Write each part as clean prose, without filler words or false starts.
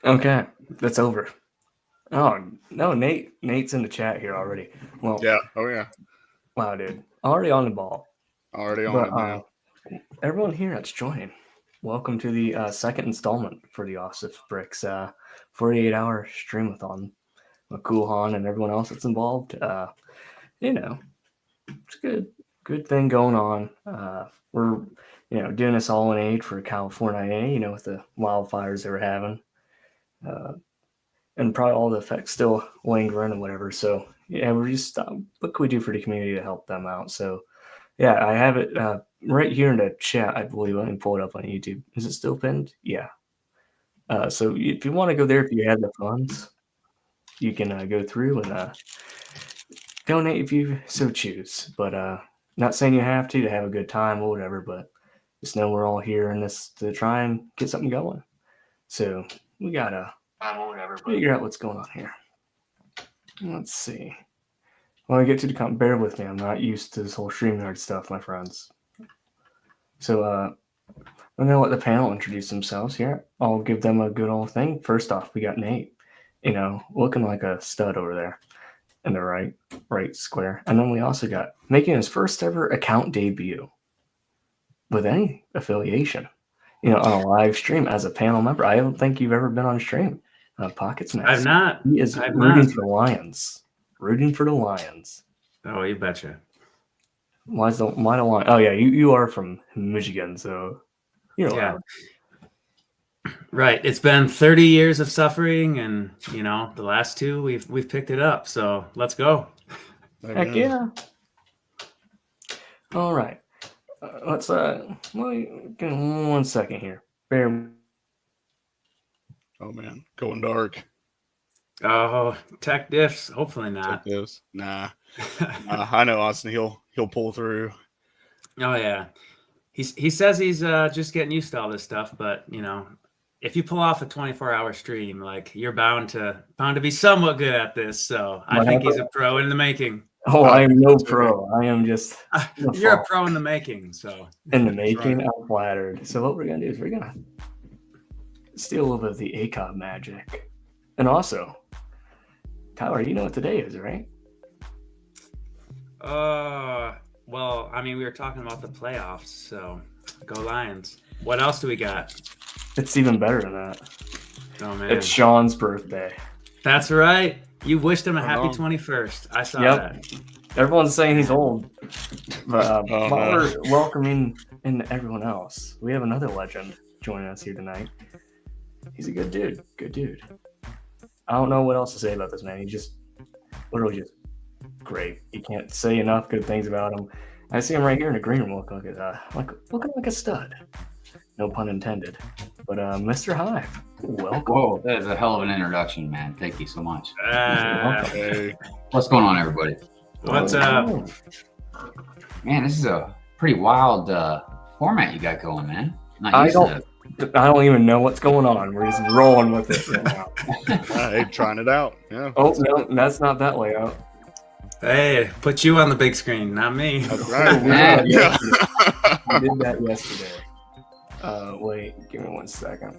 Okay, that's over. Oh no, Nate's in the chat here already. Well, yeah. Oh yeah. Wow, dude, already on the ball. Already on But it, man. everyone here that's joining, welcome to the second installment for the Osif Bricks 48-hour streamathon. Cool Han and everyone else that's involved. It's a good thing going on. We're doing this all in aid for California, with the wildfires they were having. And probably all the effects still lingering and whatever. So yeah, we're just what can we do for the community to help them out? So yeah, I have it right here in the chat, I believe. Let me pull it up on YouTube. Is it still pinned? Yeah. So if you want to go there, if you have the funds, you can go through and donate if you so choose. But not saying you have to have a good time or whatever, but just know we're all here in this to try and get something going. So we gotta figure out what's going on here. Let's see. When I get to the bear with me, I'm not used to this whole StreamYard stuff, my friends. So I'm gonna let the panel introduce themselves here. I'll give them a good old thing. First off, we got Nate, looking like a stud over there in the right square. And then we also got making his first ever account debut with any affiliation, on a live stream as a panel member. I don't think you've ever been on stream. PocketsmasterBuilds. I've not. He is rooting for the Lions. Rooting for the Lions. Oh, you betcha. Why the Lions? Oh yeah, you are from Michigan, so you're allowed. Right. It's been 30 years of suffering, and the last two we've picked it up. So let's go. Heck yeah! All right. Let's give me 1 second here. Bear. Oh man, going dark. Oh, tech diffs. Hopefully not. Tech diffs. Nah. I know Austin. He'll pull through. Oh yeah. He says he's just getting used to all this stuff, but if you pull off a 24-hour stream, like you're bound to be somewhat good at this. So I think he's a pro in the making. Oh, I am no pro. I am just. You're a pro in the making. So in the making, I'm flattered. So what we're gonna do is we're gonna steal a little bit of the ACOB magic, and also, Tyler, you know what today is, right? Well, I mean, we were talking about the playoffs, so go Lions. What else do we got? It's even better than that. Oh man, it's Sean's birthday. That's right. You wished him a happy 21st. I saw that. Everyone's saying he's old, but while we're welcoming in everyone else, we have another legend joining us here tonight. He's a good dude. Good dude. I don't know what else to say about this man. He's just literally just great. You can't say enough good things about him. I see him right here in the green room looking like a stud. No pun intended. But Mr. Hive, welcome. Whoa, that is a hell of an introduction, man. Thank you so much. Hey. What's going on, everybody? What's up? Man, this is a pretty wild format you got going, man. I don't even know what's going on. We're just rolling with it right now. Hey, trying it out. Yeah. Oh, no, that's not that layout. Hey, put you on the big screen, not me. That's right. Yeah. We did that yesterday. Wait, give me 1 second.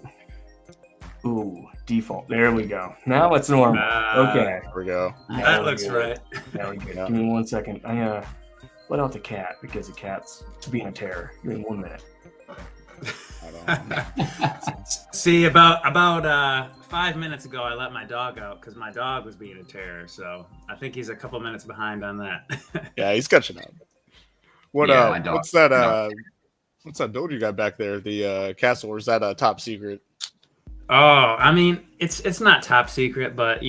Ooh, default. There we go. Now it's normal. Okay. There we go. That looks right. There we go. Give me 1 second. I'm gonna let out the cat because the cat's being a terror. Give me 1 minute. See, about 5 minutes ago, I let my dog out because my dog was being a terror. So I think he's a couple minutes behind on that. Yeah, he's catching up. What's that? What's that door you got back there? The castle, or is that a top secret? Oh, I mean, it's not top secret, but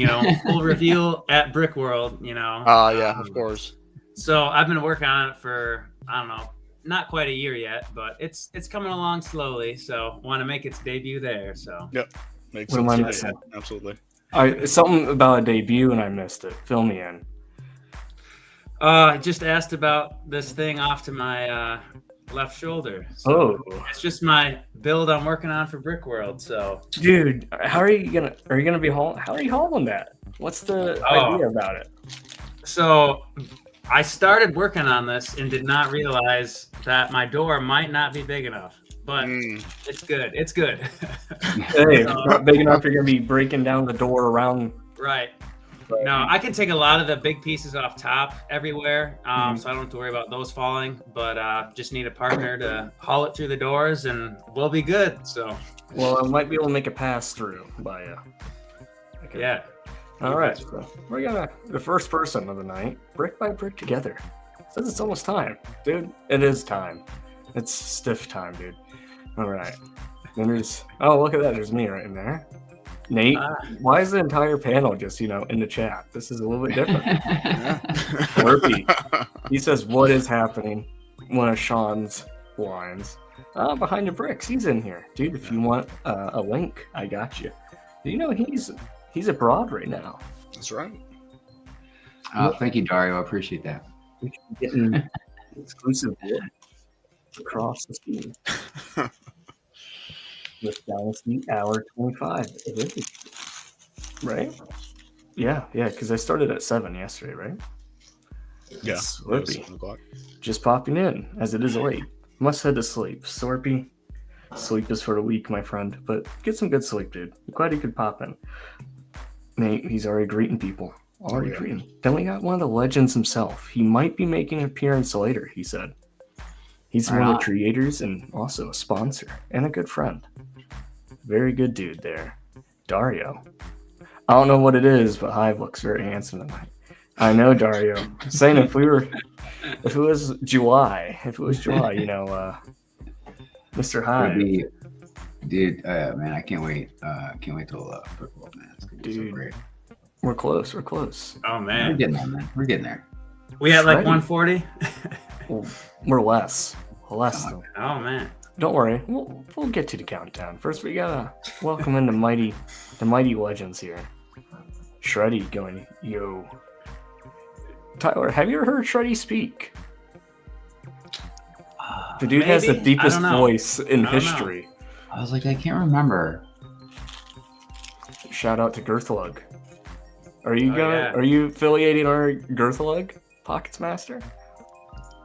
full reveal at Brick World. Yeah, of course. So I've been working on it for I don't know, not quite a year yet, but it's coming along slowly. So want to make its debut there. So yep, makes sense. What am I missing? Absolutely. Something about a debut and I missed it. Fill me in. I just asked about this thing off to my left shoulder. So it's just my build I'm working on for Brick World. So, dude, how are you gonna be hauling? How are you hauling that? What's the idea about it? So, I started working on this and did not realize that my door might not be big enough. but it's good. It's good. Hey, not big enough, you're gonna be breaking down the door around. Right. No, I can take a lot of the big pieces off top everywhere, so I don't have to worry about those falling. But just need a partner to haul it through the doors, and we'll be good. So. Well, I might be able to make a pass through by you. Okay. Yeah. All right. So we're gonna the first person of the night, brick by brick together. Says it's almost time, dude. It is time. It's stiff time, dude. All right. Then there's look at that. There's me right in there. Nate, why is the entire panel just in the chat? This is a little bit different. Slurpee, he says, "What is happening?" One of Sean's lines. Behind the bricks, he's in here, dude. If you want a link, I got you. He's abroad right now. That's right. Thank you, Dario. I appreciate that. We should be getting exclusive wood across the screen. With Dynasty Hour 25. It is. Right? Yeah, because I started at 7 yesterday, right? Yeah. Slurpee. Just popping in, as it is late. Must head to sleep. Slurpee. Sleep is for the weak, my friend. But get some good sleep, dude. I'm glad you could pop in. Nate, he's already greeting people. Greeting. Then we got one of the legends himself. He might be making an appearance later, he said. He's one of the creators and also a sponsor and a good friend. Very good dude there. Dario. I don't know what it is, but Hive looks very handsome tonight. I know, Dario. Saying if it was July, Mr. Hive. Dude, man, I can't wait. Can't wait till football, man. It's gonna be so great. We're close. Oh man. We're getting there, man. We're getting there. We at like 140? We're less. Though. Oh man. Don't worry, we'll get to the countdown. First, we gotta welcome in the mighty legends here. Shreddy going, yo. Tyler, have you ever heard Shreddy speak? The dude has the deepest voice in history. I was like, I can't remember. Shout out to Girthlug. Are you affiliating our Girthlug, Pockets Master?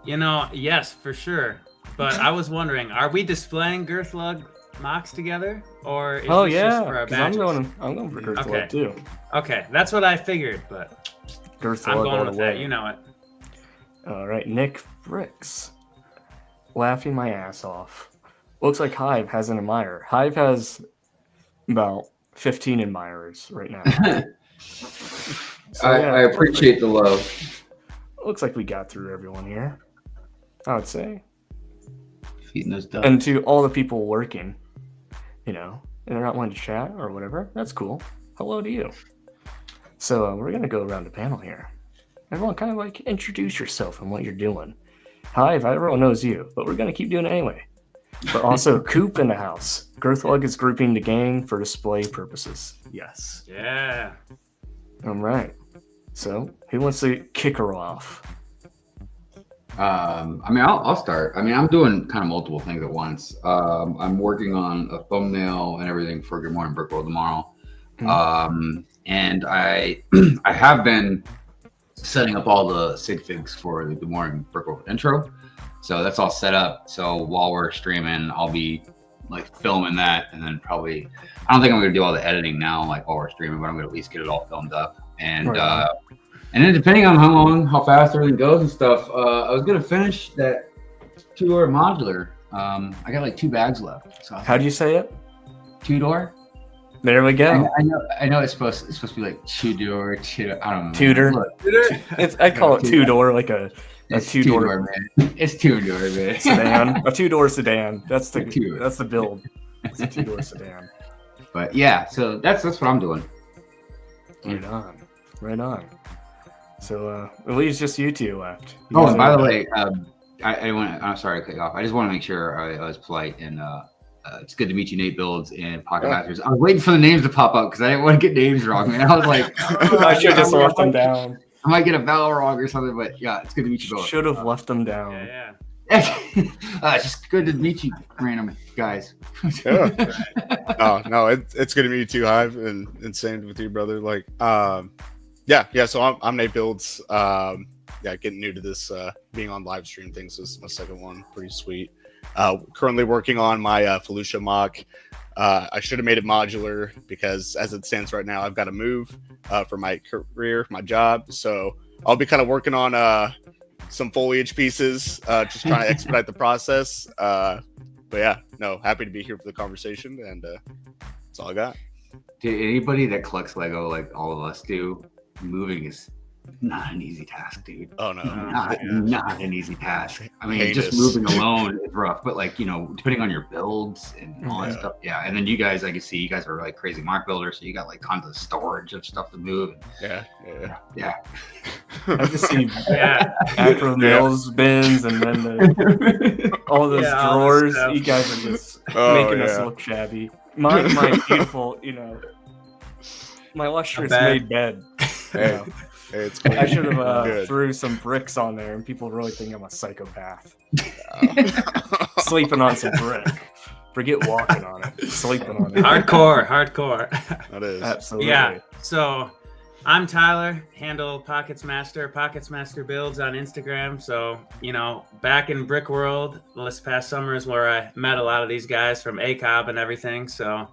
Yes, for sure. But I was wondering, are we displaying Girthlug mocks together, or is this just for our badges? I'm going for Girthlug too. Okay, that's what I figured, but Girthlug I'm going with that. You know it. All right, Nick Bricks, laughing my ass off. Looks like Hive has an admirer. Hive has about 15 admirers right now. I appreciate the love. Looks like we got through everyone here, I would say. Feeding those ducks. And to all the people working, and they're not wanting to chat or whatever, that's cool. Hello to you. So we're going to go around the panel here. Everyone kind of introduce yourself and what you're doing. Hive, everyone knows you, but we're going to keep doing it anyway. But also, Coop in the house. Girthlug is grouping the gang for display purposes. Yes. Yeah. All right. So, who wants to kick her off? I'll start. I'm doing kind of multiple things at once. I'm working on a thumbnail and everything for Good Morning Brick World tomorrow. And I have been setting up all the sig figs for the Good Morning Brick World intro. So that's all set up. So while we're streaming, I'll be filming that, and then probably I don't think I'm gonna do all the editing now while we're streaming, but I'm gonna at least get it all filmed up. And and then depending on how fast everything goes and stuff, I was gonna finish that 2-door modular. I got 2 bags left. So how do you say it? 2-door. There we go. I know it's supposed to be 2-door. I don't know. Tutor. I call it 2-door, like a 2-door, man. It's 2-door, man. Sedan. A 2-door sedan. That's the build. It's a 2-door sedan. But yeah, so that's what I'm doing. Right on. So it leaves just you two left. And by the way, I'm sorry to cut you off. I just want to make sure I was polite, and it's good to meet you, Nate Builds and Pocket Masters. I was waiting for the names to pop up because I didn't want to get names wrong, man. I was like, I should have just left them down. I might get a vowel wrong or something, but yeah, it's good to meet you both. Should have left them down. Yeah. It's just good to meet you, random guys. Yeah. No, it's good to meet you too, Hive, and same with you, brother. So I'm Nate Builds. Getting new to this being on live stream things. This is my second one. Pretty sweet. Currently working on my Felucia mock. I should have made it modular because as it stands right now, I've got to move for my career, my job. So I'll be kind of working on some foliage pieces, just trying to expedite the process. But yeah, no, happy to be here for the conversation, and that's all I got. Dude, anybody that collects Lego like all of us do, moving is not an easy task, dude. Oh no, not an easy task. I mean, Heinous. just moving alone is rough, but like, you know, depending on your builds and all that stuff, yeah. And then you guys, I can see you guys are like crazy mark builders, so you got like tons of storage of stuff to move. Yeah. I just see acro nails bins and then all those drawers. You guys are just making us look shabby. My beautiful, you know, my lustrous made bed. Hey, it's cool. I should have threw some bricks on there, and people really think I'm a psychopath. Sleeping on some brick. Forget walking on it. Sleeping on it. Hardcore. That is. Absolutely. Yeah. So I'm Tyler, handle PocketsmasterBuilds on Instagram. So, you know, back in Brick World, this past summer is where I met a lot of these guys from ACOB and everything. So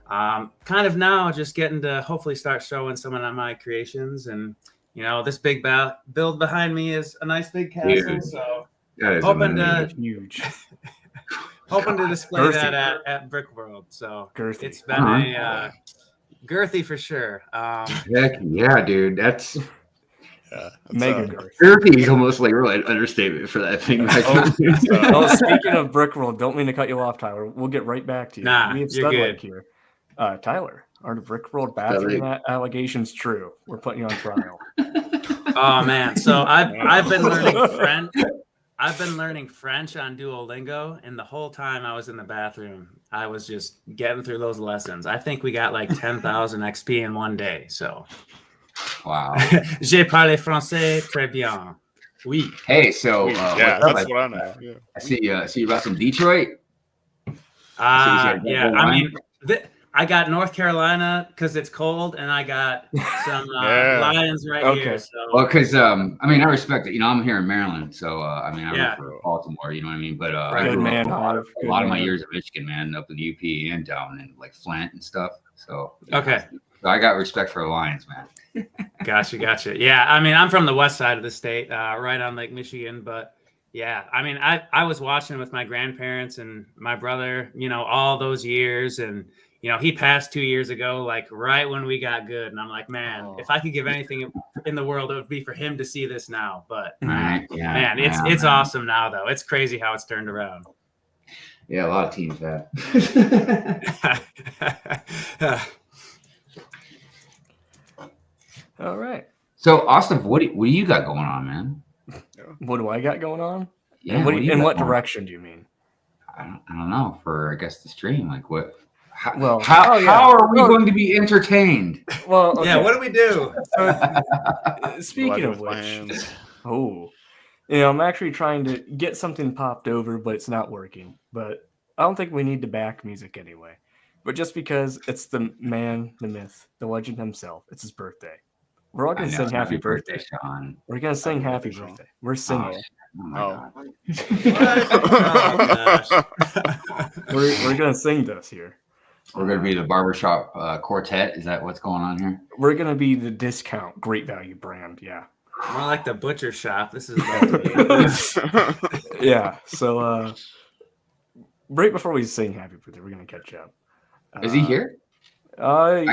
kind of now just getting to hopefully start showing some of my creations. And, you know, this big build behind me is a nice big castle. Dude, so hoping to huge. hoping to display that at Brick World. So girthy. It's been a girthy for sure. Heck yeah, dude. That's mega girthy. Girthy is almost like really an understatement for that thing. Speaking of Brick World, don't mean to cut you off, Tyler. We'll get right back to you. Nah, we have you're good here. Tyler, are the Brick World bathroom allegations true? We're putting you on trial. Oh man, so I've been learning French. I've been learning French on Duolingo, and the whole time I was in the bathroom, I was just getting through those lessons. I think we got like 10,000 XP in one day. So, wow. J'ai parlé français très bien. Oui. Hey, so that's what I know. Yeah. I see you about some Detroit. Yeah, I mean, I got North Carolina because it's cold, and I got some Lions right here. So. Well, because I mean, I respect it. You know, I'm here in Maryland, so I mean, I root for Baltimore. You know what I mean? But I grew up a lot of my years in Michigan, man, up in UP and down in like Flint and stuff. So okay, so I got respect for the Lions, man. Gotcha. Yeah, I mean, I'm from the west side of the state, right on Lake Michigan, but. Yeah, I mean, I was watching with my grandparents and my brother, you know, all those years. And, you know, he passed 2 years ago, like right when we got good. And I'm like, man, if I could give anything in the world, it would be for him to see this now. But, man, it's awesome now, though. It's crazy how it's turned around. Yeah, a lot of teams have. All right. So, Austin, what do you got going on, man? What do I got going on? Yeah. In what direction do you mean? I don't know. For I guess the stream, like what? How are we going to be entertained? Well, okay. Yeah. What do we do? Speaking of which, you know, I'm actually trying to get something popped over, but it's not working. But I don't think we need to back music anyway. But just because it's the man, the myth, the legend himself, it's his birthday. We're all going to sing happy birthday, Sean. We're going to sing happy birthday. We're singing. Oh. We're going to sing this here. We're going to be the barbershop quartet. Is that what's going on here? We're going to be the discount great value brand. Yeah. More like the butcher shop. This is about to be. Yeah. So right before we sing happy birthday, we're going to catch up. Is he here? I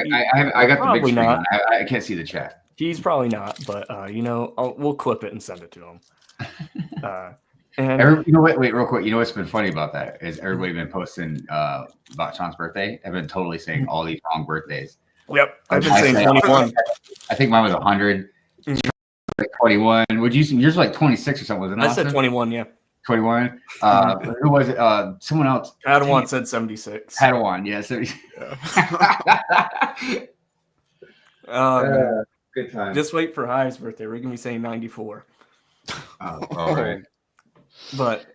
got the big screen on. I can't see the chat. He's probably not, but you know, we'll clip it and send it to him. And you know what? Wait, real quick. You know what's been funny about that is everybody been posting about Sean's birthday. I've been totally saying all these wrong birthdays. Yep, I've been saying 21. I think mine was 100. Like 21. Would you? Yours was like 26 or something, wasn't it? I said 21. Yeah. 21. Who was it? Someone else. Padawan said 76. Padawan, yeah. 76. Good time. Just wait for Hive's birthday. We're gonna be saying 94. All right. But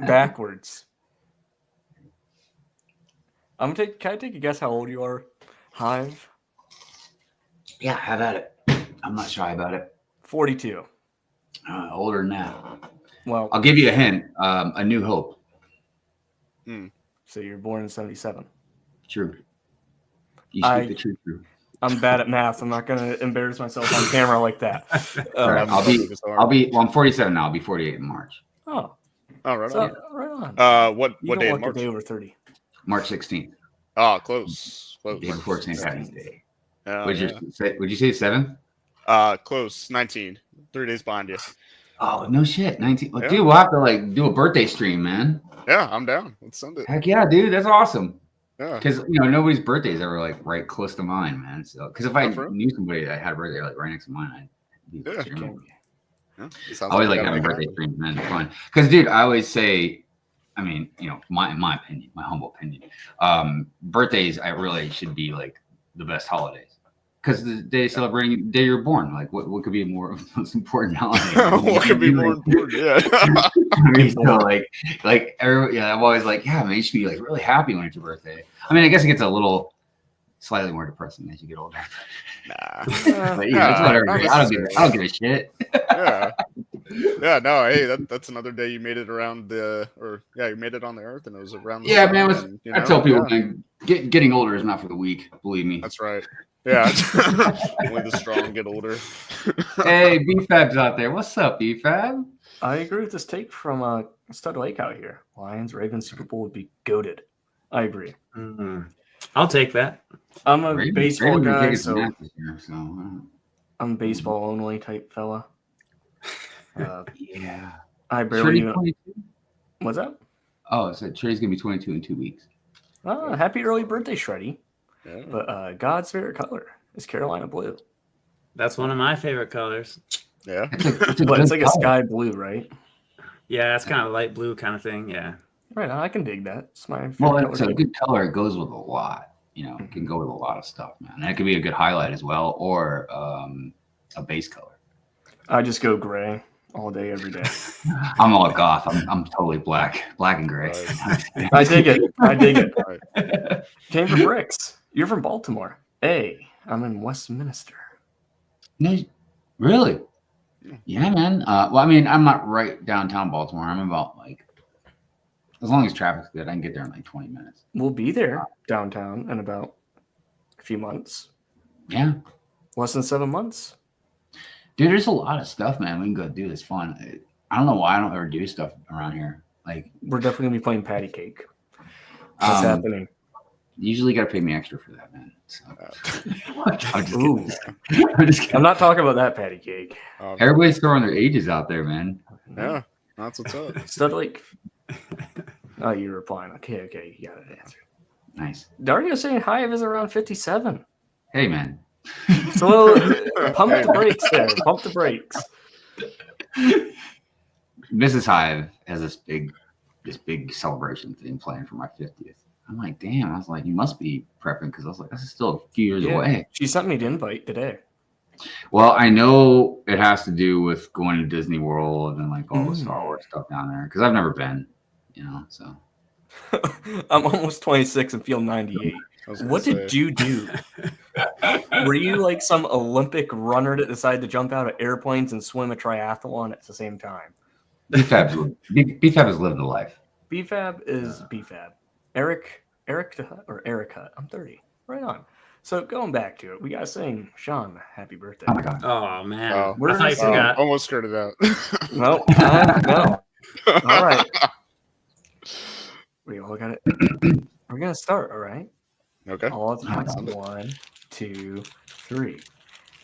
backwards. Can I take a guess how old you are, Hive? Yeah, have at it. I'm not shy about it. 42. Older than that. Well, I'll give you a hint. A New Hope. So you're born in 77. True. You speak the truth. True. I'm bad at math. I'm not going to embarrass myself on camera like that. Right. Well, I'm 47 now. I'll be 48 in March. Oh, right so, on. right on. What You day don't in look March? a day over 30. March 16th. Oh, close. Day before St. Patrick's Day. Would you say 7th? Close. 19. 3 days behind you. Oh, no shit. 19. Well, Yeah. dude, we'll have to like do a birthday stream, man. Yeah, I'm down. Let's send it. Heck yeah, dude. That's awesome. Yeah. Because nobody's birthday is ever like right close to mine, man. So because if I for real? knew somebody that had a birthday like right next to mine, I'd be Yeah. streaming. Yeah, I always like having birthday streams, man. They're fun. Because, dude, I always say, I mean, my opinion, my humble opinion, birthdays, I really should be like the best holidays. Because the day celebrating the day you're born, like what could be more most important holiday? What could be more important? Yeah. I mean, so like every, I'm always like, yeah, man, you should be like really happy when it's your birthday. I mean, I guess it gets a little slightly more depressing as you get older. Nah. But it's whatever. I don't give a shit. Yeah. Yeah. No. Hey, that's another day you made it around you made it on the earth, and it was around. Yeah, sun, man. and, I tell people, man, getting older is not for the weak. Believe me. That's right. Yeah. Only the strong get older. Hey, BFab's out there. What's up, BFab? I agree with this take from Stud Lake out here. Lions, Ravens, Super Bowl would be goated. I agree. Mm-hmm. I'll take that. I'm a baseball guy, so I'm I'm baseball only type fella. yeah. I barely even. 22? What's up? Oh, so Trey's gonna be 22 in 2 weeks. Happy early birthday, Shreddy. Yeah. But God's favorite color is Carolina blue. That's one of my favorite colors. Yeah. But it's like a sky blue, right? Yeah, it's kind of light blue kind of thing. Yeah. Right. I can dig that. It's my favorite Well, color. it's a good color. It goes with a lot. It can go with a lot of stuff, man. And it could be a good highlight as well, or a base color. I just go gray all day, every day. I'm all goth. I'm totally black and gray. Right. I dig it. I dig it. Right. Came for bricks. You're from Baltimore. Hey, I'm in Westminster. No, really? Yeah, man. Well, I mean, I'm not right downtown Baltimore. I'm about as long as traffic's good, I can get there in like 20 minutes. We'll be there downtown in about a few months. Yeah. Less than 7 months. Dude, there's a lot of stuff, man. We can go do. It's fun. I don't know why I don't ever do stuff around here. We're definitely gonna be playing patty cake. What's happening? You usually got to pay me extra for that, man. So. I'm just kidding. I'm not talking about that patty cake. Everybody's throwing their ages out there, man. Yeah, that's what's up. Stud Lake. Oh, you're replying. Okay, you got it answered. Nice. Dario saying Hive is around 57. Hey, man. So pump the brakes there. Pump the brakes. Mrs. Hive has this big celebration thing planned for my 50th. I'm like, damn. I was like, you must be prepping because I was like, this is still a few years away. She sent me the invite today. Well, I know it has to do with going to Disney World and all the Star Wars stuff down there because I've never been, so. I'm almost 26 and feel 98. What did you do? Were you like some Olympic runner that decided to jump out of airplanes and swim a triathlon at the same time? BFab has lived a life. BFab is BFab. Eric Hut. I'm 30. Right on. So going back to it, we gotta sing Sean happy birthday. Oh my god. Oh man. Oh, I thought you forgot. Almost skirted out. No. All right. We all got it. We're gonna start, all right? Okay. All at once. 1, 2, 3.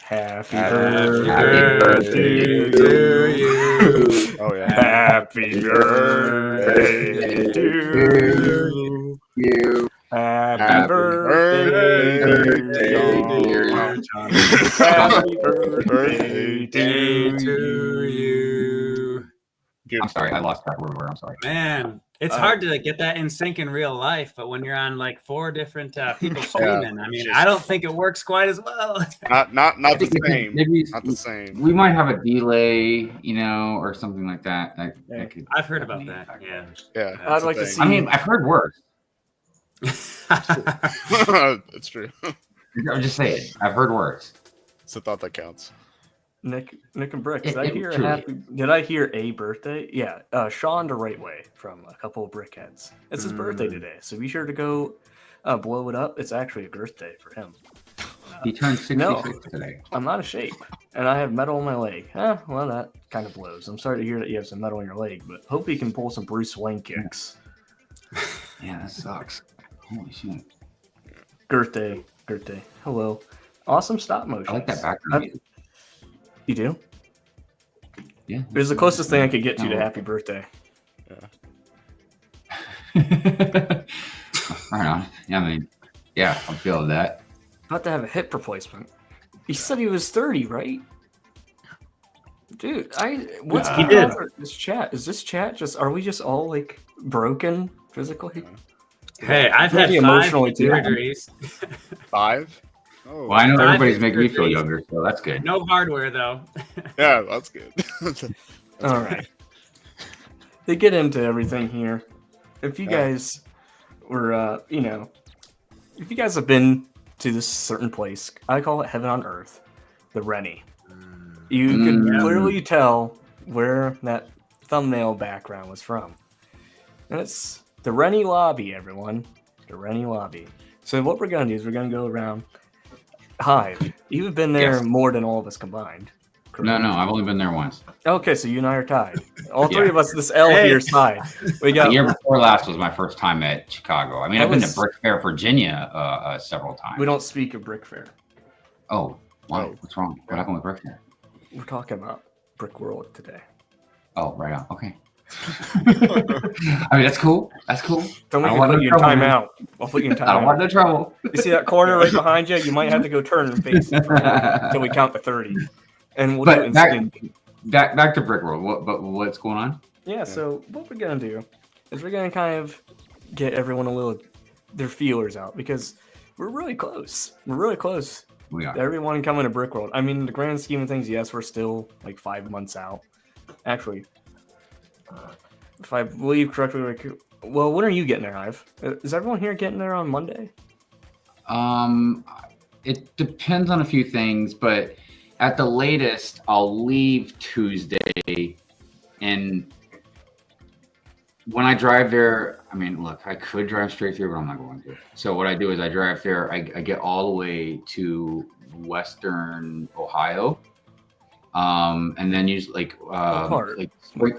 Happy birthday birthday to you. Oh yeah. Happy birthday to you. Happy birthday, dear John. Happy birthday to you. Good. I'm sorry, I lost track where we were. I'm sorry. Man, it's hard to get that in sync in real life, but when you're on 4 different people streaming, I mean, I don't think it works quite as well. Not the same. Maybe Not the same. we might have a delay, or something like that. I've heard about that. Yeah. Yeah. I'd like to see. I mean, I've heard worse. It's true. I'm just saying, I've heard worse. It's a thought that counts. Nick and Brick. It- Did I it hear a truly happy? Did I hear a birthday? Yeah, Sean the Right Way from a couple of Brickheads. It's his birthday today, so be sure to go blow it up. It's actually a birthday for him. He turned 66 No. today. I'm out of shape, and I have metal in my leg. Well, that kind of blows. I'm sorry to hear that you have some metal in your leg, but hope you can pull some Bruce Wayne kicks. Yeah, that sucks. Holy shit. Birthday. Hello. Awesome stop motion. I like that background music. You do? Yeah. It was the closest thing I could get to happy birthday. Right on. Yeah, I mean, yeah, I'm feeling that. About to have a hip replacement. He said he was 30, right? Dude, what's He going did. on with this chat? Is this chat just, are we just all like broken physically? Hey, I've had Maybe 5 emotionally, too. surgeries. 5? Oh, Well, I know 5 everybody's making me feel surgeries. younger, so that's good. No hardware though. yeah, that's good. All right. To get into everything here, if you guys were, if you guys have been to this certain place, I call it heaven on earth, the Renny. You can clearly tell where that thumbnail background was from. And it's the Renny Lobby, everyone. The Renny Lobby. So what we're going to do is we're going to go around. Hive, you've been there Yes. more than all of us combined. No, I've only been there once. Okay, so you and I are tied. All three Yeah. of us, this L Hey. here is tied. We The got year before last was my first time at Chicago. I mean, That I've been was- to Brick Fair, Virginia, several times. We don't speak of Brick Fair. Oh, why? Oh. What's wrong? What happened with Brick Fair? We're talking about Brick World today. Oh, right on. Okay. I mean, that's cool. That's cool. Don't I make me want put no you in trouble, man. timeout. I'll put you in I don't want timeout. no trouble. You see that corner right behind you? You might have to go turn and face it until we count to 30. And we'll do it But in back, sync. back to Brick World. What's going on? Yeah, so what we're going to do is we're going to kind of get everyone their feelers out because we're really close. We're really close. We are. Everyone coming to Brick World. I mean, in the grand scheme of things, yes, we're still like 5 months out. Actually, if I believe correctly, well, when are you getting there, Hive? Is everyone here getting there on Monday? It depends on a few things, but at the latest, I'll leave Tuesday. And when I drive there, I mean, look, I could drive straight through, but I'm not going to. So what I do is I drive there. I get all the way to Western Ohio, and then use like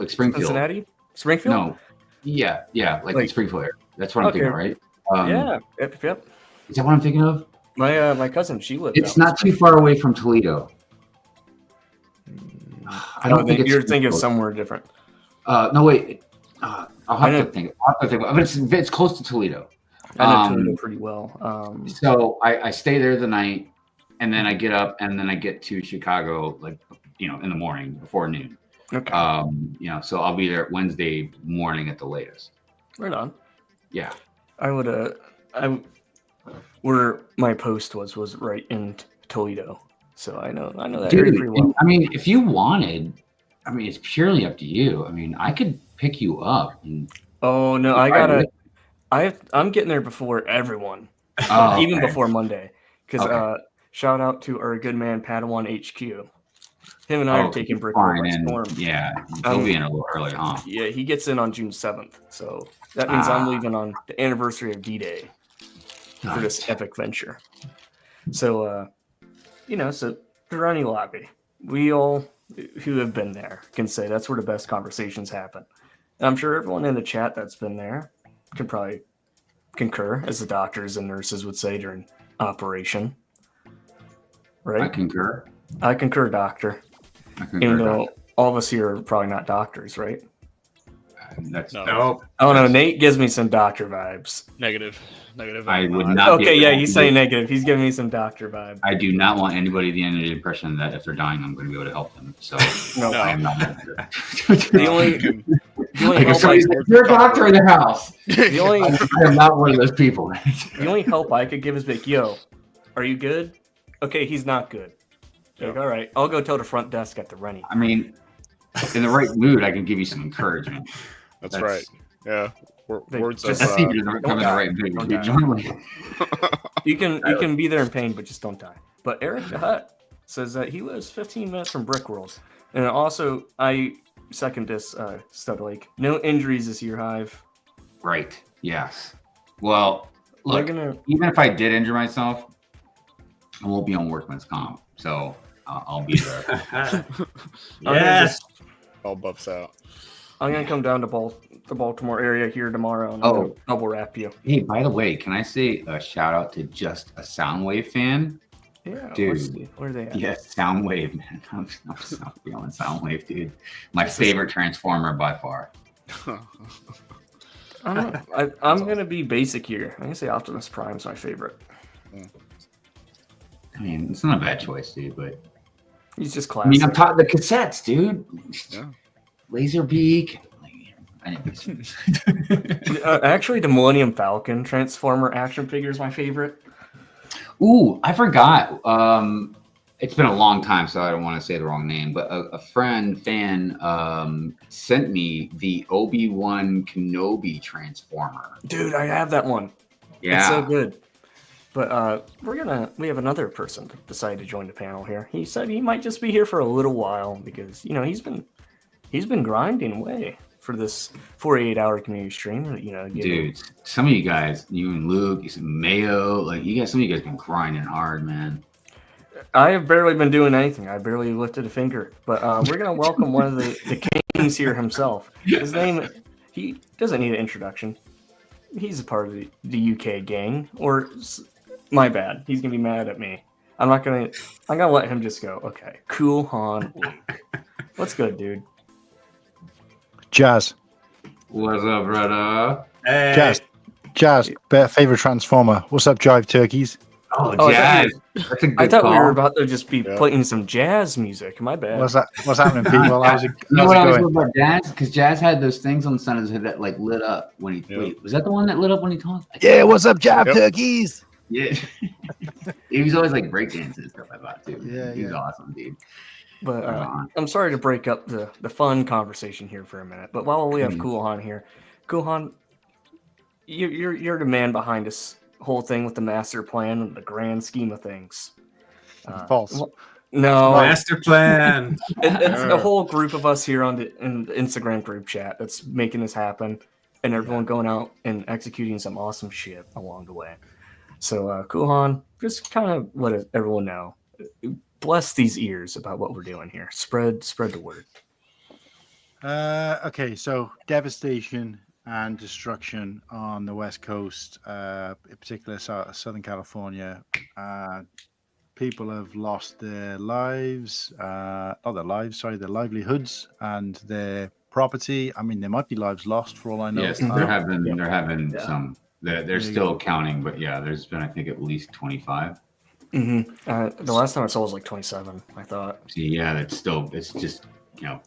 Springfield. Cincinnati? Springfield? No, yeah, like Like- Springfield area. That's what I'm thinking, right? Yeah. Yep. Is that what I'm thinking of? My cousin, she lives. It's out in not too far away from Toledo. I don't think you're it's thinking of close. somewhere different. No, wait. I'll I know- have to think. But it's close to Toledo. I know Toledo pretty well. So I stay there the night, and then I get up, and then I get to Chicago, like in the morning before noon. Okay. So I'll be there Wednesday morning at the latest. Right on. Yeah. I would. Where my post was right in Toledo, so I know that area Dude, pretty well. I mean, if you wanted, I mean, it's purely up to you. I mean, I could pick you up. And, Oh no, I gotta. I'm getting there before everyone, Oh, even okay. before Monday. Because Okay. shout out to our good man Padawan HQ. Him and I are taking Brick World fine, by and storm. yeah, he'll be in a little early, huh? Yeah, he gets in on June 7th, so that means I'm leaving on the anniversary of D-Day for this Nice. epic venture. So, so the Renny Lobby, we all who have been there can say that's where the best conversations happen. And I'm sure everyone in the chat that's been there can probably concur, as the doctors and nurses would say during operation. Right? I concur. I concur, doctor. I concur. Even though all of us here are probably not doctors, right? That's No. Nope. Oh no, Nate gives me some doctor vibes. Negative. I would not. Okay, be yeah, able he's to- saying negative. He's giving me some doctor vibe. I do not want anybody to be under the impression that if they're dying, I'm going to be able to help them. So No, I am not. the only Like, if help I, somebody's like, "You're a doctor in the house." the only I am not one of those people. the only help I could give is like, yo, are you good? Okay, he's not good. Like, all right, I'll go tell the front desk at the Renny. I mean, in the right mood, I can give you some encouragement. That's right. Yeah. Words just- of I think you're coming in the die. right mood. Don't You die. join me. You can be there in pain, but just don't die. But Eric the Hut, says that he lives 15 minutes from Brickworld. And also, I second this, Studlake. No injuries this year, Hive. Right. Yes. Well, look, Gonna... even if I did injure myself, I won't be on workman's comp. So I'll be there. Yes. All buffs out. I'm going to come down to the Baltimore area here tomorrow and I'm gonna double wrap you. Hey, by the way, can I say a shout out to just a Soundwave fan? Yeah, dude. Where are they at? Yes, Soundwave, man. I'm feeling Soundwave, dude. My favorite Transformer by far. I'm going to be basic here. I'm going to say Optimus Prime's my favorite. I mean, it's not a bad choice, dude, but he's just classic. I mean, I'm talking the cassettes, dude. Yeah. Laserbeak. Actually, the Millennium Falcon Transformer action figure is my favorite. Ooh, I forgot. It's been a long time, so I don't want to say the wrong name, but a fan sent me the Obi-Wan Kenobi Transformer. Dude, I have that one. Yeah. It's so good. But we have another person that decided to join the panel here. He said he might just be here for a little while because, you know, he's been grinding away for this 48-hour community stream. You know, dude, some of you guys, you and Luke, you and Mayo, some of you guys been grinding hard, man. I have barely been doing anything. I barely lifted a finger. But we're gonna welcome one of the kings here himself. His name, he doesn't need an introduction. He's a part of the UK gang. Or my bad. He's gonna be mad at me. I'm gonna let him just go. Okay, Cool Han Luke. What's good, dude? Jazz. What's up, brother? Hey. Jazz. Favorite Transformer. What's up, Jive Turkeys? Oh, Jazz. That's a good I thought call. we were about to just be playing some jazz music. My bad. What's happening, people? You know what I was talking about Jazz? Because Jazz had those things on the side of his head that like lit up when he wait, was that the one that lit up when he talked? Yeah, what's up, Jive Turkeys? Yeah. He was always like breakdancing and stuff like that too. Yeah, he was awesome, dude. But I'm sorry to break up the fun conversation here for a minute. But while we have Cool Han here, Cool Han, you're the man behind this whole thing with the master plan and the grand scheme of things. False. No, Master plan. It's a whole group of us here in the Instagram group chat that's making this happen, and everyone going out and executing some awesome shit along the way. So, Cool Han, just kind of let everyone know. Bless these ears about what we're doing here. Spread the word. Okay, so devastation and destruction on the West Coast, in particular Southern California. People have lost their lives, their livelihoods and their property. I mean, there might be lives lost for all I know. Yes, they're having some. They're still counting, but yeah, there's been I think at least 25. Mm-hmm. The last time I saw was like 27. I thought. See, yeah, it's just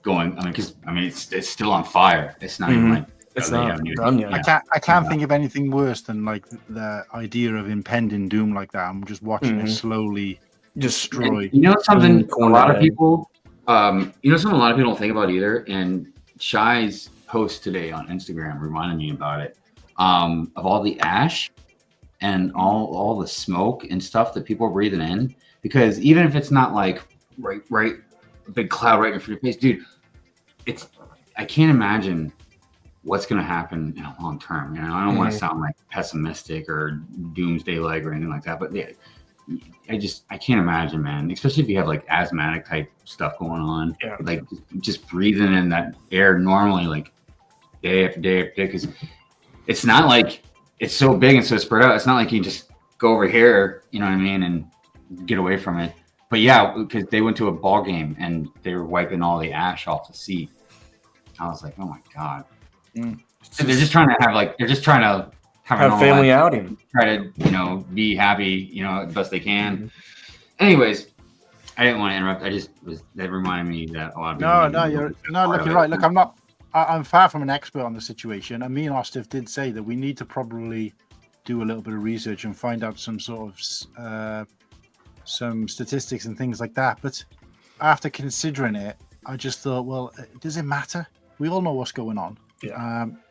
going. I mean, it's still on fire. It's not even like it's not done yet. I can't think of anything worse than like the idea of impending doom like that. I'm just watching it slowly destroy. And you know something? A lot of people, something a lot of people don't think about either. And Shy's post today on Instagram reminded me about it. Of all the ash and all the smoke and stuff that people are breathing in, because even if it's not like right a big cloud right in front of your face, dude, I can't imagine what's going to happen in a long term. You know, I don't want to sound like pessimistic or doomsday like or anything like that, but yeah, I can't imagine, man, especially if you have like asthmatic type stuff going on, like just breathing in that air normally, like day after day after day, because it's not like it's so big and so spread out. It's not like you just go over here, you know what I mean, and get away from it. But yeah, because they went to a ball game and they were wiping all the ash off the seat. I was like, oh my God. And they're just trying to have a family outing. Try to, be happy, as best they can. Anyways, I didn't want to interrupt. That reminded me that a lot of people. You're right. Look, I'm far from an expert on the situation. And me and Ostif did say that we need to probably do a little bit of research and find out some sort of some statistics and things like that. But after considering it, I just thought, well, does it matter? We all know what's going on. It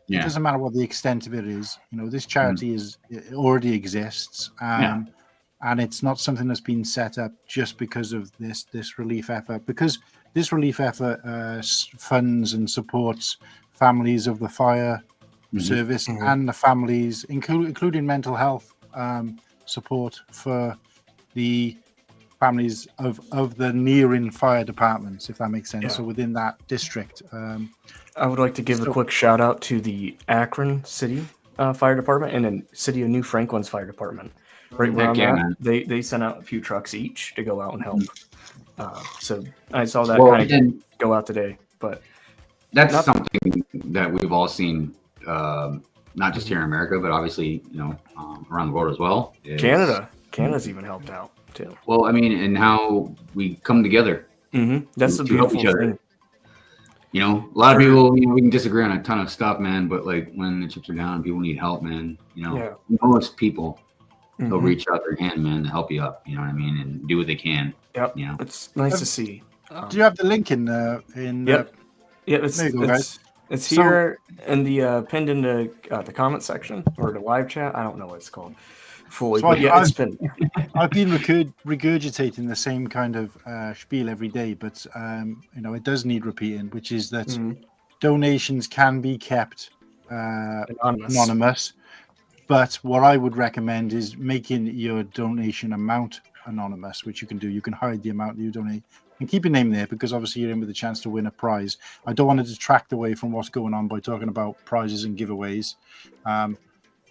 doesn't matter what the extent of it is. This charity it already exists. And and it's not something that's been set up just because of this relief effort. Because this relief effort funds and supports families of the fire service and the families, including mental health support for the families of the nearing fire departments, if that makes sense. Yeah. So within that district. I would like to give a quick shout out to the Akron City Fire Department and then City of New Franklin's Fire Department. Right where I'm at, they sent out a few trucks each to go out and help. So I saw that kind of go out today. But that's something that we've all seen, not just here in America, but obviously, around the world as well. Canada's even helped out too. Well, I mean, and how we come together. That's the beautiful thing. A lot of people, we can disagree on a ton of stuff, man. But like when the chips are down, people need help, man. Most people they'll reach out their hand, man, to help you up. You know what I mean, and do what they can. Yep. It's nice to see. Do you have the link in? Yep. It's here in the pinned in the comment section or the live chat. I don't know what it's called fully, but it's pinned. I've been regurgitating the same kind of spiel every day, but it does need repeating, which is that donations can be kept anonymous. But what I would recommend is making your donation amount anonymous, which you can do. You can hide the amount that you donate and keep your name there because obviously you're in with a chance to win a prize. I don't want to detract away from what's going on by talking about prizes and giveaways,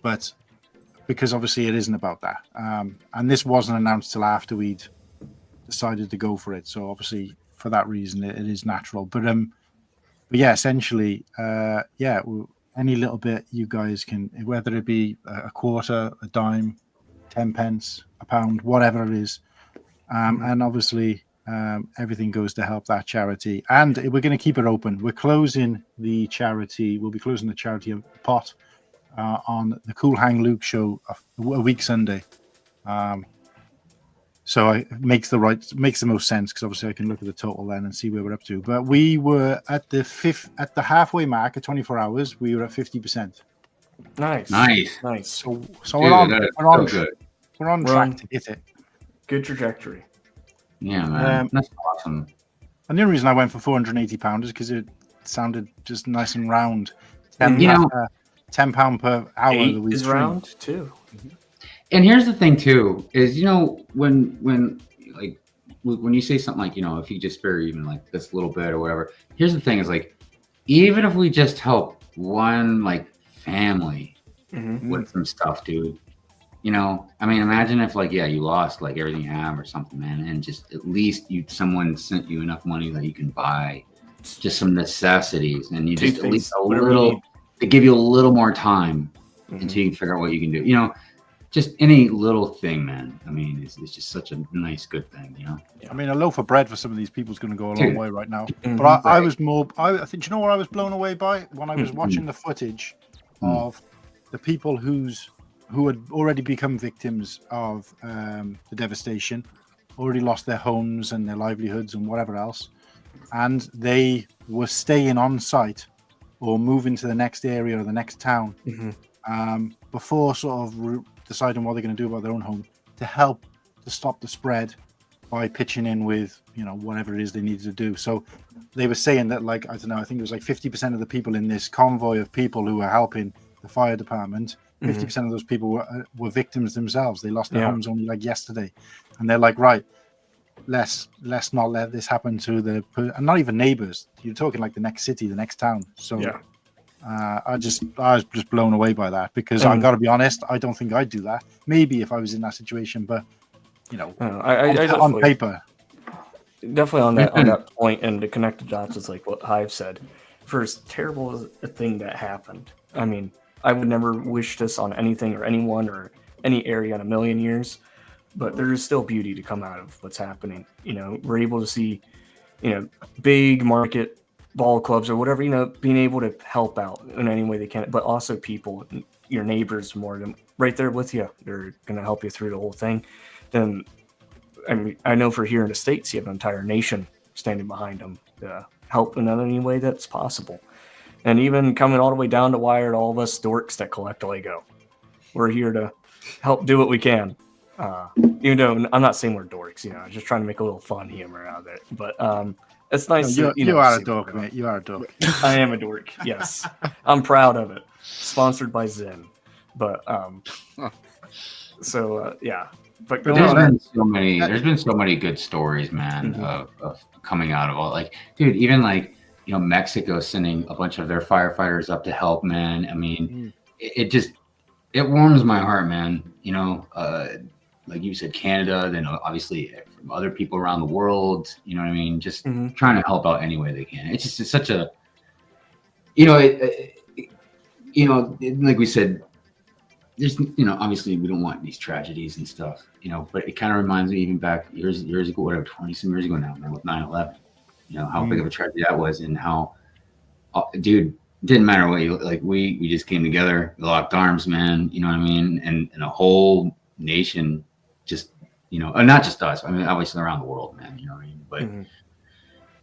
but because obviously it isn't about that. And this wasn't announced till after we'd decided to go for it. So obviously for that reason, it is natural. But yeah, essentially, any little bit you guys can, whether it be a quarter, a dime, 10 pence, a pound, whatever it is. And obviously everything goes to help that charity. And we're going to keep it open. We're closing the charity. We'll be closing the charity pot on the Cool Hang Luke show a week Sunday. So it makes the most sense because obviously I can look at the total then and see where we're up to. But we were at the halfway mark at 24 hours. We were at 50%. Nice. So we're on track to hit it. Good trajectory. Yeah, man, that's awesome. And the only reason I went for £480 is because it sounded just nice and round. £10 per hour. Is round too. And here's the thing too, is when you say something like, if you just spare even like this little bit or whatever, here's the thing is like, even if we just help one like family with some stuff, dude, I mean, imagine if like, you lost like everything you have or something, man, and just at least someone sent you enough money that you can buy just some necessities and you just at least a little to give you a little more time until you figure out what you can do, just any little thing, man. I mean, it's just such a nice, good thing, I mean, a loaf of bread for some of these people is going to go a long way right now. But I was more. I think. Do you know what I was blown away by when I was watching the footage of the people who had already become victims of the devastation, already lost their homes and their livelihoods and whatever else, and they were staying on site or moving to the next area or the next town before sort of deciding what they're going to do about their own home to help to stop the spread by pitching in with whatever it is they needed to do. So they were saying that, like, I don't know, I think it was like 50% of the people in this convoy of people who were helping the fire department, 50% of those people were victims themselves. They lost their homes only like yesterday, and they're like, right, let's not let this happen to and not even neighbors. You're talking like the next city, the next town. So I was just blown away by that because I got to be honest, I don't think I'd do that. Maybe if I was in that situation, but on paper, definitely on that point, and to connect the dots is like what Hive said. For as terrible as a thing that happened, I mean, I would never wish this on anything or anyone or any area in a million years. But there is still beauty to come out of what's happening. We're able to see, big market ball clubs or whatever, being able to help out in any way they can, but also people, your neighbors, more than right there with you. They're going to help you through the whole thing. Then, I mean, I know for here in the States, you have an entire nation standing behind them to help in any way that's possible. And even coming all the way down to Wired, all of us dorks that collect Lego, we're here to help do what we can. You know, I'm not saying we're dorks. You know, I'm just trying to make a little fun humor out of it. But it's nice. You to, are a see dork, what's going mate. You are a dork. on. I am a dork. Yes, I'm proud of it. Sponsored by Zen. But yeah. But There's been so many good stories, man, Mm-hmm. of coming out of all, like, dude, even like, you know, Mexico sending a bunch of their firefighters up to help, man. I mean, it warms my heart, man. You know, like you said, Canada, then obviously from other people around the world, you know what I mean? Just trying to help out any way they can. It's such a, you know, like we said, there's, you know, obviously we don't want these tragedies and stuff, you know, but it kind of reminds me even back years ago, whatever, 20 some years ago now, man, with 9/11, you know, how big of a tragedy that was, and how, dude, didn't matter what you, like, we just came together, locked arms, man, you know what I mean? And a whole nation just, you know, and not just us, I mean, obviously around the world, man, you know what I mean? But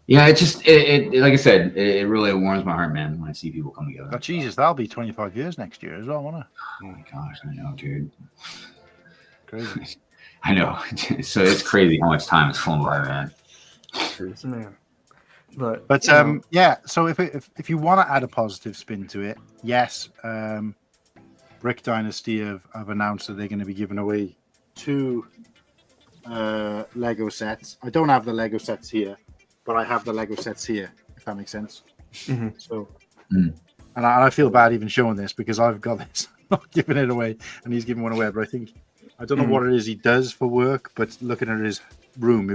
yeah, it just, it like I said, it really warms my heart, man, when I see people come together. Oh, Jesus, that'll be 25 years next year as well, won't it? Oh my gosh, I know, dude. Crazy. I know. So it's crazy how much time has flown by, man. Man. But yeah, so if you want to add a positive spin to it, yes, Brick Dynasty have announced that they're going to be giving away 2 Lego sets. I don't have the Lego sets here, but I have the Lego sets here, if that makes sense. So, and I feel bad even showing this because I've got this, not giving it away, and he's giving one away. But I don't know what it is he does for work, but looking at his room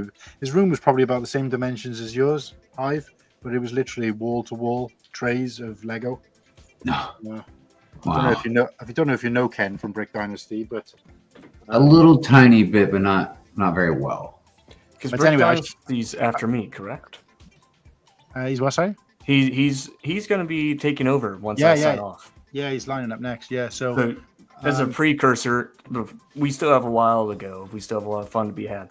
was probably about the same dimensions as yours, Hive, but it was literally wall-to-wall trays of Lego. No. Wow. I don't know if you know Ken from Brick Dynasty, but a little tiny bit, but not very well. Because Brick Dynasty's after me, correct? He's what, sorry? He's going to be taking over once I sign off. Yeah, he's lining up next. Yeah, so as a precursor, we still have a while to go. We still have a lot of fun to be had.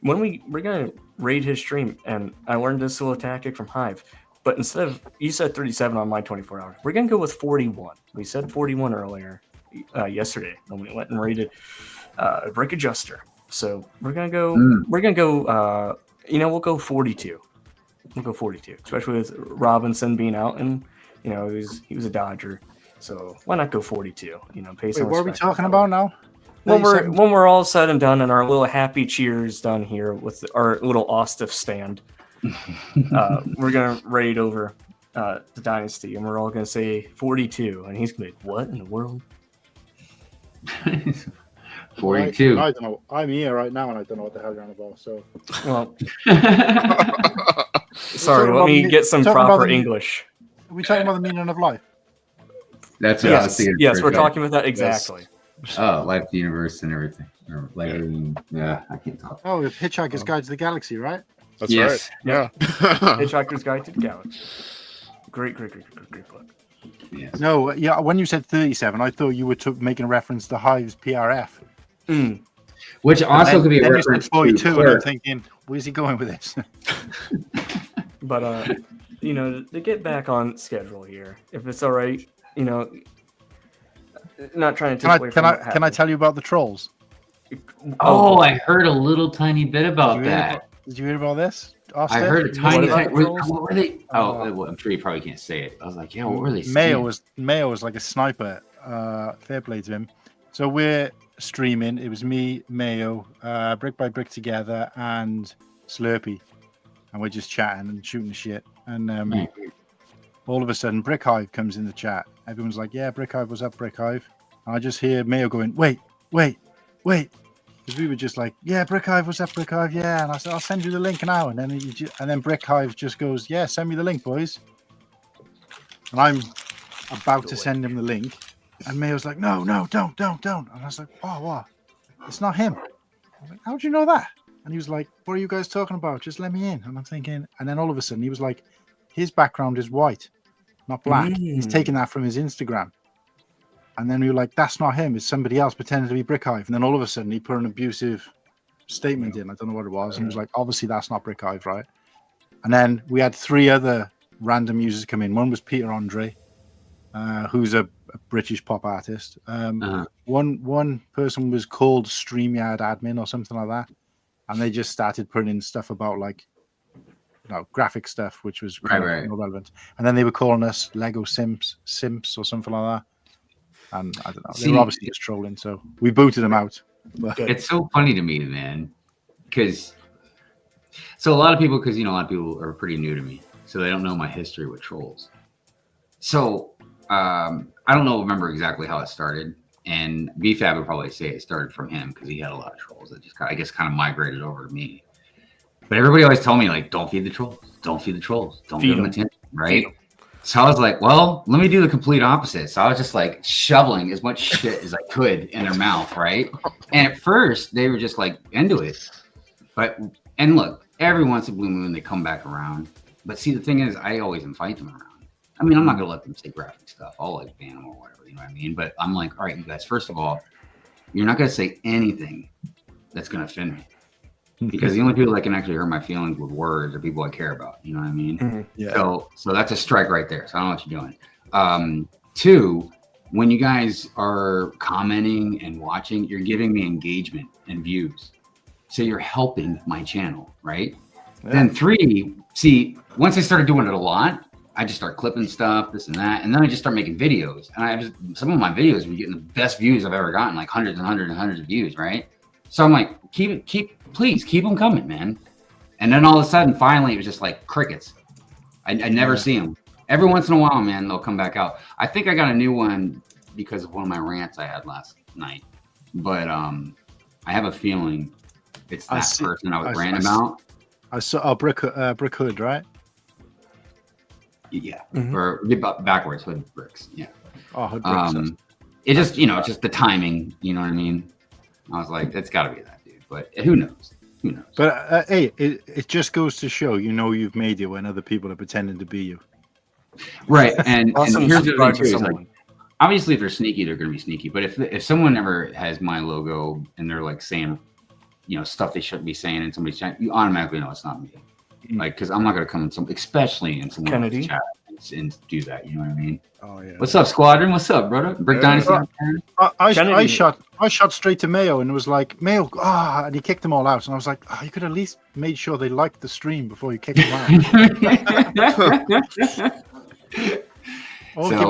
When we're going to raid his stream, and I learned this little tactic from Hive, but instead of, you said 37 on my 24 hours, we're going to go with 41. We said 41 earlier yesterday when we went and raided Brick Adjuster. So we're going to go, we'll go 42. We'll go 42, especially with Robinson being out, and, you know, he was a Dodger. So why not go 42? You know, pay some respect. What are we talking about now? When we're all said and done, and our little happy cheers done here with our little Ostiff stand, we're gonna raid over the Dynasty, and we're all gonna say 42, and he's gonna be, what in the world? 42. I don't know. I'm here right now, and I don't know what the hell you're on about. So, well, sorry. Let me get some proper English. Are we talking about the meaning of life? That's what I was thinking. Yes, we're talking about that exactly. Yes. Oh, life, the universe, and everything. Or like, yeah, I can't talk. Oh, Hitchhiker's Guide to the Galaxy, right? That's right. Yeah. Hitchhiker's Guide to the Galaxy. Great book. Yes. No, yeah. When you said 37, I thought you were making a reference to Hive's PRF. Which also could be a reference to 42, and I'm thinking, where's he going with this? But you know, to get back on schedule here, if it's all right, you know, not trying to take away from Can I tell you about the trolls? Oh, I heard a little tiny bit about that. Did you hear about this? I heard a tiny. What were they? Oh, I'm sure you probably can't say it. I was like, yeah, what were they? Mayo was like a sniper. Fair play to him. So we're streaming. It was me, Mayo, Brick by Brick together, and Slurpee, and we're just chatting and shooting shit. And all of a sudden, BrickHive comes in the chat. Everyone's like, "Yeah, BrickHive, what's up, BrickHive?" And I just hear Mayo going, "Wait," because we were just like, "Yeah, BrickHive, what's up, BrickHive?" Yeah, and I said, "I'll send you the link now." And then BrickHive just goes, "Yeah, send me the link, boys." And I'm about to send him the link, and Mayo's like, "No, don't." And I was like, "Oh, what? It's not him." I was like, "How'd you know that?" And he was like, "What are you guys talking about? Just let me in." And I'm thinking, and then all of a sudden he was like, "His background is white, not black." He's taking that from his Instagram. And then we were like, "That's not him. It's somebody else pretending to be BrickHive." And then all of a sudden he put an abusive statement in. I don't know what it was. And he was like, "Obviously that's not BrickHive, right?" And then we had 3 other random users come in. One was Peter Andre. who's a British pop artist. Uh-huh. One person was called StreamYard admin or something like that, and they just started putting in stuff about like, graphic stuff, which was kind of irrelevant. And then they were calling us Lego Simps or something like that. And I don't know, they were obviously just trolling, so we booted them out. But it's so funny to me, man, because a lot of people are pretty new to me, so they don't know my history with trolls. So I don't remember exactly how it started, and BFAB would probably say it started from him because he had a lot of trolls that just kind of migrated over to me. But everybody always told me, like, don't feed the trolls, don't give them attention, right? So I was like, well, let me do the complete opposite. So I was just like shoveling as much shit as I could in their mouth, right? And at first they were just like into it. And look, every once in a blue moon they come back around. But see, the thing is, I always invite them around. I mean, I'm not gonna let them say graphic stuff. I'll like ban them or whatever, you know what I mean? But I'm like, all right, you guys, first of all, you're not gonna say anything that's gonna offend me. Because the only people that can actually hurt my feelings with words are people I care about. You know what I mean? Mm-hmm. Yeah. So that's a strike right there. So I don't know what you're doing. Two, when you guys are commenting and watching, you're giving me engagement and views. So you're helping my channel, right? Yeah. Then three, see, once I started doing it a lot, I just start clipping stuff, this and that. And then I just start making videos. And some of my videos were getting the best views I've ever gotten, like hundreds and hundreds and hundreds of views, right? So I'm like, please keep them coming, man. And then all of a sudden, finally, it was just like crickets. I never see them. Every once in a while, man, they'll come back out. I think I got a new one because of one of my rants I had last night. But I have a feeling it's that person I was ranting about. I saw Brick Hood, right? Yeah, or backwards, Hood Bricks. Yeah. Oh, Hood Bricks. It just, it's just the timing. You know what I mean? I was like, it's got to be that dude. But who knows? But hey, it just goes to show, you've made it when other people are pretending to be you. Right. And here's the thing too, is like, obviously if they're sneaky, they're going to be sneaky. But if someone ever has my logo and they're like saying, stuff they shouldn't be saying, and somebody's chat, you automatically know it's not me. Like, because I'm not going to come in especially in someone's chat and do that. You know what I mean? Oh yeah. What's up, Squadron? What's up, brother? Brick Dynasty. I shot straight to Mayo and it was like, Mayo, and he kicked them all out. And I was like, you could at least made sure they liked the stream before you kicked them out. Giving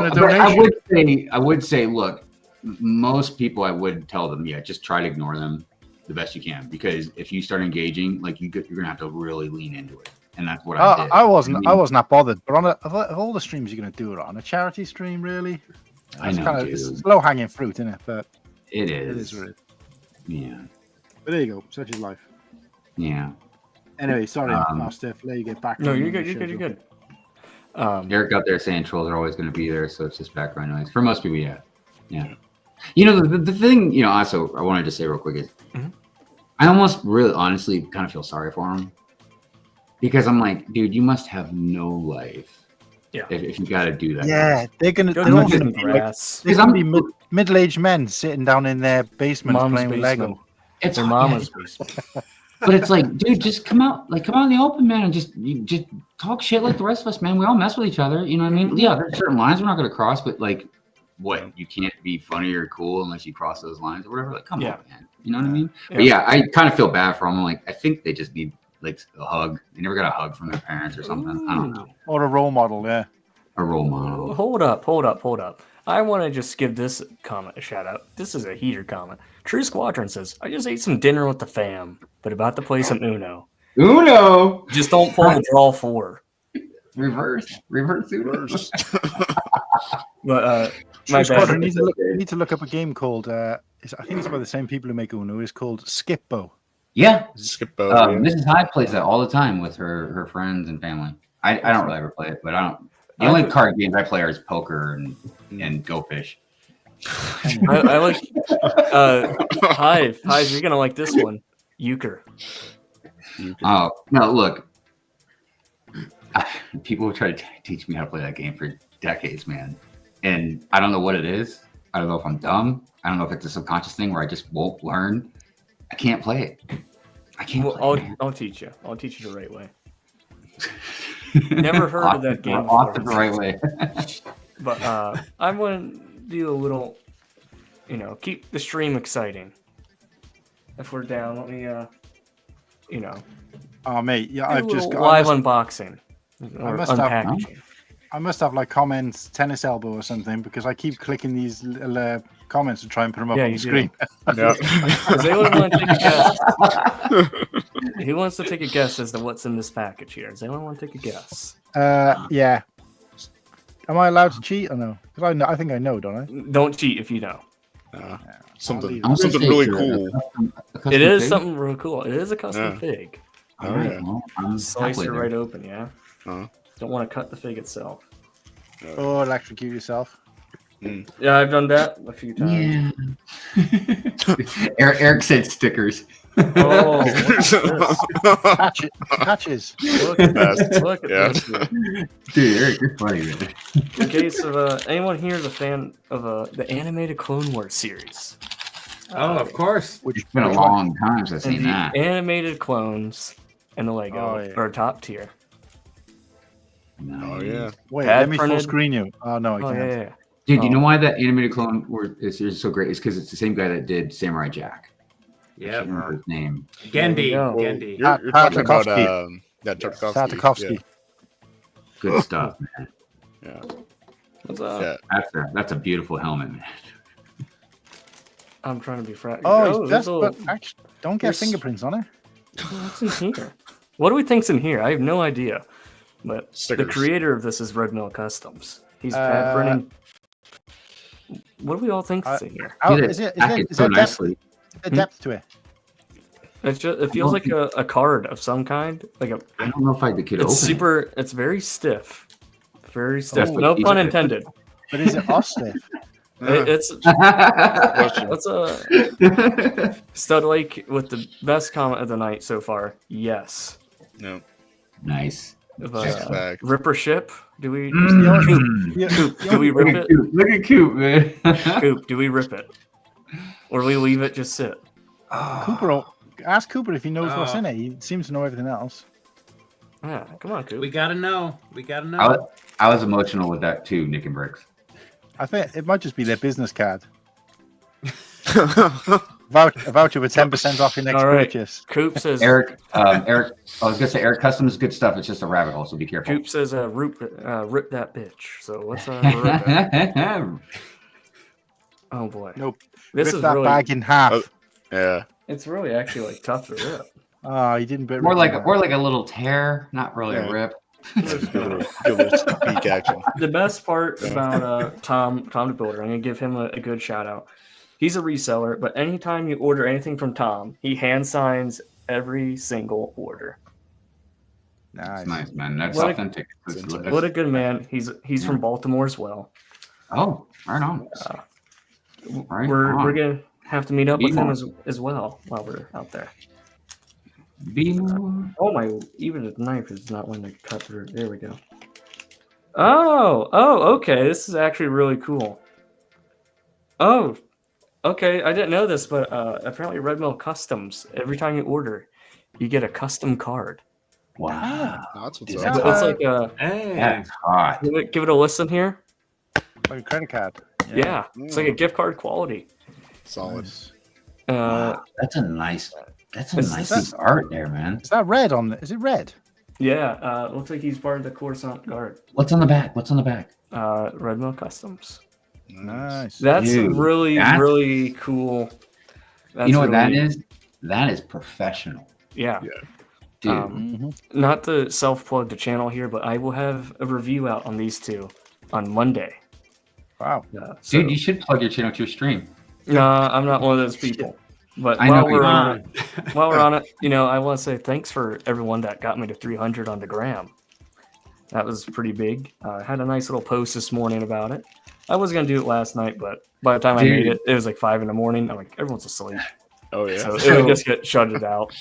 a donation. I would say, look, most people I would tell them, just try to ignore them the best you can, because if you start engaging, like you're gonna have to really lean into it. And that's what I did. I wasn't that bothered. But of all the streams you're going to do it on, a charity stream, really? I know, it's low hanging fruit, isn't it? But it is. It is really. Yeah. But there you go. Such is life. Yeah. Anyway, sorry, Master. Let you get back. No, you're good. You're good. Eric out there saying trolls are always going to be there, so it's just background noise for most people. Yeah. The thing, also I wanted to say real quick is, I almost really, honestly, kind of feel sorry for them. Because I'm like, dude, you must have no life. Yeah. If you got to do that. Yeah, they're all gonna be grass. There's gonna be middle-aged men sitting down in their basement playing with Lego. It's their mama's basement. But it's like, dude, just come out in the open, man, and just talk shit like the rest of us, man. We all mess with each other. You know what I mean? Yeah, there's certain lines we're not gonna cross, but like, what? You can't be funny or cool unless you cross those lines or whatever. Like, come on, man. You know what I mean? Yeah. But I kind of feel bad for them. Like, I think they just need like a hug. They never got a hug from their parents or something. I don't know. Or a role model, yeah. A role model. Hold up. I want to just give this comment a shout out. This is a heater comment. True Squadron says, I just ate some dinner with the fam, but about to play some Uno. Just don't pull the draw 4. Reverse Uno. But True Squadron need to look up a game called I think it's by the same people who make Uno. It's called Skippo. Yeah, Mrs. Hyde plays that all the time with her friends and family. I don't really ever play it, but I don't. The only card games I play are Poker and Go Fish. I like Hive. You're gonna like this one, Euchre. Oh no! Look, people try to teach me how to play that game for decades, man, and I don't know what it is. I don't know if I'm dumb. I don't know if it's a subconscious thing where I just won't learn. I can't play it. I can't. I'll teach you. I'll teach you the right way. Never heard of that game before. The right way. But I'm going to do a little, keep the stream exciting. If we're down, let me, Oh, mate, yeah, do a I've just little got. live unboxing or must have- unpackaging. I must have like comments, tennis elbow or something, because I keep clicking these little comments to try and put them up Yeah, on you the do. screen. Yeah. Does anyone want to take a guess? Who wants to take a guess as to what's in this package here? Does anyone want to take a guess? Yeah. Am I allowed to cheat or no? Because I think I know, don't I? Don't cheat if you know. Something I'm gonna something say really it's cool. a custom It is fig. something real cool. It is a custom Yeah. fig. All right, yeah. well, I'm Slice halfway it there. right open, yeah? Uh-huh. Don't want to cut the fig itself. Oh, electrocute yourself. Yeah, I've done that a few times. Yeah. Eric said stickers. Oh, what's this? Patches. Look at Best. this. Look at Yeah. this. Dude. Dude, Eric, you're funny, man. In case of anyone here is a fan of the animated Clone Wars series. Oh, of course. Which It's been a long time since I've And seen the that. animated clones and the Lego Oh, yeah. are top tier. Oh yeah. Wait, Pad let me full printed. screen you. Oh no, I Oh, can't. yeah. Dude, you Oh. know why that animated clone is so great? It's because it's the same guy that did Samurai Jack. I Yep. can't remember his name. There we Gendy. go. Well, Gendy. you're talking about Tartakovsky. Tartakovsky. Tartakovsky. Good stuff, man. Yeah. What's up? Yeah. That's a beautiful helmet, man. I'm trying to be frat. Oh, there's that's a but little- actually, don't get there's- fingerprints on it. What's in here? What do we think's in here? I have no idea. But Stickers. the creator of this is Red Mill Customs. He's pad printing. What do we all think is in here? Oh, Did it is it? package Is so there depth, nicely. depth to it? It's just, it feels like a card of some kind. Like a. I don't know if I could open It's it. super. It's very stiff. Very stiff. Oh, No easy pun to- intended. But is it Austin? It's Question. That's a Stud Lake with the best comment of the night so far. Yes. No. Nice. Fact. Ripper ship. Do we? Yeah, Coop, do we rip it? Look at Coop, man. Coop, do we rip it, or we leave it just sit? Cooper, ask Cooper if he knows what's Oh. in it. He seems to know everything else. Yeah, come on, Coop. We gotta know. We gotta know. I was emotional with that too, Nick and Bricks. I think it might just be their business card. A voucher with 10% off your next All right. purchase. Coop says. Eric, I was gonna say Eric Custom is good stuff. It's just a rabbit hole, so be careful. Coop says, rip that bitch. So let's rip it. Oh boy. Nope. This Rip is that really. bag in half. Oh. Yeah. It's really actually like tough to rip. Oh, he didn't. Bit more rip like it. a little tear, not really Yeah. a rip. Give it a little peek action. The best part about Tom the Builder, I'm gonna give him a good shout out. He's a reseller, but anytime you order anything from Tom, he hand signs every single order. Nice. It's nice, man. That's What a- authentic. What a good man. He's from Baltimore as well. Oh, right on. Right We're on. gonna have to meet up with him Be as well while we're out there. Be more. Oh my! Even the knife is not letting me cut through. There we go. Oh, okay. This is actually really cool. Oh, okay. I didn't know this, but apparently Red Mill Customs. Every time you order, you get a custom card. Wow. That's what's Is up. that- It's like a Hey. That's hot. give it a listen here. Like a credit card. Yeah, it's like a gift card quality. Solid. Nice. Wow. That's a nice Is piece this- of art there, man. Is that red on? Is it red? Yeah, looks like he's part of the Coruscant Guard. What's on the back? Red Mill Customs. Nice. That's Dude, really that's- really cool. That's You know what that really- is? That is professional. Yeah. Dude. Mhm. Not to self-plug the channel here, but I will have a review out on these two on Monday. Wow. So, Dude, you should plug your channel to your stream. no, I'm not one of those people. But I know while you're we're on it, I want to say thanks for everyone that got me to 300 on the gram. That was pretty big. I had a nice little post this morning about it. I was gonna do it last night, but by the time I made it, it was like 5 a.m. I'm like, everyone's asleep, Oh yeah. so it would just get shutted out.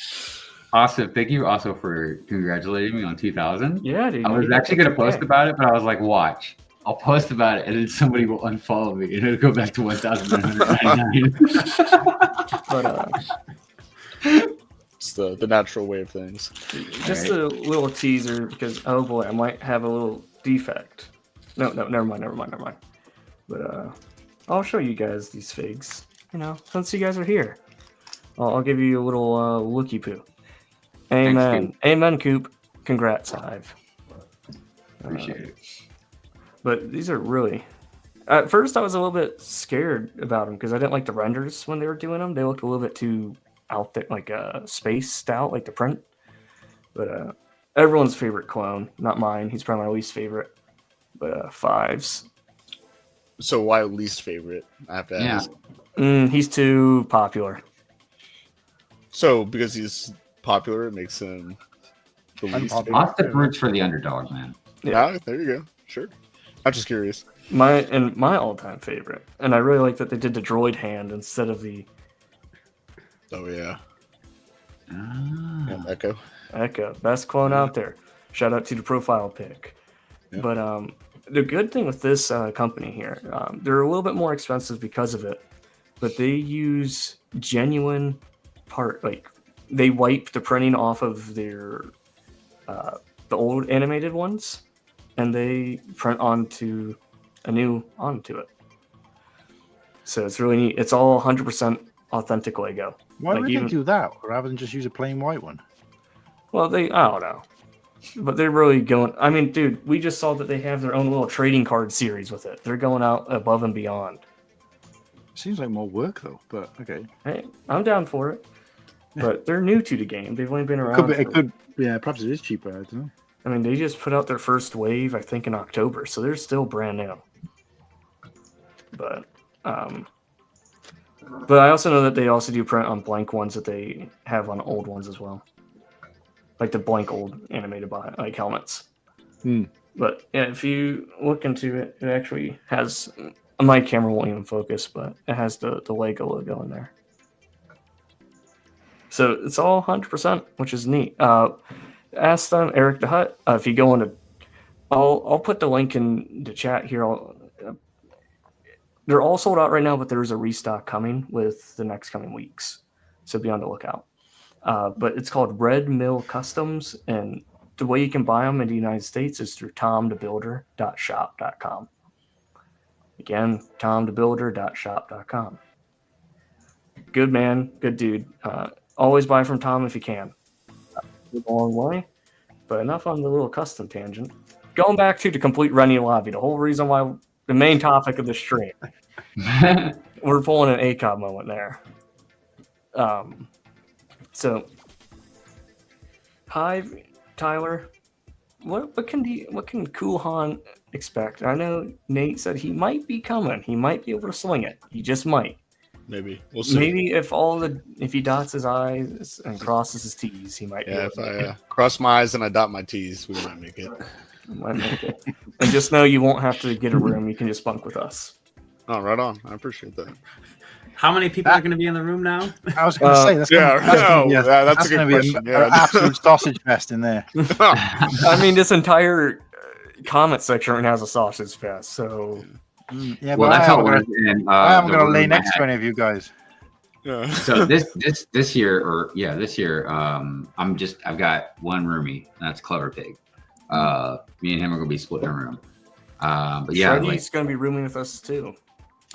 Also, thank you also for congratulating me on 2,000. Yeah, dude. I was you actually did going to post okay. about it, but I was like, watch. I'll post about it, and then somebody will unfollow me, and it'll go back to 1,999. But It's the natural way of things. just a little teaser because oh boy, I might have a little defect. No, never mind. But I'll show you guys these figs. You know, since you guys are here, I'll give you a little looky poo. Amen. Thanks, Amen, Coop. Congrats, Hive. Appreciate it. But these are really. At first, I was a little bit scared about them because I didn't like the renders when they were doing them. They looked a little bit too out there, like spaced out, like the print. But everyone's favorite clone, not mine. He's probably my least favorite. But Fives. So why least favorite? I have to ask. He's too popular. So because he's popular, it makes him the least favorite. Lots of roots for the underdog, man. Yeah, there you go. Sure. I'm just curious. My all-time favorite, and I really like that they did the droid hand instead of the. Oh yeah. Ah. Yeah, Echo. Echo, best clone out there. Shout out to the profile pic. Yeah. But the good thing with this company here, they're a little bit more expensive because of it, but they use genuine part. Like they wipe the printing off of their the old animated ones, and they print onto it. So it's really neat. It's all 100% authentic Lego. Why would they do that rather than just use a plain white one? Well, I don't know. But they're really going. I mean, dude, we just saw that they have their own little trading card series with it. They're going out above and beyond. Seems like more work though, but okay. Hey, I'm down for it. But they're new to the game. They've only been around. Yeah, perhaps it is cheaper. I don't know. I mean, they just put out their first wave, I think, in October, so they're still brand new. But I also know that they also do print on blank ones that they have on old ones as well, like the blank old animated like helmets. But yeah, if you look into it, it actually has. My camera won't even focus, but it has the Lego logo in there. So it's all 100%, which is neat. Ask them, Eric the Hut, if you go into. I'll put the link in the chat here. They're all sold out right now, but there is a restock coming with the next coming weeks. So be on the lookout. But it's called Red Mill Customs, and the way you can buy them in the United States is through tomthebuilder.shop.com. Again, tomthebuilder.shop.com. Good man, good dude. Always buy from Tom if you can. A long way, but enough on the little custom tangent. Going back to the complete Renny Lobby, the whole reason why the main topic of the stream. We're pulling an ACOB moment there. So, Hive, Tyler, what can Cool Han expect? I know Nate said he might be coming. He might be able to swing it. He just might. Maybe we'll see. Maybe if he dots his I's and crosses his T's, he might. Yeah, if I cross my I's and I dot my T's, we might make it. And just know you won't have to get a room. You can just bunk with us. Oh, right on. I appreciate that. How many people are going to be in the room now? I was going to say that's that's a good question. An absolute sausage fest in there. I mean, this entire comment section right now has a sausage fest. So yeah, well, but that's how I am going to lay next to any of you guys. Yeah. So this year, I've got one roomie, and that's Clever Pig. Me and him are gonna be splitting a room. But yeah, Freddy's gonna be rooming with us too.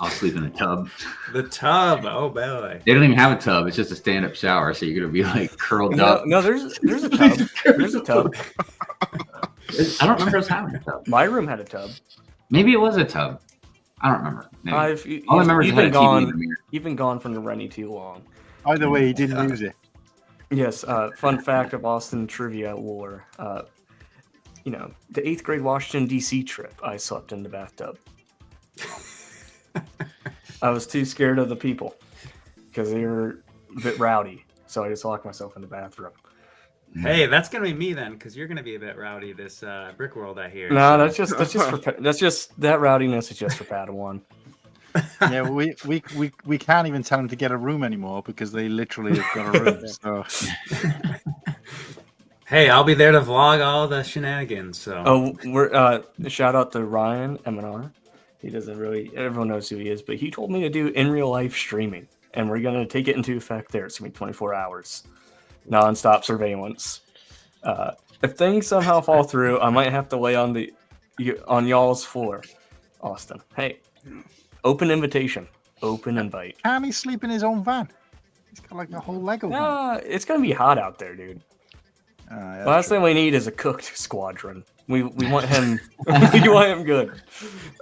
I'll sleep in the tub. The tub, oh boy. They don't even have a tub. It's just a stand-up shower, so you're gonna be like curled up. No, there's a tub. There's a tub. I don't remember us having a tub. My room had a tub. Maybe it was a tub. I don't remember. All I remember is you've been gone from the Renny too long. Either way, he didn't use it. Yes. Fun fact of Austin trivia lore. The 8th grade Washington D.C. trip, I slept in the bathtub. I was too scared of the people because they were a bit rowdy, so I just locked myself in the bathroom. Hey, that's gonna be me then, because you're gonna be a bit rowdy this Brick World, I hear. No, that's just that rowdiness is just for Padawan. Yeah, we can't even tell them to get a room anymore because they literally have got a room. So. Hey, I'll be there to vlog all the shenanigans. So. Oh, we're shout out to Ryan M&R. He doesn't really. Everyone knows who he is, but he told me to do in real life streaming, and we're gonna take it into effect there. It's gonna be 24 hours, non-stop surveillance. If things somehow fall through, I might have to lay on the on y'all's floor, Austin. Hey, open invitation, open invite. Can he sleep in his own van? He's got like a whole Lego van. It's gonna be hot out there, dude. Yeah, Last thing we need is a cooked squadron. We want him. We want him good.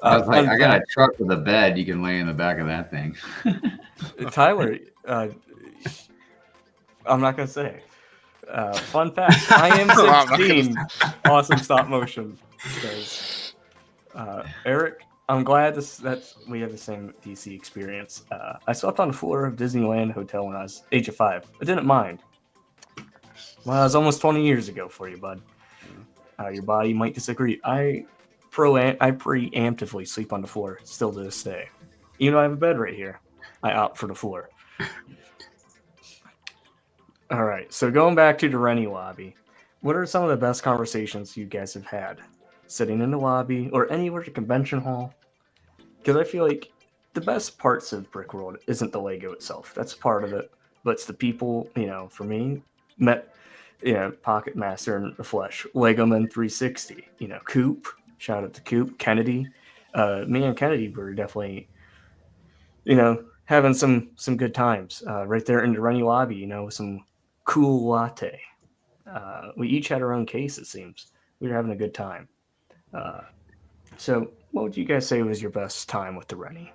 I was like, I got a truck with a bed. You can lay in the back of that thing. Tyler, I'm not gonna say. Fun fact: I am 16. Awesome stop motion. Eric, I'm glad that we have the same DC experience. I slept on the floor of Disneyland Hotel when I was age of 5. I didn't mind. Well, it was almost 20 years ago for you, bud. Your body might disagree. I preemptively sleep on the floor still to this day. Even though I have a bed right here, I opt for the floor. All right, so going back to the Renny Lobby, what are some of the best conversations you guys have had? Sitting in the lobby or anywhere at the convention hall? Because I feel like the best parts of Brick World isn't the Lego itself. That's part of it. But it's the people, for me, Pocket Master in the flesh, Lego Man 360, Coop, shout out to Coop, Kennedy. Me and Kennedy were definitely, having some good times right there in the Renny Lobby, some cool latte. We each had our own case, it seems. We were having a good time. So what would you guys say was your best time with the Renny?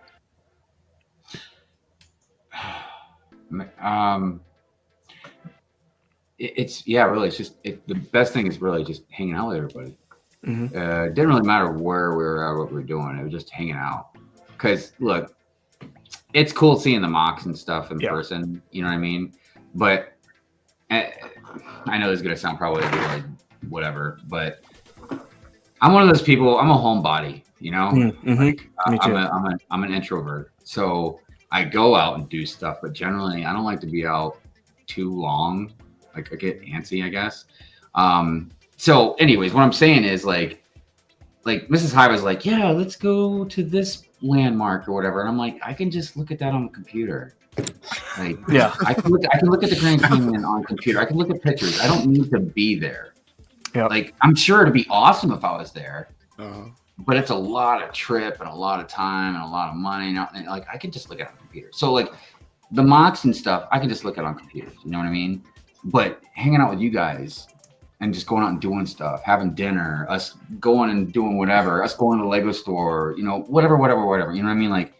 Really, it's just the best thing is really just hanging out with everybody. Mm-hmm. It didn't really matter where we were at, what we were doing. It was just hanging out. Because look, it's cool seeing the mocks and stuff in person. You know what I mean? But I know this is gonna sound probably like whatever, but I'm one of those people. I'm a homebody. Mm-hmm. Like Me too. I'm an introvert, so I go out and do stuff. But generally, I don't like to be out too long. Like I get antsy, I guess. So anyways, what I'm saying is like Mrs. Hive was like, yeah, let's go to this landmark or whatever. And I'm like, I can just look at that on the computer. Like, yeah, I can look at the Grand Canyon on computer. I can look at pictures. I don't need to be there. Yep. Like, I'm sure it'd be awesome if I was there, Uh-huh. but it's a lot of trip and a lot of time and a lot of money. And like, I can just look at it on computer. So like the mocks and stuff, I can just look at on computers. You know what I mean? But hanging out with you guys and just going out and doing stuff, having dinner, us going and doing whatever, us going to the Lego store, whatever. You know what I mean? Like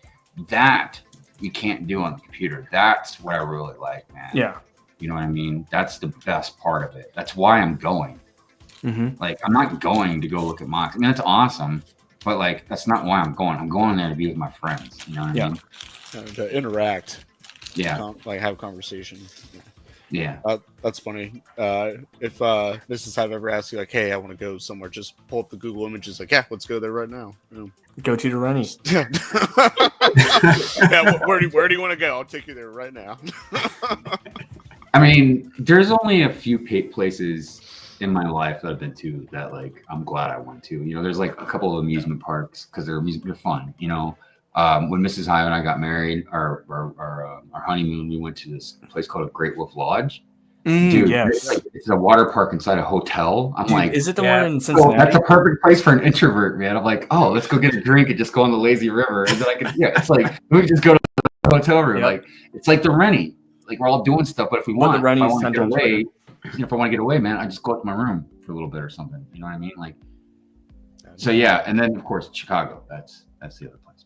that you can't do on the computer. That's what I really like, man. Yeah. You know what I mean? That's the best part of it. That's why I'm going. Mm-hmm. Like, I'm not going to go look at mocks. I mean, that's awesome, but like, that's not why I'm going. I'm going there to be with my friends. You know what I mean? To interact. Yeah. Like have conversation. Yeah. That's funny. If Mrs. Hive ever asks you like, hey, I want to go somewhere, just pull up the Google Images. Like, yeah, let's go there right now. Go to the Renny. Yeah, where do you want to go? I'll take you there right now. I mean, there's only a few places in my life that I've been to that like I'm glad I went to. There's like a couple of amusement parks because they're fun. When Mrs. Hive and I got married, our honeymoon, we went to this place called Great Wolf Lodge. Dude, yes. it's a water park inside a hotel. I'm like, is it the one in Cincinnati? That's a perfect place for an introvert, man. I'm like, oh, let's go get a drink and just go on the lazy river. And then it's like we just go to the hotel room. Yep. Like it's like the Renny. Like we're all doing stuff, but if we want, if I want to get away, if I want to get away, man, I just go up to my room for a little bit or something. You know what I mean? Like, so yeah, and then of course Chicago. That's the other place.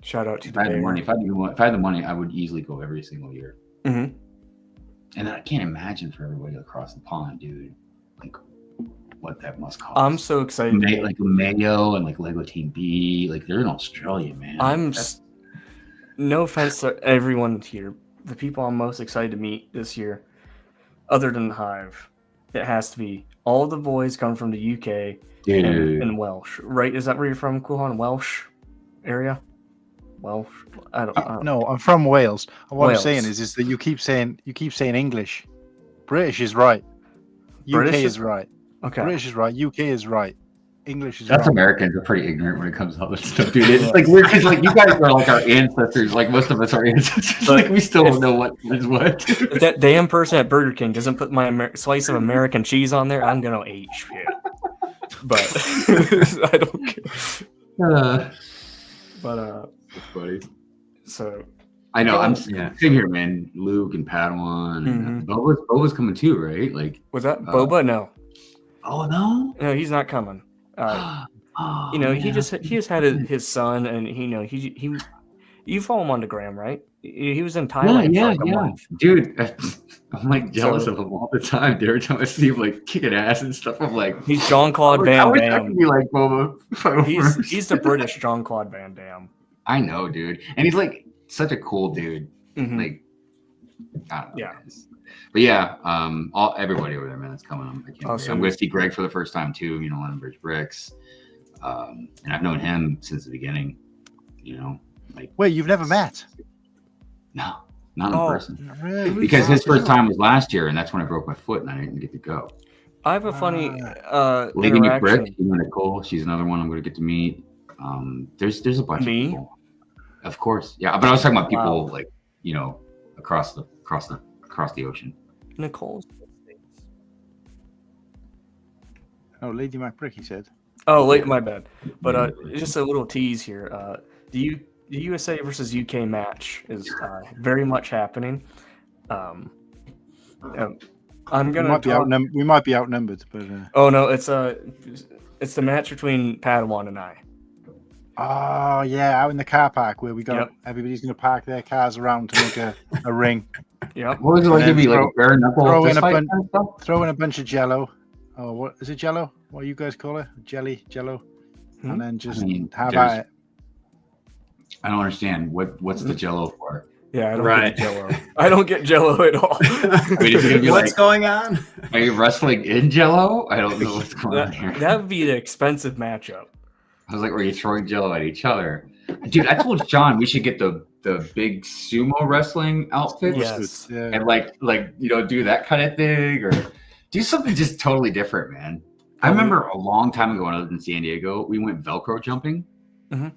Shout out to if I had the money. If I had the money, I would easily go every single year. Mm-hmm. And then I can't imagine for everybody across the pond, dude. Like, what that must cost. I'm so excited. Like Mayo and like Lego Team B, like they're in Australia, man. No offense to everyone here. The people I'm most excited to meet this year, other than the Hive, it has to be all the boys come from the UK and Welsh. Right? Is that where you're from, Kuhan? Welsh area? Welsh? I don't No, I'm from Wales. And what Wales. I'm saying is that you keep saying English. British is right. UK is right. Okay. British is right. UK is right. English is That's wrong. Americans are pretty ignorant when it comes to all this stuff, dude. It's like weird because like you guys are like our ancestors. Like most of us are ancestors. Like we still don't know what is what. If that damn person at Burger King doesn't put my slice of American cheese on there, I'm gonna H. but I don't care. But That's funny. so I know. I'm Yeah. same here, man. Luke and Padawan. And Boba's coming too, right? Like, was that Boba? No, oh no. no, he's not coming. You know, he just had his son, and he you follow him on the gram, right? He was in Thailand for like a month. Dude, I'm like jealous So- of him all the time. Every time I see him like kicking ass and stuff, I'm like, He's Jean-Claude I Van wish I Damme. could be like Boba. He's the British Jean-Claude Van Damme. I know, dude, and he's like such a cool dude. Mhm. Like, I don't know. Yeah. Guys. But yeah, everybody over there, man, that's coming. I can't wait. Awesome. I'm going to see Greg for the first time too. You know, London Bridge Bricks, and I've known him since the beginning. You know, like Wait, you've never met? no, not in person. Really? Because his first time was last year, and that's when I broke my foot, and I didn't get to go. I have a funny Lady Brick, interaction. she's really cool. She's another one I'm going to get to meet. There's a bunch of people. Of course, yeah. But I was talking about people like, you know, across the ocean. Nicole. Oh, Lady McBrick, he said. Oh, wait, my bad. But just a little tease here. The USA versus UK match is very much happening. I'm gonna. We might be outnumbered, but. Oh no, it's the match between Padawan and I. Oh yeah, out in the car park where we got everybody's going to park their cars around to make a ring. Yep. What was it like to be like a bare knuckle throw in fist a fight bunch- kind of stuff? Throw in a bunch of Jello. Oh, what is it? Jello? What do you guys call it? Jello, and then just have at it. I don't understand what's the Jello for. Yeah, I don't get Jello. I don't get Jello at all. I mean, is it gonna be What's like, going on? are you wrestling in Jello? I don't know what's going on here. That would be the expensive matchup. I was like, were you throwing Jello at each other? Dude, I told John we should get the big sumo wrestling outfits. Yes. Yeah. And like you know, do that kind of thing or do something just totally different, man. I remember a long time ago when I lived in San Diego, we went Velcro jumping. Mhm.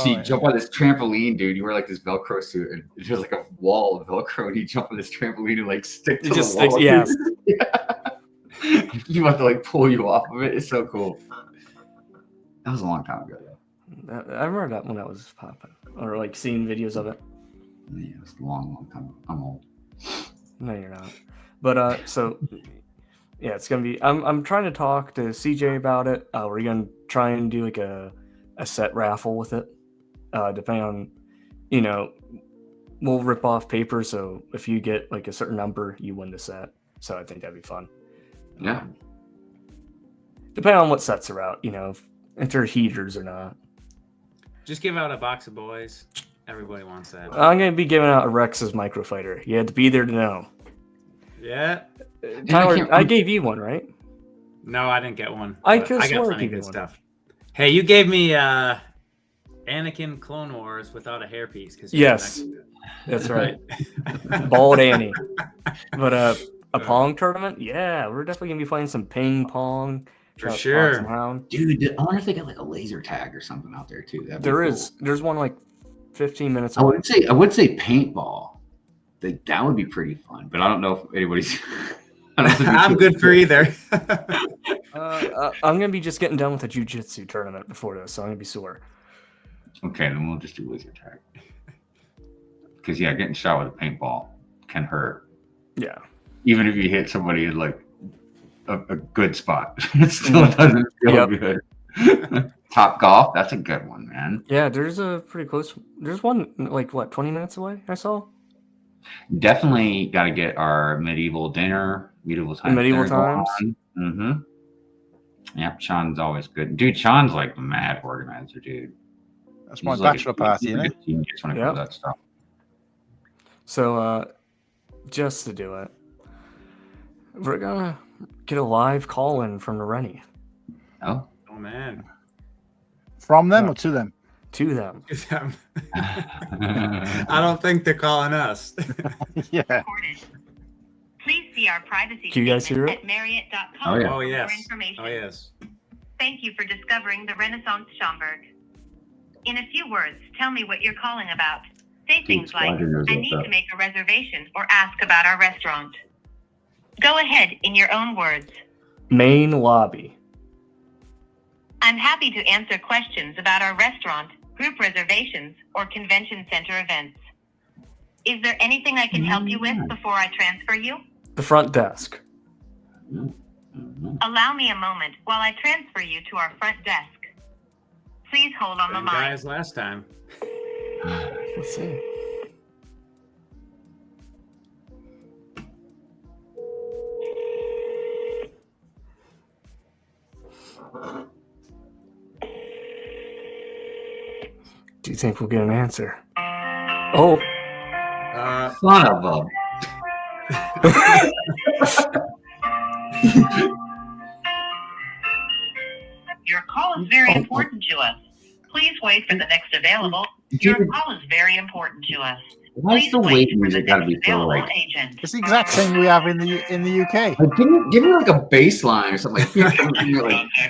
You jump on this trampoline, dude. You wear like this Velcro suit, and there's like a wall of Velcro, and you jump on this trampoline and like stick to It just the wall. sticks. Yes. Yeah. You have to like pull you off of it. It's so cool. That was a long time ago, though. I remember that when that was popping, or like seeing videos of it. Yeah, it was a long time ago. I'm old. No, you're not. But so yeah, it's gonna be. I'm trying to talk to CJ about it. We're gonna try and do like a set raffle with it. Depending on, you know, we'll rip off paper. So if you get like a certain number, you win the set. So I think that'd be fun. Yeah. Depending on what sets are out, you know, if they're heaters or not. Just give out a box of boys. Everybody wants that. I'm gonna be giving out a Rex's microfighter. You had to be there to know. Yeah. Tyler, I gave you one, right? No, I didn't get one. I but could've I got swore I plenty gave you good one. stuff. Hey, you gave me Anakin Clone Wars without a hairpiece. Yes. That's right. Bald Annie. But a Pong tournament? Yeah, we're definitely gonna be playing some ping pong. For sure. Dude, I wonder if they got like a laser tag or something out there too. That'd be There cool. is. There's one like 15 minutes I away. would say paintball. That would be pretty fun, but I don't know if anybody's. I don't think I'm good for either. I'm gonna be just getting done with a jiu-jitsu tournament before this, so I'm gonna be sore. Okay, then we'll just do laser tag. Because yeah, getting shot with a paintball can hurt. Yeah. Even if you hit somebody in like a good spot, it still doesn't feel good. Top Golf, that's a good one, man. Yeah, there's a pretty close. There's one like what, 20 minutes away? I saw. Definitely got to get our medieval times. Medieval times. Mm-hmm. Yep, Sean's always good, dude. Sean's like the mad organizer, dude. That's my He's like bachelor party, isn't it? Genius when it comes to that stuff. So, just to do it, we're gonna get a live call in from the Renny. Oh, Oh man. From them or to them? To them. I don't think they're calling us. Yeah. Recorded. Please see our privacy Can you guys hear statement it? at Marriott.com Oh, yeah. Oh for yes. information. Oh yes. Thank you for discovering the Renaissance Schaumburg. In a few words, tell me what you're calling about. Say things like, Squadron knows I what's need up. to make a reservation or ask about our restaurant. Go ahead in your own words. Main lobby. I'm happy to answer questions about our restaurant, group reservations, or convention center events. Is there anything I can help you with before I transfer you? The front desk. Allow me a moment while I transfer you to our front desk. Please hold on the Same guy line. as last time. Let's see. Do you think we'll get an answer? Oh, Son of a. Your call is very important to us. Please wait for the next available. Your call is very important to us. Why's the wait music gotta be so like? agent. It's the exact same we have in the UK. Like, give me like a bass line or something like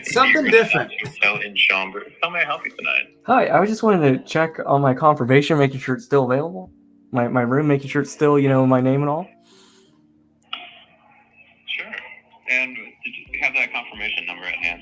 Something different. Hotel in Schaumburg. How may I help you tonight? hi. I was just wanting to check on my confirmation, making sure it's still available. My room, making sure it's still, my name and all. Sure. And did you have that confirmation number at hand?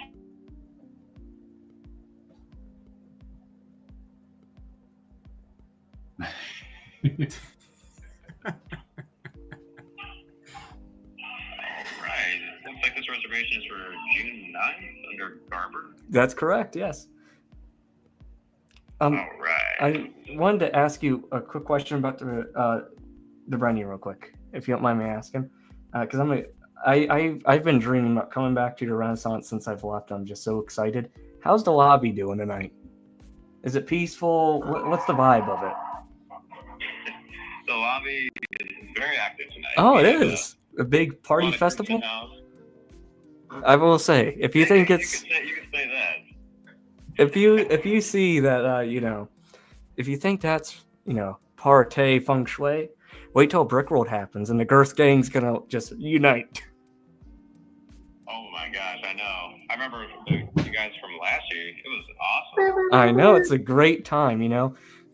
Right. Looks like this reservation is for June 9th under Garber. That's correct. Yes. All right. I wanted to ask you a quick question about the Renny real quick, if you don't mind me asking, because I've been dreaming about coming back to the Renaissance since I've left. I'm just so excited. How's the lobby doing tonight? Is it peaceful? What's the vibe of it? The lobby is very active tonight. Oh, it is a big party festival. I will say, if you think it's, you can say that. if you see that, if you think that's, party feng shui, wait till Brick World happens and the Girth Gang's gonna just unite. Oh my gosh, I know. I remember you guys from last year. It was awesome. I know, it's a great time,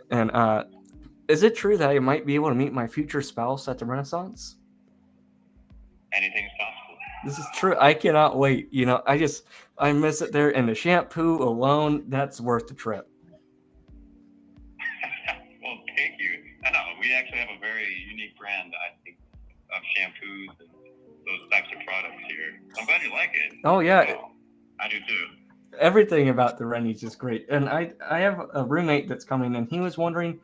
and is it true that I might be able to meet my future spouse at the Renaissance? Anything's possible. This is true. I cannot wait. I miss it there, and the shampoo alone, that's worth the trip. Well, thank you. I know we actually have a very unique brand, I think, of shampoos and those types of products here. I'm glad you like it. Oh yeah, Well, I do too. everything about the Renny's is great. And I have a roommate that's coming, and he was wondering,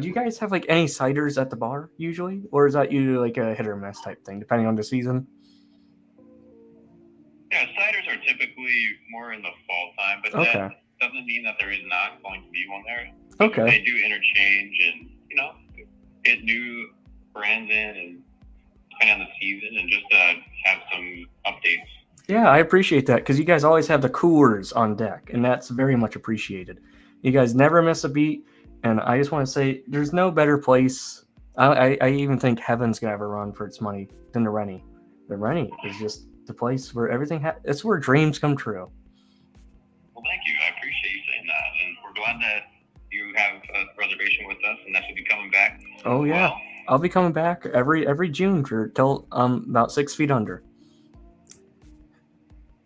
do you guys have like any ciders at the bar usually, or is that usually like a hit or miss type thing, depending on the season? Yeah, ciders are typically more in the fall time, but Okay. that doesn't mean that there is not going to be one there. Okay. They do interchange and, get new brands in and depending on the season and just have some updates. Yeah, I appreciate that because you guys always have the coolers on deck, and that's very much appreciated. You guys never miss a beat, and I just want to say there's no better place. I even think heaven's gonna have a run for its money than the Renny. The Renny is just the place where everything. It's where dreams come true. Well, thank you. I appreciate you saying that, and we're glad that you have a reservation with us, and that you'll be coming back. Oh yeah, Well, I'll be coming back every June till about 6 feet under.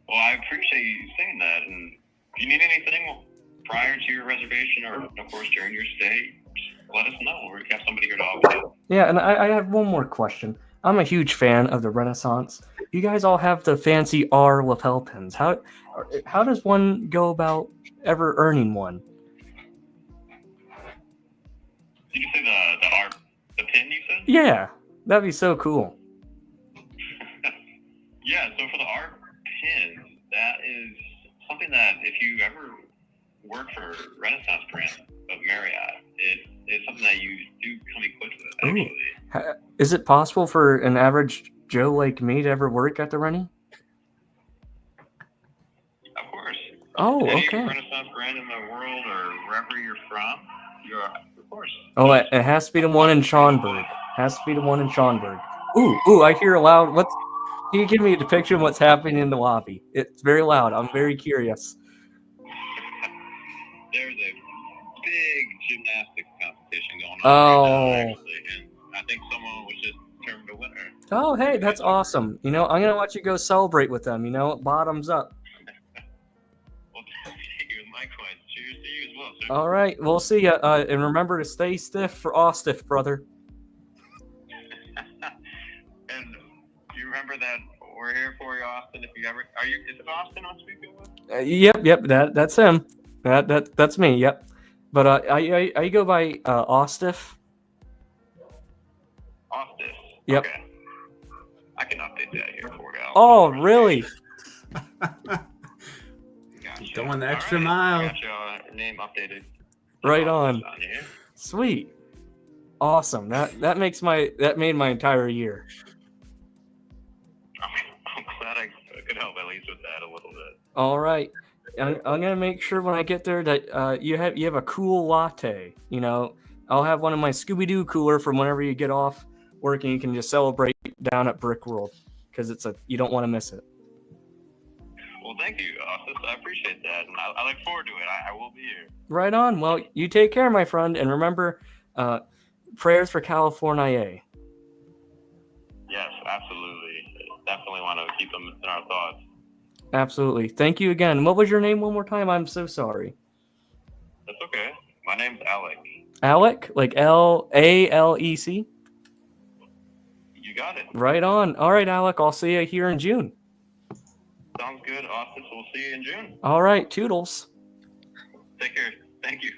well, I appreciate you saying that, and if you need anything prior to your reservation or, of course, during your stay, just let us know. We have somebody here to help you. Yeah, and I have one more question. I'm a huge fan of the Renaissance. You guys all have the fancy R lapel pins. How does one go about ever earning one? Did you say the pin you said? Yeah, that'd be so cool. Yeah, so for the art pins, that is something that if you ever work for Renaissance brand of Marriott, it is something that you do come equipped with, actually. Is it possible for an average Joe like me to ever work at the Renny? Of course. Oh, Any okay. Renaissance brand in the world or wherever you're from, of course. Oh, it has to be the one in Schaumburg. Has to be the one in Schaumburg. Ooh, I hear a loud. Can you give me a depiction of what's happening in the lobby? It's very loud. I'm very curious. There's a big gymnastics competition going on right now, actually, and I think someone was just termed a winner. Oh, hey, that's awesome. I'm gonna let you go celebrate with them. Bottoms up. Well, will. Soon. All right, we'll see ya. And remember to stay stiff for Ostiff, brother. And do you remember that we're here for you, Austin? If you ever is it Austin I'm speaking with? Yep. That's him. That's me. Yep. But I go by Ostiff. Austin. Yep. Okay. I can update that here for you. Oh, really? Gotcha. Going the extra All right. mile. I got your name updated. Right on. Here. Sweet. Awesome. That made my entire year. I'm glad I could help at least with that a little bit. All right. I'm gonna make sure when I get there that you have a cool latte. You know, I'll have one in my Scooby-Doo cooler from whenever you get off work, and you can just celebrate down at Brick World because you don't want to miss it. Well, thank you, Austin. I appreciate that, and I look forward to it. I will be here. Right on. Well, you take care, my friend, and remember, prayers for California. Yes, absolutely. Definitely want to keep them in our thoughts. Absolutely. Thank you again. What was your name one more time? I'm so sorry. That's okay. My name's Alec. Alec? Like L-A-L-E-C? You got it. Right on. All right, Alec. I'll see you here in June. Sounds good, Austin. So we'll see you in June. All right. Toodles. Take care. Thank you.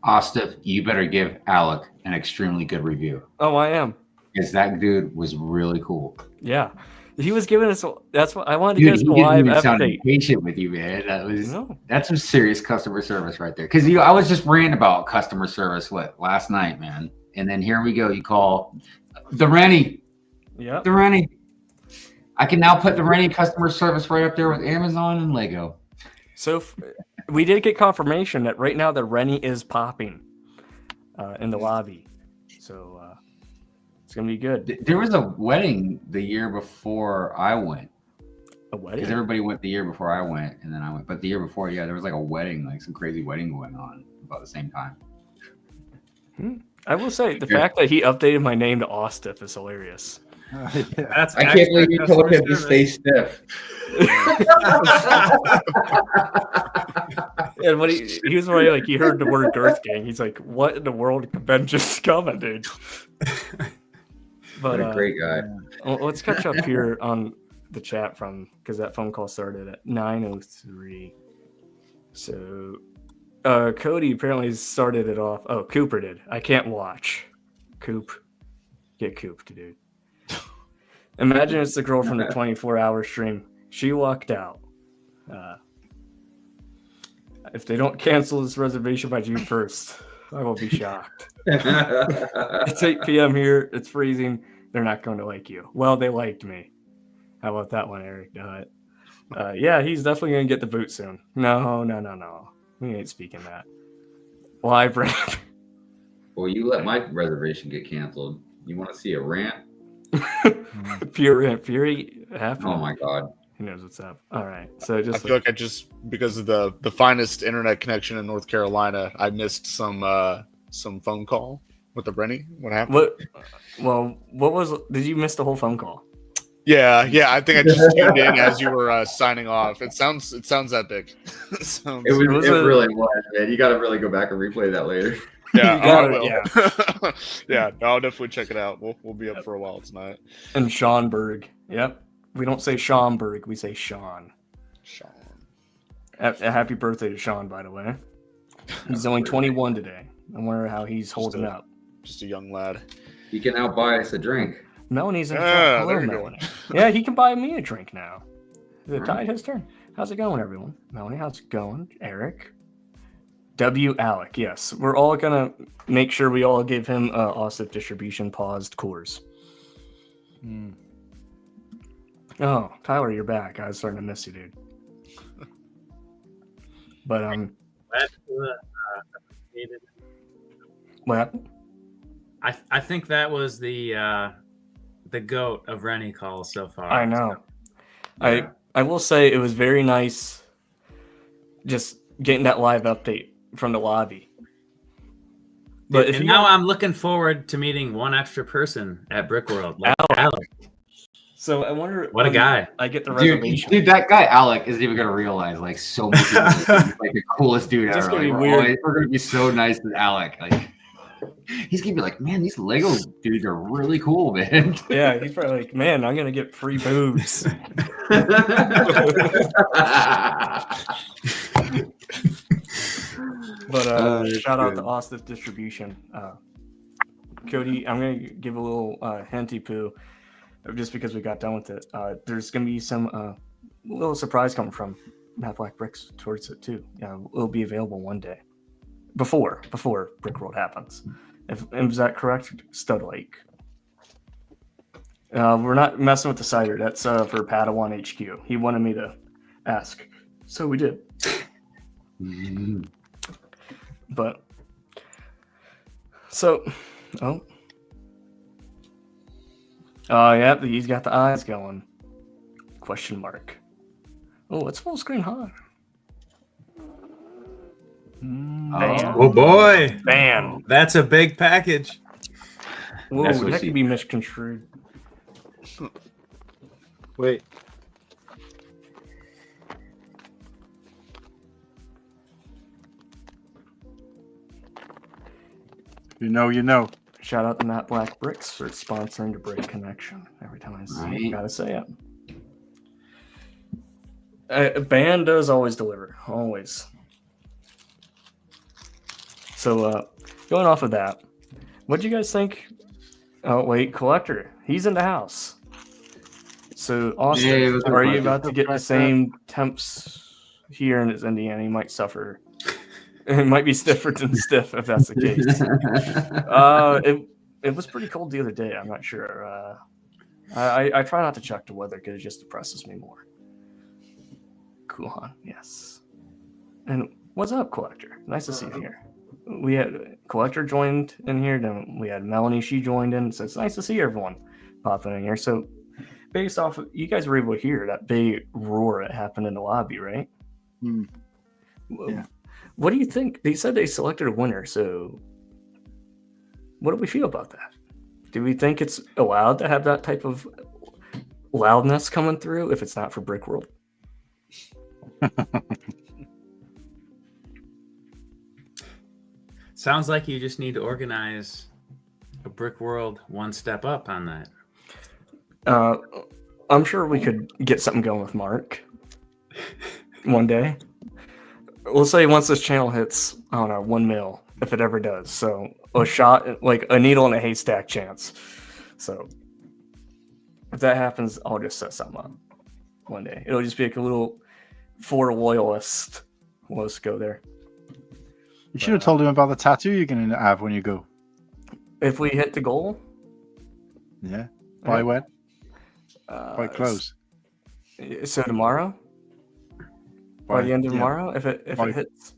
Ostiff, you better give Alec an extremely good review. Oh, I am. Because that dude was really cool. Yeah. He was giving us. That's what I wanted to Dude, get us he a didn't live even sound update. impatient with you, man. No. That's some serious customer service right there. Because I was just ranting about customer service last night, man. And then here we go. You call the Renny. Yeah. The Renny. I can now put the Renny customer service right up there with Amazon and Lego. So we did get confirmation that right now the Renny is popping in the lobby. So it's gonna be good. There was a wedding the year before I went. A wedding? Because everybody went the year before I went, and then I went. But the year before, yeah, there was like a wedding, like some crazy wedding going on about the same time. I will say the fact that he updated my name to Ostiff is hilarious. That's I can't believe you told him to customer stay service. stiff. And when he was already like, he heard the word Girth Gang. He's like, "What in the world? Convention's coming, dude." But What a great guy. let's catch up here on the chat because that phone call started at 9:03. So Cody apparently started it off. Oh, Cooper did. I can't watch. Get cooped, dude. Imagine it's the girl from the 24-hour stream. She walked out. If they don't cancel this reservation by June 1st, I will be shocked. It's 8 p.m. here. It's freezing. They're not going to like you. Well, they liked me. How about that one, Eric? Yeah, he's definitely going to get the boot soon. No. We ain't speaking that. Live rant. Well, you let my reservation get canceled. You want to see a rant? Pure rant. Fury happened. Oh my god. Who knows what's up? All right. So I just feel like I just, because of the finest internet connection in North Carolina, I missed some phone call with the Renny. What happened? what was? Did you miss the whole phone call? Yeah. I think I just tuned in as you were signing off. It sounds epic. It really was, man. You got to really go back and replay that later. Yeah, I will. Yeah. Yeah, I'll definitely check it out. We'll be up for a while tonight. And Schonberg. Yep. We don't say Schomburg. We say Sean. Happy birthday to Sean, by the way. He's only 21 today. I wonder how he's holding up. Just a young lad. You can now buy us a drink. Melanie's in the Yeah, front. there Hello, you go. Melanie. Yeah, he can buy me a drink now. The tide his turn. How's it going, everyone? Melanie, how's it going? Eric. W. Alec, yes. We're all going to make sure we all give him Ostiff Distribution paused course. Oh, Tyler, you're back. I was starting to miss you, dude. But, what happened? I think that was the GOAT of Renny calls so far. I know. Yeah. I will say it was very nice just getting that live update from the lobby. But if and you now I'm looking forward to meeting one extra person at Brick World. Like Alec. Alec. So I wonder What a when guy. I get the Dude, reservation. dude, that guy Alec isn't even gonna realize like so many people think he's like the coolest dude It's just ever. gonna Like, be weird. we're gonna be so nice with Alec. Like he's gonna be like, man, these Lego dudes are really cool, man. Yeah, he's probably like, man, I'm gonna get free boobs. But shout out to Ostif Distribution. Cody, I'm gonna give a little hinty poo, just because we got done with it. There's gonna be some little surprise coming from Matt Black Bricks towards it too. It'll be available one day before Brick World happens. Is that correct, Stud Lake? We're not messing with the cider. That's for Padawan HQ. He wanted me to ask, so we did. But so, yeah, he's got the eyes going. Question mark. Oh, it's full screen hot. Bam. Oh boy, Bam. that's a big package. Whoa, That's what that she- could be misconstrued. Wait. You know. Shout out to Matt Black Bricks for sponsoring the Break Connection. Every time I see it, Right. gotta say it. Band does always deliver, always. So, going off of that, what do you guys think? Oh wait, Collector, he's in the house. So, Austin, Hey, what's up, are you Collector? about to get the same temps here in Indiana? You might suffer. It might be stiffer than stiff if that's the case. It was pretty cold the other day. I'm not sure. I try not to check the weather because it just depresses me more. Cool, yes. And what's up, Collector? Nice to see you here. We had Collector joined in here. Then we had Melanie. She joined in. So it's nice to see everyone popping in here. So based off of, you guys were able to hear that big roar that happened in the lobby, right? Yeah. What do you think? They said they selected a winner, so what do we feel about that? Do we think it's allowed to have that type of loudness coming through if it's not for Brick World? Sounds like you just need to organize a Brick World one step up on that. I'm sure we could get something going with Mark one day. We'll say once this channel hits, I don't know, 1 mil, if it ever does. So a shot, like a needle in a haystack chance. So if that happens, I'll just set something up one day. It'll just be like a little for loyalists. We'll just go there. You should have told him about the tattoo you're going to have when you go. If we hit the goal, Yeah. By when? Quite uh, close. So tomorrow, by the end of tomorrow, if it hits,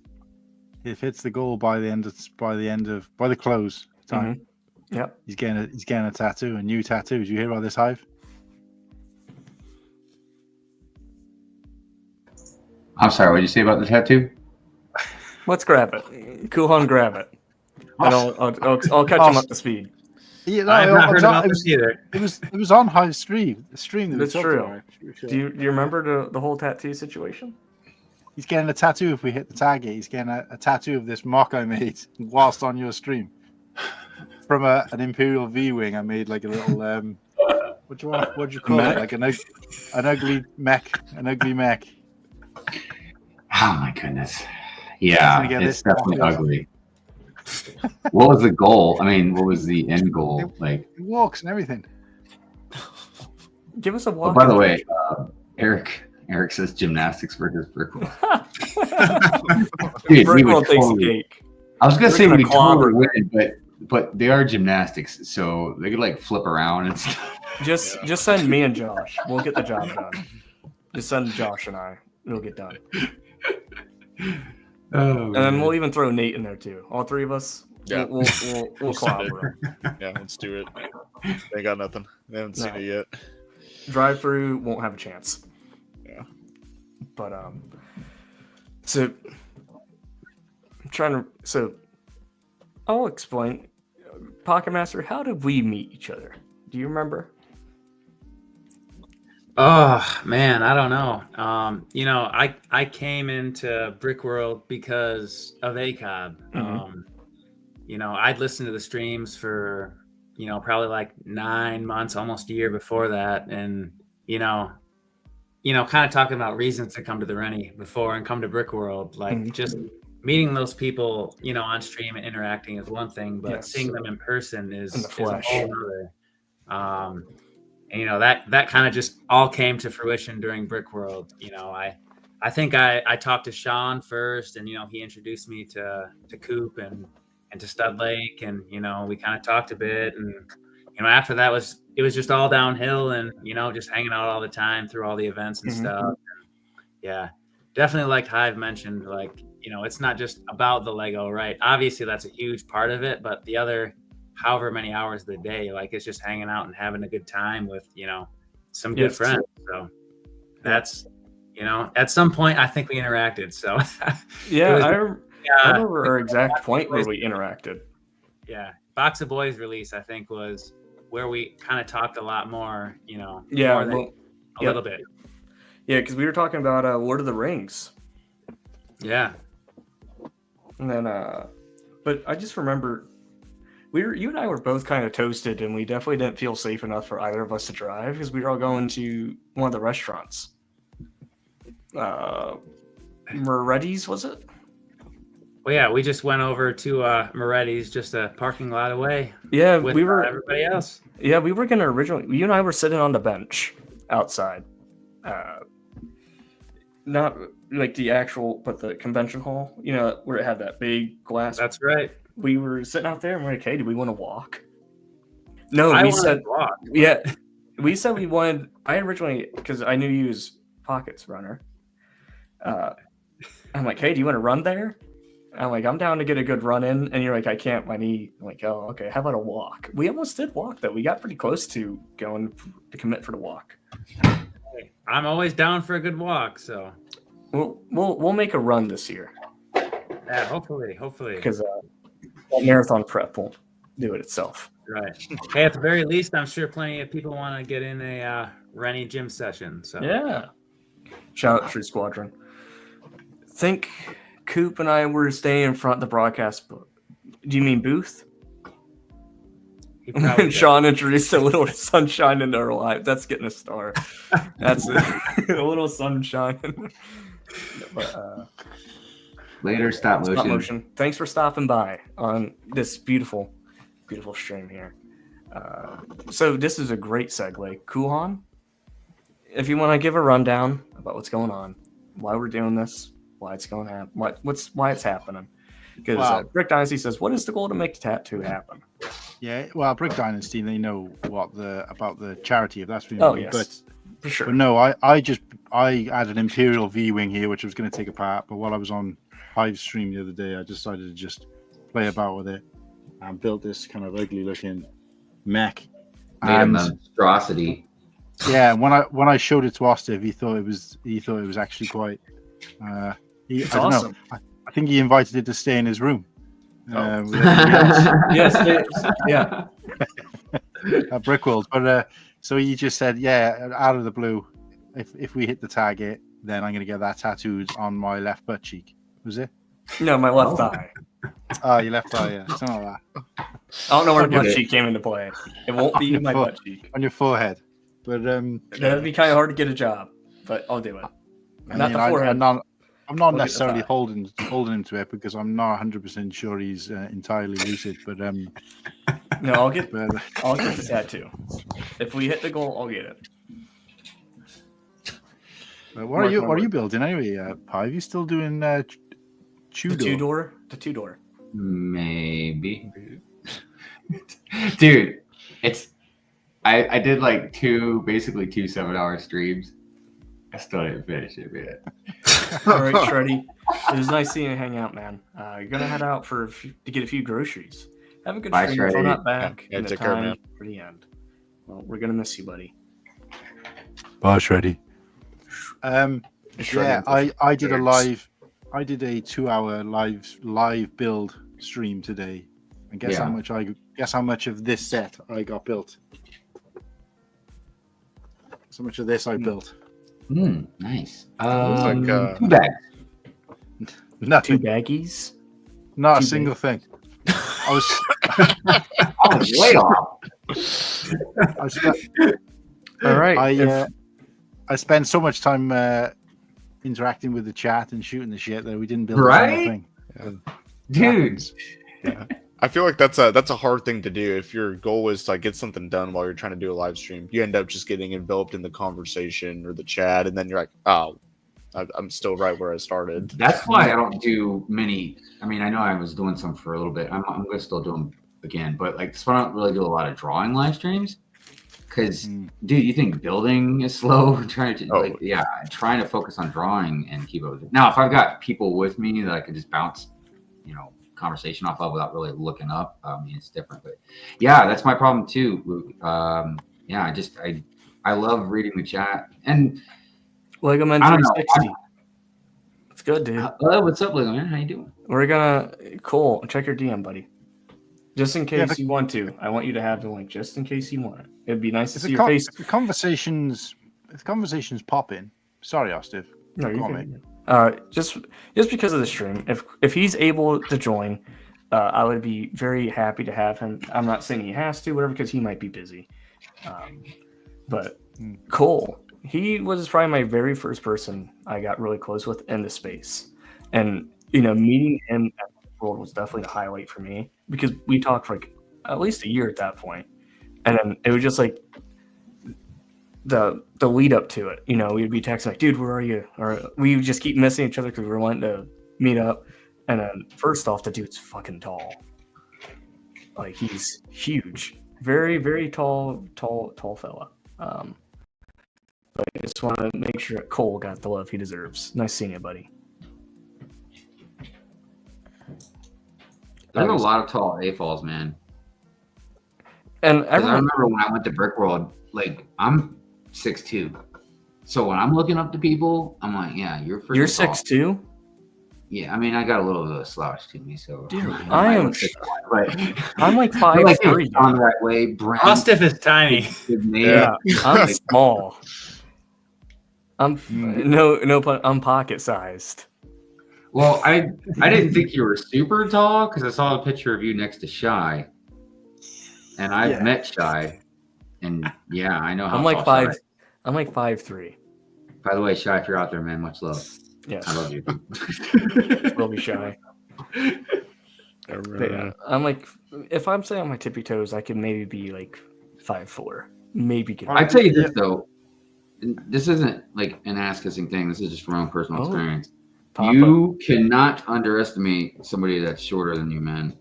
If it's the goal by the close time, yep. he's getting a tattoo, a new tattoo. Did you hear about this, Hive? I'm sorry, what did you say about the tattoo? Let's grab it. Kuhan, grab it. And I'll catch him up to speed. Yeah, no, I've not heard about it this either. was on Hive stream. The stream that we That's talked true. about. Sure. Do you remember the whole tattoo situation? He's getting a tattoo if we hit the target. He's getting a tattoo of this mock I made whilst on your stream. From an Imperial V-wing, I made like a little what do you call it? Like an ugly mech, Oh my goodness. Yeah, Gonna get it's this definitely tattoo. ugly. What was the goal? I mean, what was the end goal? Like, It walks and everything. Give us a oh, walk. by the way, Eric says gymnastics versus brick world. Dude, we Brick would World takes the totally, cake. I was gonna We're say gonna we clobber totally win, but they are gymnastics, so they could like flip around and stuff. Just send me and Josh. We'll get the job done. Just send Josh and I. It'll get done. Oh, And then we'll even throw Nate in there too. All three of us. Yeah. We'll clobber him. Yeah, let's do it. They got nothing. They haven't seen No. it yet. Drive through won't have a chance. Yeah. But so I'm trying to. So I'll explain. Pocket Master, how did we meet each other? Do you remember? Oh man, I don't know. I came into Brick World because of ACOB. I'd listened to the streams for probably like 9 months, almost a year before that, and kind of talking about reasons to come to the Renny before and come to Brick World. Like just meeting those people, on stream and interacting is one thing, but Yes. seeing them in person In is the a flesh. whole other. And that kind of just all came to fruition during Brick World. I think I talked to Sean first, and he introduced me to Coop and to Stud Lake, and we kind of talked a bit, and after that it was just all downhill, and just hanging out all the time through all the events and stuff. And yeah, definitely, like Hive mentioned, like it's not just about the Lego, right? Obviously that's a huge part of it, but the other however many hours of the day, like it's just hanging out and having a good time with some good friends. So that's at some point I think we interacted. So I remember our exact point where we interacted. Yeah, Box of Boys release I think was where we kind of talked a lot more. More than a little bit. Yeah, because we were talking about Lord of the Rings. Yeah. And then, but I just remember you and I were both kind of toasted, and we definitely didn't feel safe enough for either of us to drive because we were all going to one of the restaurants. Moretti's, was it? Well, yeah, we just went over to Moretti's, just a parking lot away. Yeah, with we were everybody else. Yeah, we were gonna originally. You and I were sitting on the bench outside, not like the actual, but the convention hall. Where it had that big glass. That's right. We were sitting out there, and we're like, "Hey, do we want to walk?" No, I we wanted said to walk. Yeah, we said we wanted. I originally, because I knew you was Pockets runner. I'm like, "Hey, do you want to run there?" I'm like, "I'm down to get a good run in," and you're like, "I can't, my knee." I'm like, "Oh, okay. How about a walk?" We almost did walk though. We got pretty close to going to commit for the walk. I'm always down for a good walk, so we'll make a run this year. Yeah, hopefully. Because marathon prep won't do it itself. Right. Hey, at the very least, I'm sure plenty of people want to get in a Renny gym session. So yeah. Shout out True Squadron. Think Coop and I were staying in front of the broadcast. Do you mean booth? When Sean introduced a little sunshine into our life, that's getting a star. That's a little sunshine. But, later, stop motion. Thanks for stopping by on this beautiful, beautiful stream here. So this is a great segue. Kuhan, if you want to give a rundown about what's going on, why we're doing this, why it's going to happen, why it's happening. Because Brick Dynasty says, what is the goal to make the tattoo happen? Yeah, well, Brick Dynasty, they know about the charity, if that's what you mean. Yes. But for sure. But no, I had an Imperial V-Wing here, which I was going to take apart. But while I was on Hive stream the other day, I decided to just play about with it and built this kind of ugly-looking mech. Made a monstrosity. Yeah, when I showed it to Ostiv, he thought it was actually quite. It's awesome. I think he invited it to stay in his room. Yes, yeah. At Brick World, but so he just said, yeah, out of the blue, if we hit the target, then I'm going to get that tattooed on my left butt cheek. Was it? No, my left eye. Oh, your left eye, yeah, something like that. I don't know where butt cheek came into play. It won't be my butt cheek on your forehead, but that'd be kind of hard to get a job, but I'll do it. Not the forehead. I'm not necessarily holding him to it because I'm not 100% sure he's entirely lucid. But no, I'll get the tattoo. If we hit the goal, I'll get it. What are you building anyway? Pi? Are you still doing two-door? The two-door. Maybe, dude. I did like basically two 7-hour streams. I still didn't finish it, man. All right, Shreddy. It was nice seeing you hang out, man. You're gonna head out to get a few groceries. Have a good stream. If I'm not back in the time for the end. Well, we're gonna miss you, buddy. Bye, Shreddy. Yeah, I did a 2-hour live build stream today, and guess how much of this set I got built. So much of this I built. Nice. Looks like 2 bags. Two Nothing. baggies. Not a Two single thing. I was. I was way off. I spent, All right. I spent so much time interacting with the chat and shooting the shit that we didn't build a Right? single thing. Dude. I feel like that's a hard thing to do. If your goal is to like get something done while you're trying to do a live stream, you end up just getting enveloped in the conversation or the chat, and then you're like, oh, I'm still right where I started. That's why I don't do many. I mean, I know I was doing some for a little bit. I'm going to still do them again, but like that's why I don't really do a lot of drawing live streams. Because, dude, you think building is slow? Trying to focus on drawing and keep it with it. Now, if I've got people with me that I can just bounce, conversation off of without really looking up, I mean, it's different. But yeah, that's my problem too, Luke. I love reading the chat. And Lego Man I don't know. 360. It's good, dude. What's up, Lego Man? How you doing? We're gonna Cole, check your DM, buddy. Just in case but- you want to. I want you to have the link just in case you want it. It'd be nice to If see the, your con- face. if the conversations pop in. Sorry, Ostiv. No, you're Go on, good. Just because of the stream. If he's able to join, I would be very happy to have him. I'm not saying he has to, whatever, because he might be busy. But Cole, he was probably my very first person I got really close with in the space, and meeting him at the world was definitely the highlight for me because we talked for like at least a year at that point, and then it was just like the lead up to it. We'd be texting like, dude, where are you? Or we would just keep missing each other because we were wanting to meet up. And then first off, the dude's fucking tall. Like he's huge, very, very tall fella. But I just want to make sure that Cole got the love he deserves. Nice seeing you, buddy. There's a lot of tall A-falls, man. And I remember when I went to Brick World, like I'm 6'2". So when I'm looking up to people, I'm like, yeah, you're 6'2"? Yeah, I mean, I got a little bit of slouch to me, so dude, I'm like 5'3". On the right way, Brent. Ostif is tiny. Yeah, I'm small. I'm I'm pocket sized. Well, I didn't think you were super tall because I saw a picture of you next to Shy, and I've met Shy, and yeah, I know how. I'm like tall Shy is. I'm like 5'3". By the way, Shy, if you're out there, man, much love. Yes. I love you. We'll be Shy. But yeah, I'm like, if I'm saying on my tippy toes, I could maybe be like 5'4". Maybe. I tell you this though, this isn't like an ass-kissing thing. This is just from my own personal experience. You cannot underestimate somebody that's shorter than you, man.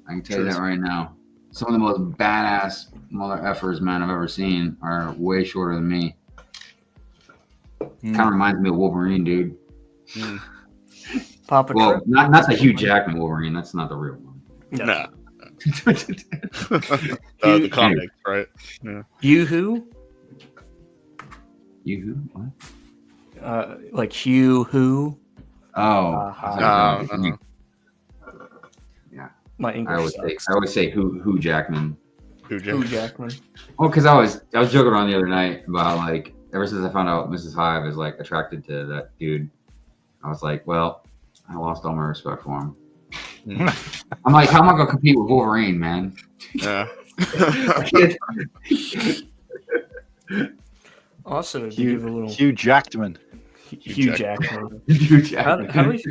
I can tell you that right now. Some of the most badass mother effers, man, I've ever seen are way shorter than me. Kind of reminds me of Wolverine, dude. Papa well, Trip. not the Hugh Jackman Wolverine. That's not the real one. No. The comic, right? Yeah. You who? You who? What? Like Hugh who? Oh. Yeah. My English. I always say who Jackman. Who Jackman. Well, because I was joking around the other night about like ever since I found out Mrs. Hive is like attracted to that dude, I was like, well, I lost all my respect for him. I'm like, how am I gonna compete with Wolverine, man? Yeah. Also, Hugh Jackman. Hugh Jackman. Hugh Jackman.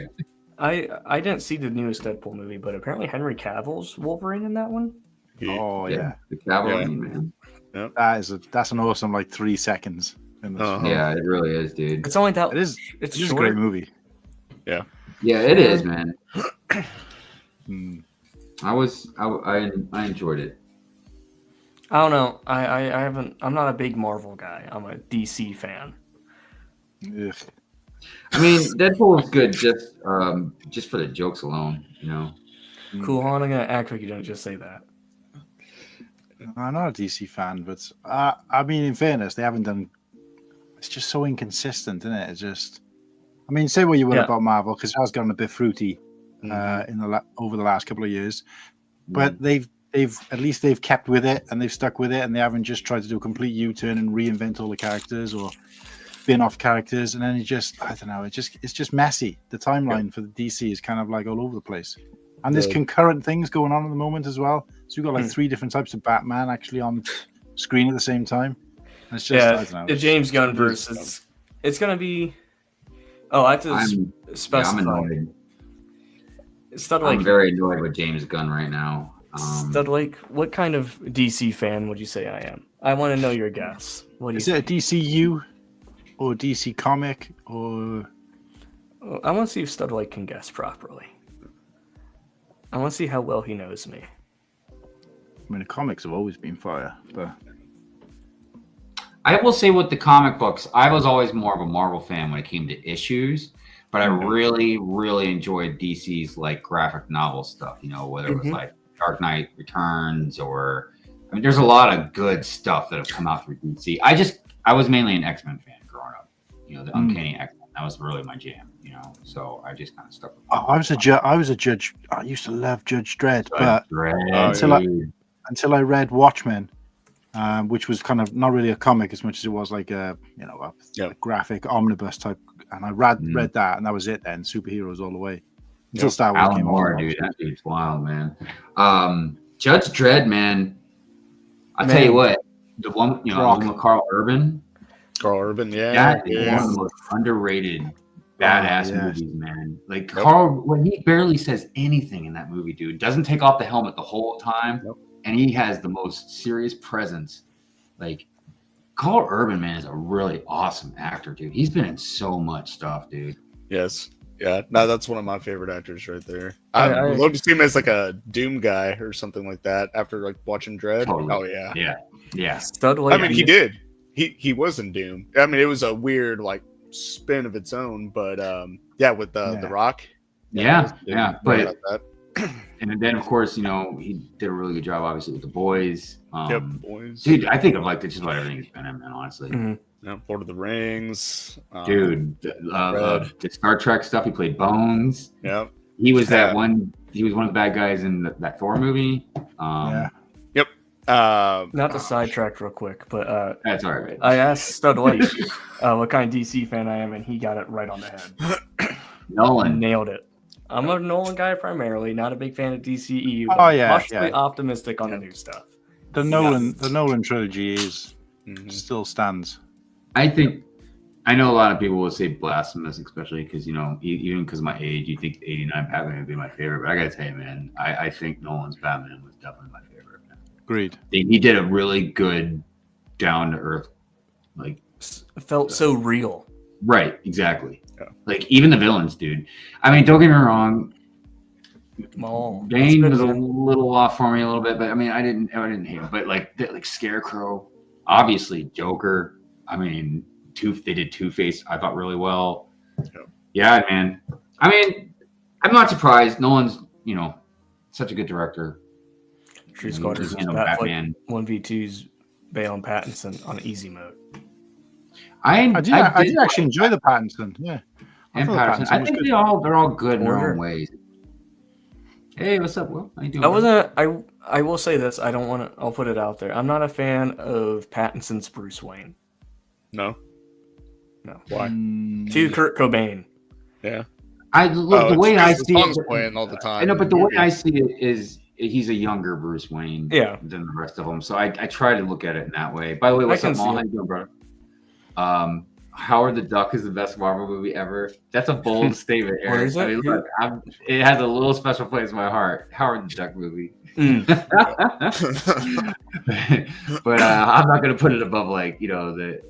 I didn't see the newest Deadpool movie, but apparently Henry Cavill's Wolverine in that one. Oh yeah, the Cavill man. Yep. That's an awesome 3 seconds. Yeah, it really is, dude. It's only that. It's a great movie. Yeah. Yeah, it is, man. I enjoyed it. I don't know. I'm not a big Marvel guy. I'm a DC fan. Ugh. I mean, Deadpool is good just for the jokes alone, Cool, I'm gonna act like you don't just say that. I'm not a DC fan, but I mean, in fairness, they haven't done. It's just so inconsistent, isn't it? It's just. I mean, say what you will about Marvel, because it has gotten a bit fruity over the last couple of years, but they've they've kept with it and they've stuck with it, and they haven't just tried to do a complete U-turn and reinvent all the characters or spin off characters, and then I don't know, it's just messy. The timeline for the DC is kind of like all over the place, and there's concurrent things going on at the moment as well. So you've got like 3 different types of Batman actually on screen at the same time. And it's just, I don't know, the James Gunn verse. It's gonna be. Oh, I have to specify. I'm annoyed. Studlake, I'm very annoyed with James Gunn right now. Studlake, what kind of DC fan would you say I am? I want to know your guess. What do you is it a DCU or DC comic or? I want to see if Studlake can guess properly. I want to see how well he knows me. I mean, the comics have always been fire, but I will say with the comic books, I was always more of a Marvel fan when it came to issues, but I really, really enjoyed DC's like graphic novel stuff, you know, whether it was like Dark Knight Returns or, I mean, there's a lot of good stuff that have come out through DC. I was mainly an X-Men fan growing up, you know, the Uncanny X-Men. That was really my jam, you know, so I just kind of stuck with it. I was a judge. I used to love Judge Dredd, but until I read Watchmen, which was kind of not really a comic as much as it was like a graphic omnibus type, and I read that, and that was it. Then superheroes all the way until Star Wars came Moore, dude, that dude's wild, man. Judge Dredd, man. I'll tell you what, the one, you know, the one with Carl Urban. Carl Urban, That is one of the most underrated badass movies, man. Like Carl, when he barely says anything in that movie, dude, doesn't take off the helmet the whole time, and he has the most serious presence. Like Carl Urban, man, is a really awesome actor, dude. He's been in so much stuff, dude. Yes. Yeah, no, that's one of my favorite actors right there. I would love to see him as like a Doom guy or something like that after like watching Dredd. Totally. Oh yeah. Studlake. I mean, he did. He was in Doom. I mean, it was a weird like spin of its own, but with the Rock. But and then of course, you know, he did a really good job, obviously, with The Boys. Boys. Dude, I think I've liked just about everything he's been in, man. Honestly. Lord of the Rings. Dude, the Star Trek stuff. He played Bones. Yep. He was that one. He was one of the bad guys in that Thor movie. Not to sidetrack real quick, but that's all right. I asked Studlake what kind of DC fan I am, and he got it right on the head. Nolan nailed it. I'm a Nolan guy primarily, not a big fan of DCEU. But optimistic on the new stuff. The Nolan trilogy is still stands. I know a lot of people will say blasphemous, especially because, you know, even because of my age, you think 89 Batman would be my favorite. But I gotta tell you, man, I think Nolan's Batman was definitely my favorite. Agreed. He did a really good, down to earth, like felt so real. Right, exactly. Yeah. Like even the villains, dude. I mean, don't get me wrong. Bane was a little off for me a little bit, but I mean, I didn't hate him. But like Scarecrow, obviously Joker. I mean, they did Two-Face. I thought really well. Yeah, man. I mean, I'm not surprised. Nolan's, you know, such a good director. True Squadrons, Batman 1v2's Bale and Pattinson on easy mode. I did actually enjoy the Pattinson, and Pattinson. I think they're all good in their own ways. Hey, what's up, Will? How you doing? I will say this. I'll put it out there. I'm not a fan of Pattinson's Bruce Wayne. No. Why? To Kurt Cobain. Yeah. The way I see it playing all the time. I know, but the way I see it is he's a younger Bruce Wayne than the rest of them. So I try to look at it in that way. By the way, what's up, Mom? How you doing, brother? Howard the Duck is the best Marvel movie ever. That's a bold statement, Eric. Where is it? I mean, look, it has a little special place in my heart. Howard the Duck movie. But I'm not going to put it above, like, you know, there's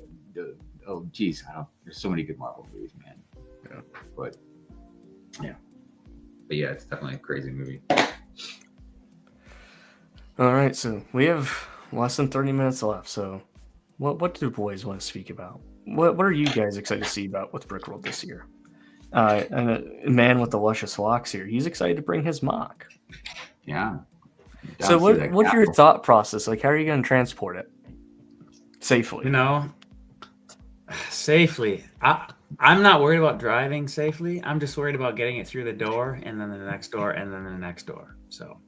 so many good Marvel movies, man. But yeah, it's definitely a crazy movie. All right, so we have less than 30 minutes left. So, what do the boys want to speak about? What are you guys excited to see about with Brickworld this year? And a man with the luscious locks here, he's excited to bring his mock. Yeah. So, what's your thought process? Like, how are you going to transport it safely? You know, safely. I'm not worried about driving safely. I'm just worried about getting it through the door, and then the next door, and then the next door. So,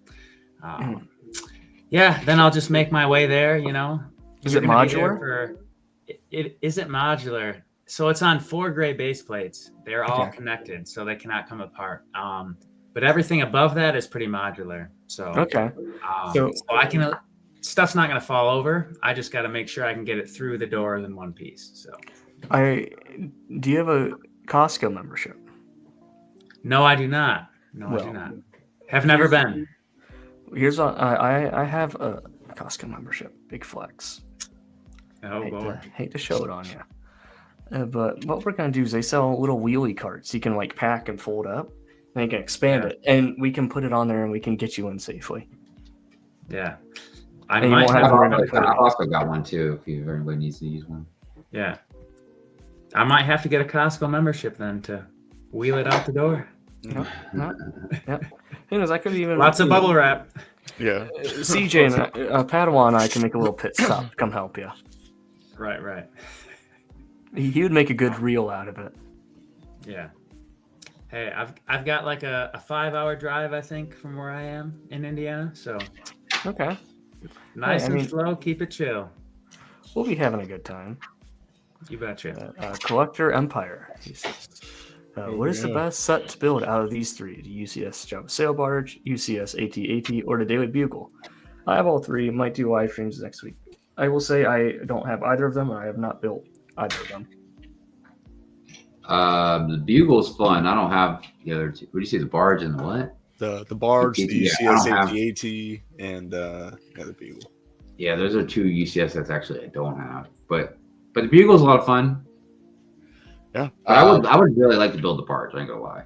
Yeah, then I'll just make my way there. You know. Is You're it gonna be there modular? for- it isn't modular. So it's on 4 gray base plates. They're all Okay. connected, so they cannot come apart. But everything above that is pretty modular. So Okay. so I can. Stuff's not going to fall over. I just got to make sure I can get it through the doors in one piece. So Do you have a Costco membership? no, I do not. No, I Well, do not. Have never been. Here's what I have a Costco membership. Big flex. Oh boy. Hate to show it on you. But what we're gonna do is they sell little wheelie carts you can like pack and fold up, and you can expand it, and we can put it on there and we can get you in safely. Yeah. I And you might won't have. have I've also got one too. If anybody needs to use one. Yeah. I might have to get a Costco membership then to wheel it out the door. Yep. Who knows? I could even Lots of bubble wrap. Yeah. CJ and Padawan and I can make a little pit stop to come help you. Right. He would make a good reel out of it. Yeah. Hey, I've got like a 5-hour drive, I think, from where I am in Indiana. So Okay. nice I and mean- slow. Keep it chill. We'll be having a good time. You betcha. Collector Empire, he says. What is the best set to build out of these 3? The UCS Java Sail Barge, UCS AT-AT, or the Daily Bugle? I have all 3. Might do live streams next week. I will say I don't have either of them, and I have not built either of them. The Bugle's fun. I don't have the other two. What do you say? The Barge and the what? The barge, the Yeah, I UCS don't have- AT-AT, and the Bugle. Yeah, those are 2 UCS sets actually I don't have. But the Bugle's a lot of fun. Yeah. I would really like to build the Barge. I ain't gonna lie.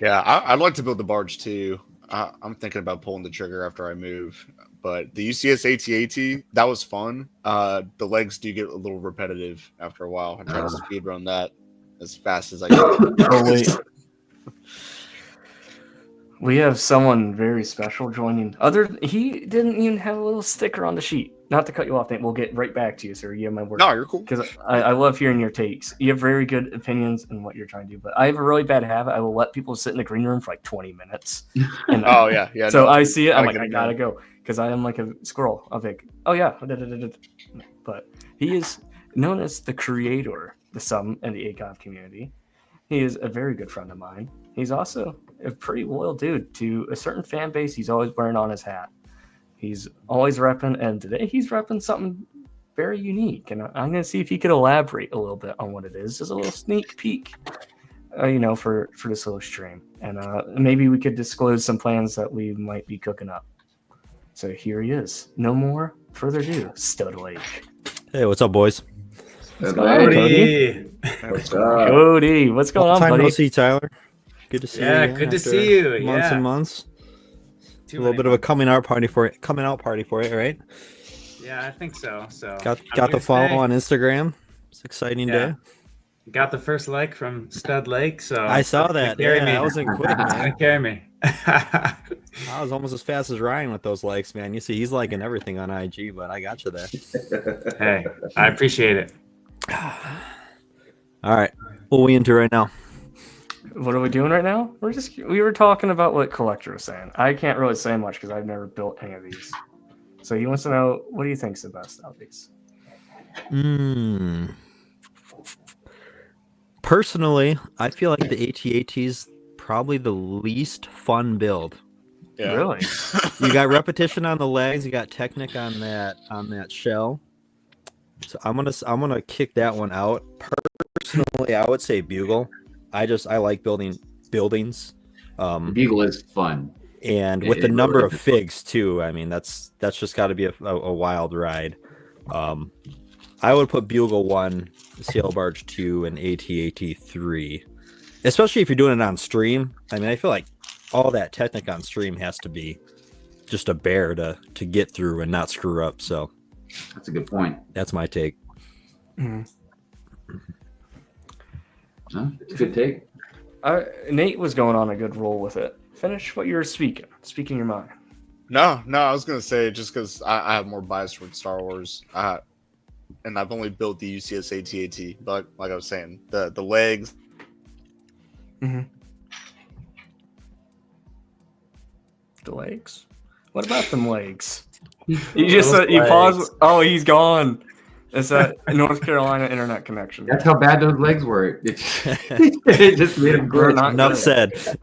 Yeah. I'd like to build the barge too. I'm thinking about pulling the trigger after I move. But the UCS AT-AT, that was fun. The legs do get a little repetitive after a while. I try to speed run that as fast as I can. Oh, wait. We have someone very special joining. He didn't even have a little sticker on the sheet. Not to cut you off, Nate. We'll get right back to you, sir. You have my word. No, you're cool. Because I love hearing your takes. You have very good opinions in what you're trying to do. But I have a really bad habit. I will let people sit in the green room for like 20 minutes. And Oh, yeah. so no. I see it. I'm like, gotta I gotta go. Because I am like a squirrel. I'm like, oh, yeah. But he is known as the creator, the sub, and the ACOV community. He is a very good friend of mine. He's also a pretty loyal dude to a certain fan base. He's always wearing on his hat. He's always repping, and today he's repping something very unique. And I'm going to see if he could elaborate a little bit on what it is. Just a little sneak peek, for this little stream. And maybe we could disclose some plans that we might be cooking up. So here he is. No more further ado, Stud Lake. Hey, what's up, boys? What's going on, Cody? What's up? Cody, what's going on, Time buddy? no see, Tyler. Good to see you. Yeah, again good to after see you. Months Yeah. and months. A Too little many bit of a months. coming out party for it, right? Yeah, I think so. So Got I'm here the to follow stay. on Instagram. It's an exciting day. Got the first like from Stud Lake. So I saw it's gonna that. Carry Yeah, me. that wasn't quick, It's gonna man. carry me. I was almost as fast as Ryan with those likes, man. You see, he's liking everything on IG, but I got you there. Hey, I appreciate it. All right, what are we into right now? What are we doing right now? We were talking about what Collector was saying. I can't really say much because I've never built any of these. So he wants to know, what do you think's the best out of these? Personally, I feel like the AT-AT is probably the least fun build. Yeah. Really? You got repetition on the legs, you got Technic on that shell. So I'm gonna kick that one out. Personally, I would say Bugle. I like building buildings. Bugle is fun. And with the number of figs too, I mean that's just got to be a wild ride. I would put Bugle 1, Sail Barge 2, and AT-AT 3, especially if you're doing it on stream. I mean, I feel like all that Technic on stream has to be just a bear to get through and not screw up. So That's a good point. that's my take. Mhm. Huh? It's a good take. Nate was going on a good roll with it. Finish what you were speaking your mind. No, I was gonna say just because I have more bias towards Star Wars, and I've only built the UCS AT-AT, but like I was saying, the legs. The legs. What about them legs? He's You just Those you pause. legs. Oh, he's gone. It's that North Carolina internet connection. That's how bad those legs were. It just made him We're gross. not Enough good. said.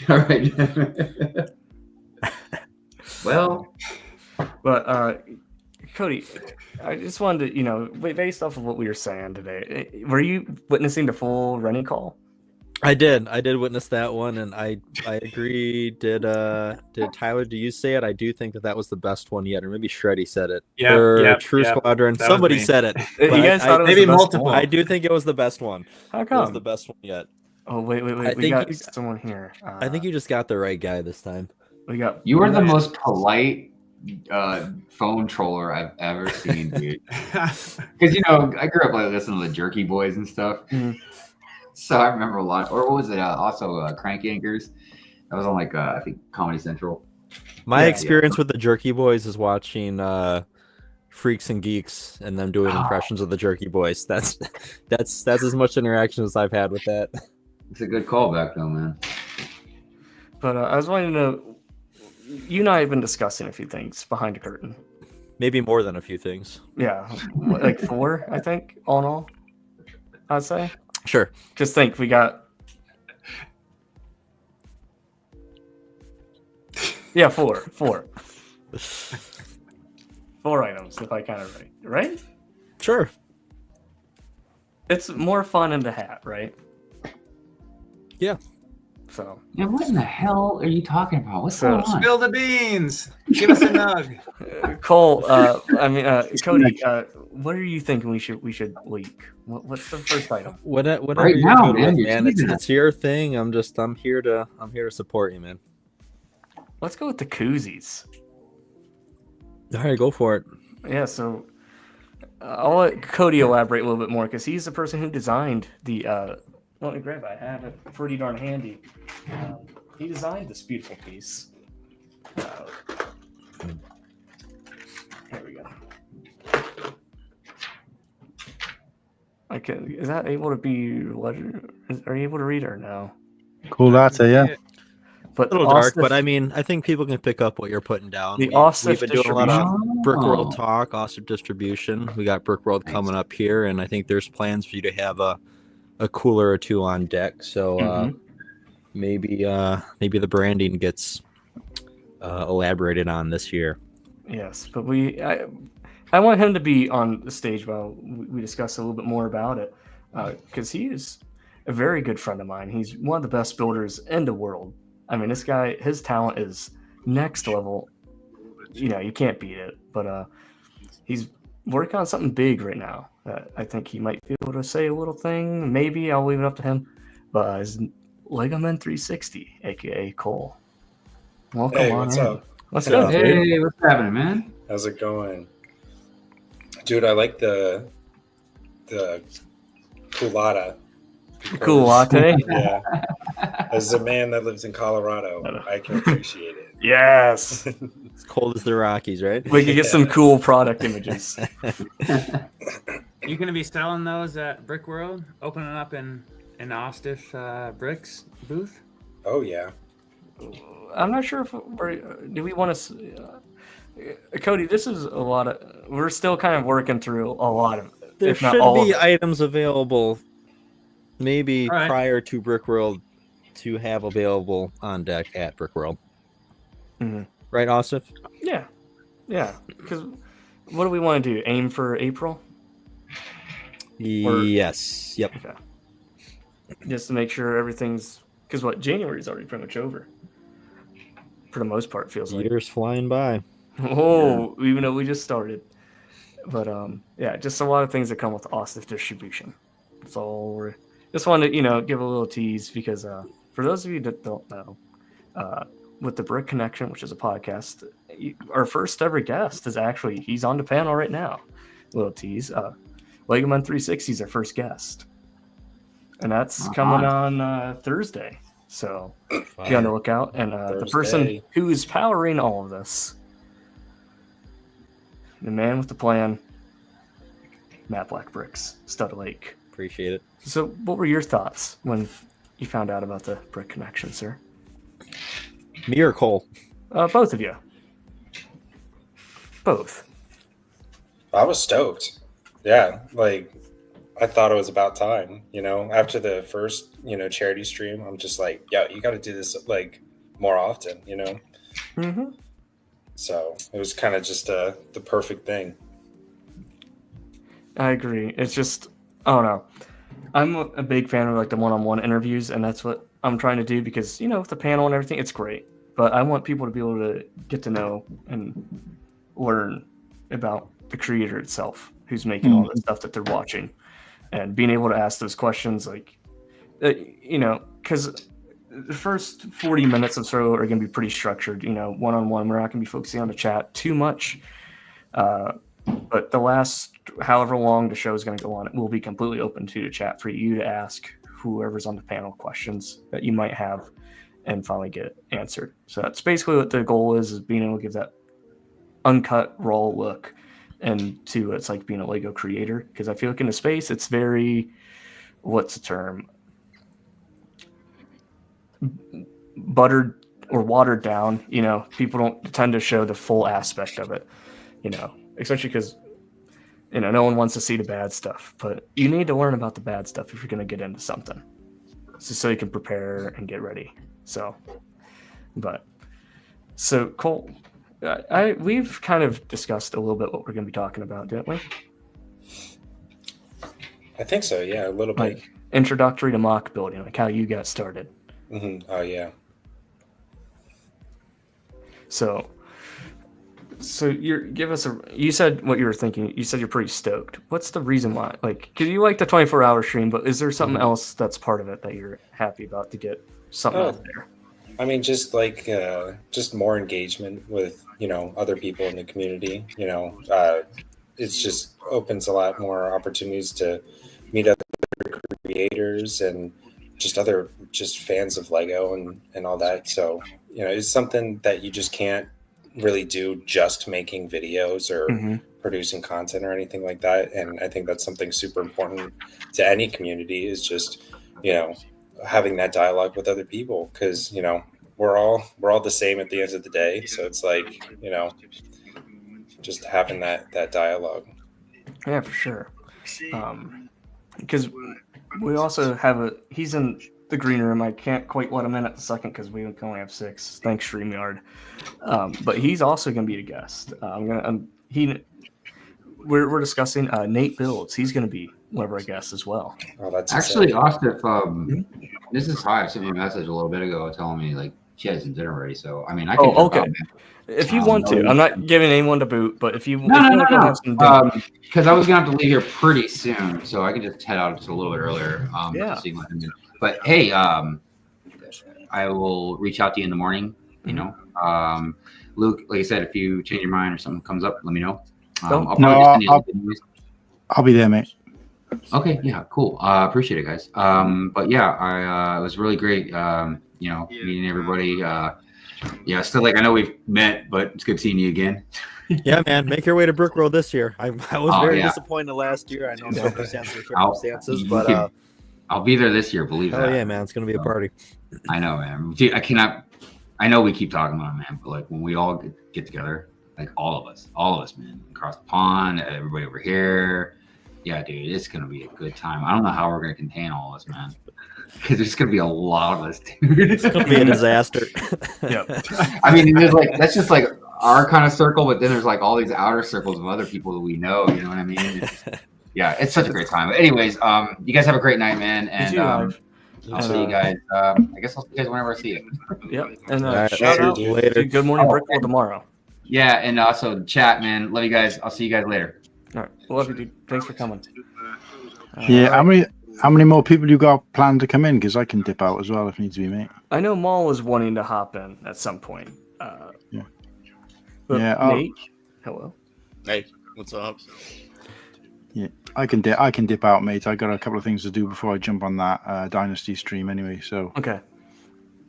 All right. Well, But Cody, I just wanted to, based off of what we were saying today, were you witnessing the full Renny call? I did witness that one, and I agree. Did Tyler? Do you say it? I do think that was the best one yet, or maybe Shreddy said it. Yeah, Or yeah, True yeah. Squadron. That was Somebody me. said it. You but guys thought it was maybe the best multiple. one? I do think it was the best one. How It was come? the best one yet. Oh wait, I we think got you- someone here. I think you just got the right guy this time. We got. you are the most polite phone troller I've ever seen, dude. Because I grew up like listening to the Jerky Boys and stuff. Mhm. So I remember a lot. Or what was it? Also, Crank Anchors. That was on like I think Comedy Central. My Yeah, experience with the Jerky Boys is watching Freaks and Geeks and them doing impressions of the Jerky Boys. That's as much interaction as I've had with that. It's a good callback, though, man. But I was wanting to know. You and I have been discussing a few things behind the curtain. Maybe more than a few things. Yeah, like 4, I think, all in all. I'd say. Sure. Just think, we got. Yeah, 4. 4 items, if I count it right. Right? Sure. It's more fun in the hat, right? Yeah. So. Yeah, what in the hell are you talking about? What's So- going on? Spill the beans. Give us a nug. Cole, Cody, what are you thinking we should leak? What's the first item? Whatever Right you're now, good man, with, you're man. teasing It's your thing. I'm here to support you, man. Let's go with the koozies. All right, go for it. Yeah, so I'll let Cody elaborate a little bit more because he's the person who designed the. Let me grab it. I have it pretty darn handy. He designed this beautiful piece. Here we go. Okay, is that able to be? Are you able to read it or no? Cool latte, yeah. But A little dark, Austin- but I mean, I think people can pick up what you're putting down. The We've Austin been doing a lot of Brick World Oh. talk, Austin distribution. We got Brick World coming up here, and I think there's plans for you to have a cooler or two on deck. So maybe the branding gets elaborated on this year. Yes, but I want him to be on the stage while we discuss a little bit more about it, because he is a very good friend of mine. He's one of the best builders in the world. I mean, this guy, his talent is next level. You can't beat it. But he's working on something big right now. I think he might be able to say a little thing. Maybe I'll leave it up to him. But his Legoman 360, aka Cole. Welcome Hey, on what's in. up? Let's Yeah. go. Hey, what's happening, man? How's it going? Dude, I like the culotta. Cool latte. Yeah. As a man that lives in Colorado, I can appreciate it. Yes. It's cold as the Rockies, right? We can get some cool product images. You gonna be selling those at Brick World? Opening up in Ostiff Bricks booth? Oh yeah. I'm not sure if do we want to. Cody, this is a lot of. We're still kind of working through a lot of. There if not should all be of it. items available, maybe All right. prior to Brick World, to have available on deck at Brick World. Mhm. Right, Osif? Yeah, because what do we want to do? Aim for April, Yes. Yep. okay. Just to make sure everything's because January is already pretty much over. For the most part, it feels like. Years flying by. Oh, even though we just started. But yeah, just a lot of things that come with Ostiff distribution. That's all we're just wanted to, give a little tease because for those of you that don't know, with the Brick Connection, which is a podcast, our first ever guest is actually he's on the panel right now. Little tease. Legoman 360 is our first guest. And that's coming on Thursday. So be on the lookout. And the person Thursday. who is powering all of this, the man with the plan, Matt Black Bricks, Stud Lake. Appreciate it. So what were your thoughts when you found out about the Brick Connection, sir? Me or Cole? Both of you. Both. I was stoked. Yeah, like I thought it was about time. After the first charity stream, I'm just like, yeah, you got to do this like more often. Mm-hmm. So it was kind of just the perfect thing. I agree. It's just, I don't know. I'm a big fan of like the one-on-one interviews, and that's what I'm trying to do because with the panel and everything, it's great. But I want people to be able to get to know and learn about the creator itself, who's making all the stuff that they're watching, and being able to ask those questions, like, because the first 40 minutes or so are going to be pretty structured. One-on-one, we're not going to be focusing on the chat too much. But the last however long the show is going to go on, it will be completely open to the chat for you to ask whoever's on the panel questions that you might have and finally get answered. So that's basically what the goal is being able to give that uncut, raw look and to it's like being a Lego creator. Because I feel like in the space, it's very, what's the term? Buttered or watered down. People don't tend to show the full aspect of it, especially because no one wants to see the bad stuff, but you need to learn about the bad stuff if you're going to get into something, so you can prepare and get ready. So Cole, we've kind of discussed a little bit what we're going to be talking about, didn't we? I think so. Yeah, a little bit. Like introductory to mock building, like how you got started. Mm-hmm. Oh yeah. So you said what you were thinking. You said you're pretty stoked. What's the reason why? Like, because you like the 24-hour stream, but is there something else that's part of it that you're happy about to get something out there? I mean, just like just more engagement with other people in the community. It's just opens a lot more opportunities to meet other creators and just other fans of Lego and all that. So it's something that you just can't really do just making videos or producing content or anything like that. And I think that's something super important to any community is just having that dialogue with other people, because we're all the same at the end of the day. So it's like just having that dialogue. Yeah, for sure. Because we also have he's in the green room. I can't quite let him in at the second because we can only have 6. Thanks, StreamYard. But he's also going to be a guest. We're discussing Nate Builds. He's going to be one of our guests as well. Oh, that's actually Austin. This is Hive sent me a message a little bit ago telling me like she has some dinner ready. So I mean, I can. Oh, okay. If you want to, I'm not giving anyone to boot, but if you no. Because I was gonna have to leave here pretty soon, so I could just head out just a little bit earlier. Yeah. But hey, I will reach out to you in the morning. Luke, like I said, if you change your mind or something comes up, let me know. I'll be there, mate. Okay, yeah, cool. Appreciate it, guys. But yeah, it was really great. Meeting everybody. Still like I know we've met, but it's good seeing you again. Yeah, man, make your way to Brick Road this year. I was very disappointed last year. I know circumstances, but I'll be there this year. Believe that. Oh yeah, man, it's gonna be a party. I know, man. Dude, I know we keep talking about it, man, but like when we all get together, like all of us, man, across the pond, everybody over here. Yeah, dude, it's gonna be a good time. I don't know how we're gonna contain all of us, man, because there's gonna be a lot of us, dude. It's gonna be a disaster. Yeah. I mean, there's like that's just like our kind of circle, but then there's like all these outer circles of other people that we know. You know what I mean? It's such a great time. But anyways, you guys have a great night, man, and I'll see you guys. I guess I'll see you guys whenever I see you. Yep. And shout out to Good Morning Brickworld tomorrow. Yeah, and also chat, man. Love you guys. I'll see you guys later. All right. Love you, dude. Thanks for coming. How many more people you got planned to come in? Because I can dip out as well if needs to be, mate. I know Maul was wanting to hop in at some point. Nate, hello. Hey, what's up? Yeah, I can dip out, mate. I got a couple of things to do before I jump on that Dynasty stream anyway. So okay.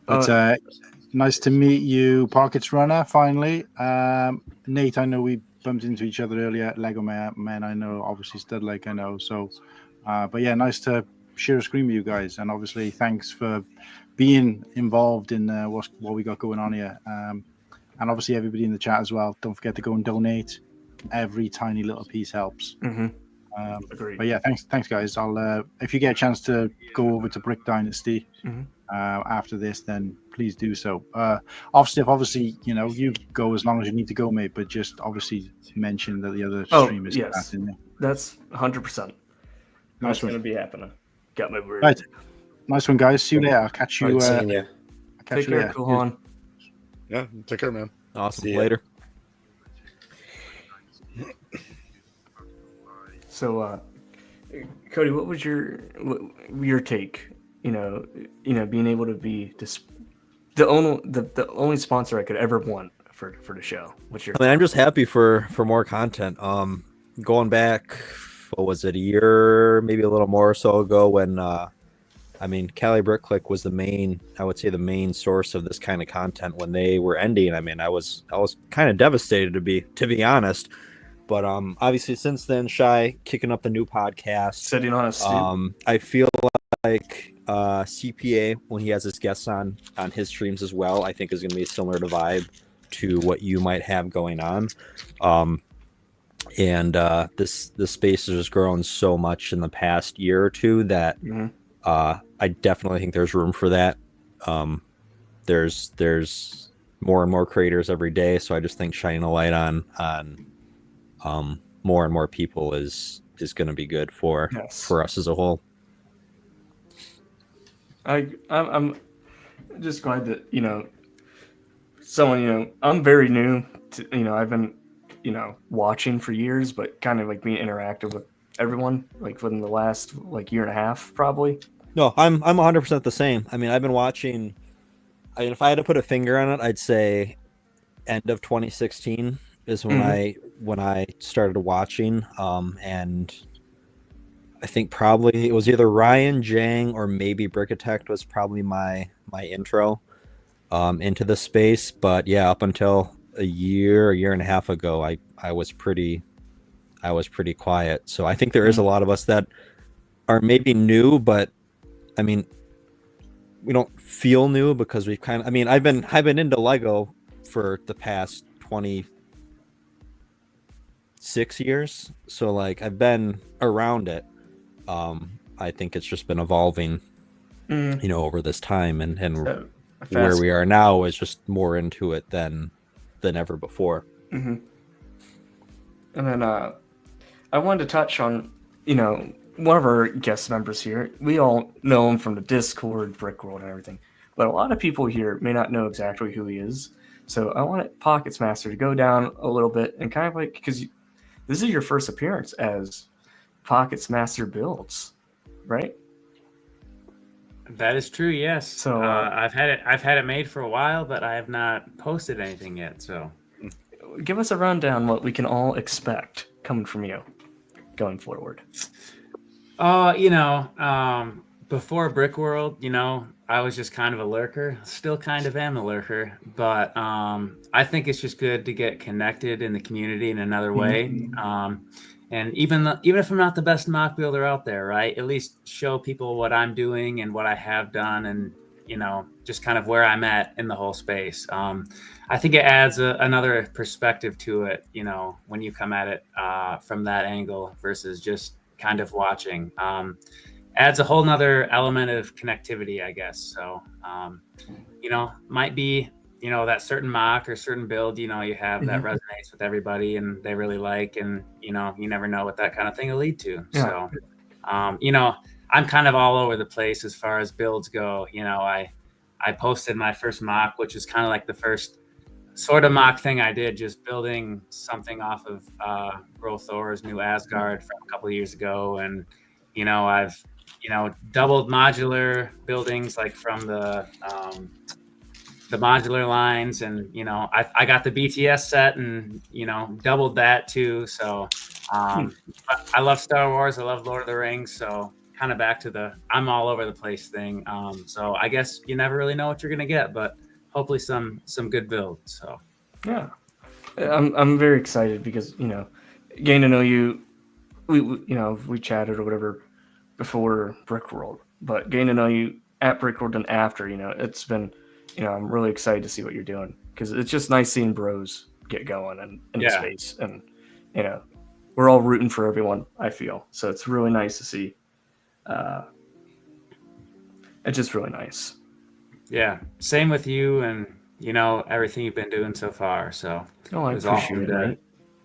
But nice to meet you, Pockets Runner. Finally, Nate. I know we bumped into each other earlier at Lego Man. I know, obviously, Stud Lake. I know. So, but yeah, nice to share a screen with you guys. And obviously, thanks for being involved in what we got going on here. And obviously, everybody in the chat as well. Don't forget to go and donate. Every tiny little piece helps. Agreed. But yeah, thanks guys. I'll if you get a chance to go over to Brick Dynasty after this, then please do so. Obviously, you go as long as you need to go, mate. But just obviously mention that the other streamers yes, in there. That's 100%. That's going to be happening. Got my word. Right, nice one, guys. See you later. I'll catch you. Seeing you. Take care, Kuhan. Yeah, take care, man. Awesome. See ya. Later. So, Cody, what was your take? Being able to be the only sponsor I could ever want for the show. What's your? I mean, I'm just happy for more content. Going back, what was it, a year, maybe a little more or so ago, when Cali Brick Click was the main source of this kind of content when they were ending. I mean, I was kind of devastated to be honest. But obviously since then, Shy kicking up the new podcast, sitting on a stoop. I feel like CPA, when he has his guests on his streams as well, I think is going to be similar to vibe to what you might have going on. This space has just grown so much in the past year or two that I definitely think there's room for that. There's more and more creators every day, so I just think shining a light on more and more people is going to be good for us as a whole. I'm just glad that someone I'm very new to I've been watching for years, but kind of like being interactive with everyone like within the last year and a half probably. No, I'm 100% the same. I mean, I've been watching. I mean, if I had to put a finger on it, I'd say end of 2016 is when I started watching, and I think probably it was either Ryan, Jang, or maybe Brickitect was probably my intro into the space. But yeah, up until a year and a half ago, I was pretty quiet. So I think there is a lot of us that are maybe new, but I mean, we don't feel new because we've kind of. I mean, I've been into Lego for the past 26 years, so I've been around it. I think it's just been evolving, over this time, and where we are now is just more into it than ever before. And then I wanted to touch on one of our guest members here. We all know him from the Discord, Brick World, and everything, but a lot of people here may not know exactly who he is. So I want Pockets Master to go down a little bit and kind of because this is your first appearance as Pockets Master Builds, right? That is true. Yes. So I've had it made for a while, but I have not posted anything yet. So give us a rundown what we can all expect coming from you going forward. Before Brick World, I was just kind of a lurker, still kind of am a lurker, but I think it's just good to get connected in the community in another way. And even if I'm not the best mock builder out there, right, at least show people what I'm doing and what I have done, and just kind of where I'm at in the whole space. I think it adds another perspective to it, when you come at it from that angle versus just kind of watching. Adds a whole nother element of connectivity, I guess. So, might be, that certain mock or certain build, you have that resonates with everybody and they really like, and, you never know what that kind of thing will lead to. Yeah. So, I'm kind of all over the place as far as builds go. I posted my first mock, which is kind of like the first sort of mock thing I did, just building something off of Thor's new Asgard from a couple of years ago. And, I've, doubled modular buildings from the modular lines, and I got the BTS set and doubled that too. So I love Star Wars, I love Lord of the Rings, so kind of back to the I'm all over the place thing. So I guess you never really know what you're gonna get, but hopefully some good builds. So yeah, I'm very excited because getting to know you, we chatted or whatever before Brickworld, but getting to know you at Brickworld and after, it's been, I'm really excited to see what you're doing because it's just nice seeing bros get going and in the space, and we're all rooting for everyone. I feel so it's really nice to see. It's just really nice. Yeah, same with you, and everything you've been doing so far. So I appreciate it.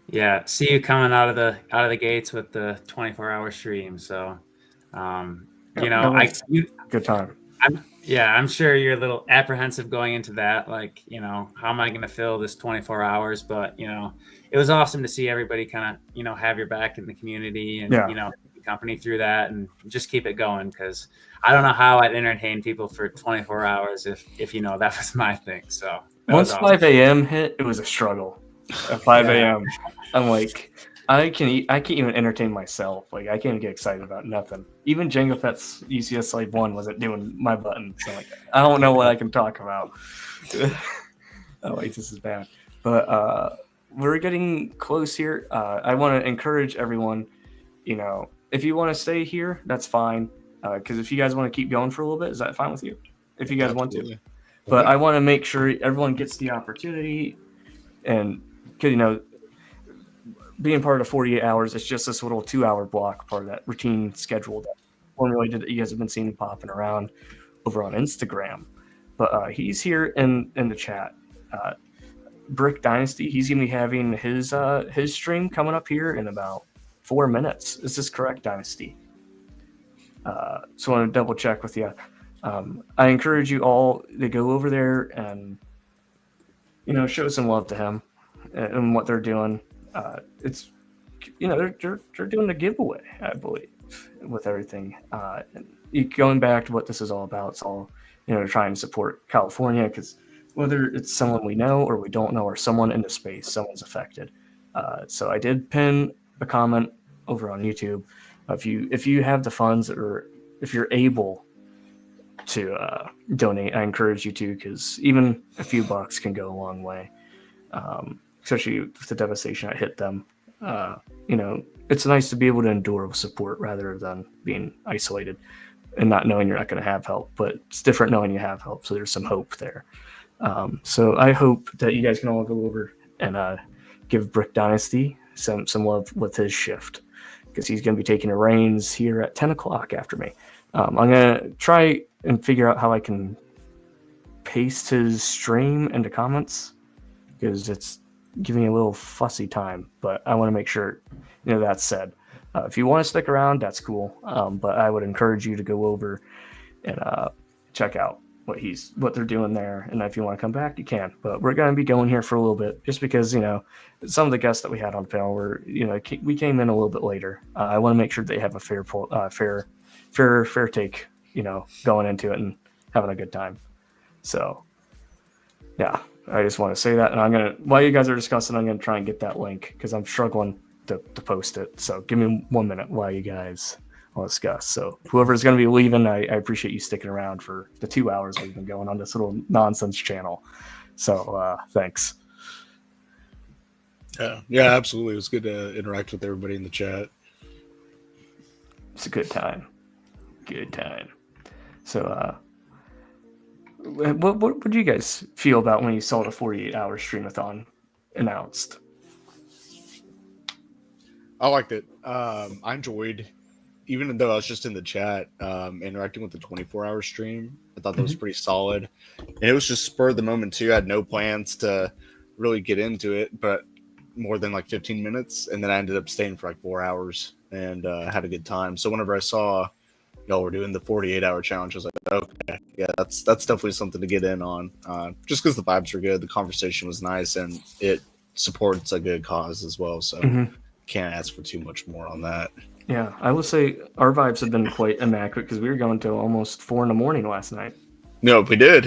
Yeah, see you coming out of the gates with the 24-hour stream. So, good time. I'm sure you're a little apprehensive going into that. Like, how am I going to fill this 24 hours? But it was awesome to see everybody kind of have your back in the community and company through that, and just keep it going, because I don't know how I'd entertain people for 24 hours if that was my thing. So once awesome. 5 a.m. hit, it was a struggle. At 5 a.m. I'm like, I can't even entertain myself. Like, I can't even get excited about nothing. Even Jango Fett's UCS Slave 1 wasn't doing my button. So like, I don't know what I can talk about. Oh wait, this is bad. But we're getting close here. I want to encourage everyone, if you want to stay here, that's fine. Because if you guys want to keep going for a little bit, is that fine with you? If you guys want to. But I want to make sure everyone gets the opportunity. And, because, being part of the 48 hours, it's just this little 2-hour block, part of that routine schedule that formulated that you guys have been seeing popping around over on Instagram. But he's here in the chat. Brick Dynasty, he's going to be having his stream coming up here in about 4 minutes. Is this correct, Dynasty? So I want to double check with you. I encourage you all to go over there and show some love to him and what they're doing. It's they're doing a giveaway, I believe, with everything. And going back to what this is all about, it's all trying to support California, because whether it's someone we know or we don't know, or someone in the space, someone's affected. So I did pin a comment over on YouTube. If you have the funds, or if you're able to donate, I encourage you to, because even a few bucks can go a long way, especially with the devastation that hit them. It's nice to be able to endure with support rather than being isolated and not knowing you're not going to have help. But it's different knowing you have help, so there's some hope there. So I hope that you guys can all go over and give Brick Dynasty some love with his shift, because he's going to be taking the reins here at 10 o'clock after me. I'm going to try and figure out how I can paste his stream into comments, because it's giving me a little fussy time, but I want to make sure, that said. If you want to stick around, that's cool. But I would encourage you to go over and check out what they're doing there. And if you want to come back, you can. But we're going to be going here for a little bit, just because, some of the guests that we had on panel were, we came in a little bit later. I want to make sure they have a fair take, going into it and having a good time. So, yeah, I just want to say that. And while you guys are discussing, I'm going to try and get that link, because I'm struggling to post it. So give me 1 minute while you guys will discuss. So whoever's going to be leaving, I appreciate you sticking around for the 2 hours we've been going on this little nonsense channel. So thanks. Yeah, absolutely. It was good to interact with everybody in the chat. It's a good time. Good time. So what did you guys feel about when you saw the 48-hour streamathon announced? I liked it. I enjoyed, even though I was just in the chat, interacting with the 24-hour stream. I thought that was pretty solid. And it was just spur of the moment, too. I had no plans to really get into it, but more than like 15 minutes. And then I ended up staying for like 4 hours and had a good time. So whenever I saw y'all were doing the 48-hour challenge, I was like, okay, yeah, that's definitely something to get in on. Just because the vibes were good, the conversation was nice, and it supports a good cause as well. So can't ask for too much more on that. Yeah, I will say our vibes have been quite immaculate, because we were going till almost 4 a.m. last night. No, we did.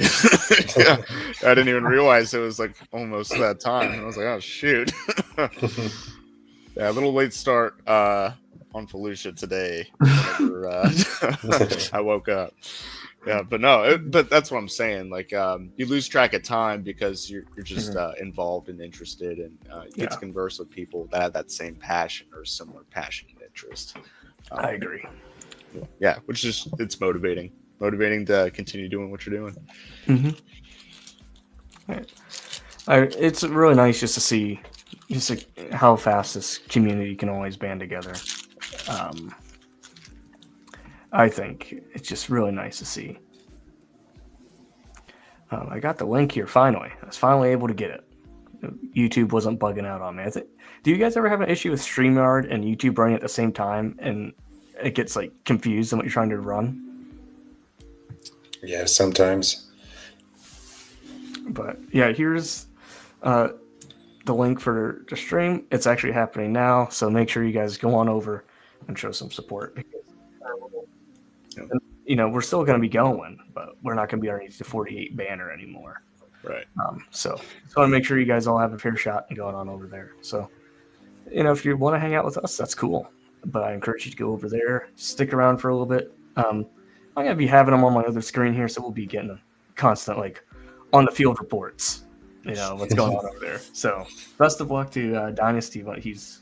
Yeah, I didn't even realize it was like almost that time. I was like, oh shoot. Yeah, a little late start on Felucia today. Whenever, I woke up. Yeah, but no, but that's what I'm saying. Like, you lose track of time because you're just involved and interested, and you get to converse with people that have that same passion or similar passion and interest. I agree. yeah, which is it's motivating to continue doing what you're doing. It's really nice just to see how fast this community can always band together. I think it's just really nice to see. I got the link here finally. I was finally able to get it. YouTube wasn't bugging out on me. Do you guys ever have an issue with StreamYard and YouTube running at the same time and it gets like confused on what you're trying to run? Yeah, sometimes. But yeah, here's the link for the stream. It's actually happening now, so make sure you guys go on over and show some support. And, we're still going to be going, but we're not going to be underneath the 48 banner anymore. Right. So I want to make sure you guys all have a fair shot and going on over there. So, if you want to hang out with us, that's cool. But I encourage you to go over there, stick around for a little bit. I'm going to be having them on my other screen here, so we'll be getting constant, on the field reports, what's going on over there. So, best of luck to Dynasty, what he's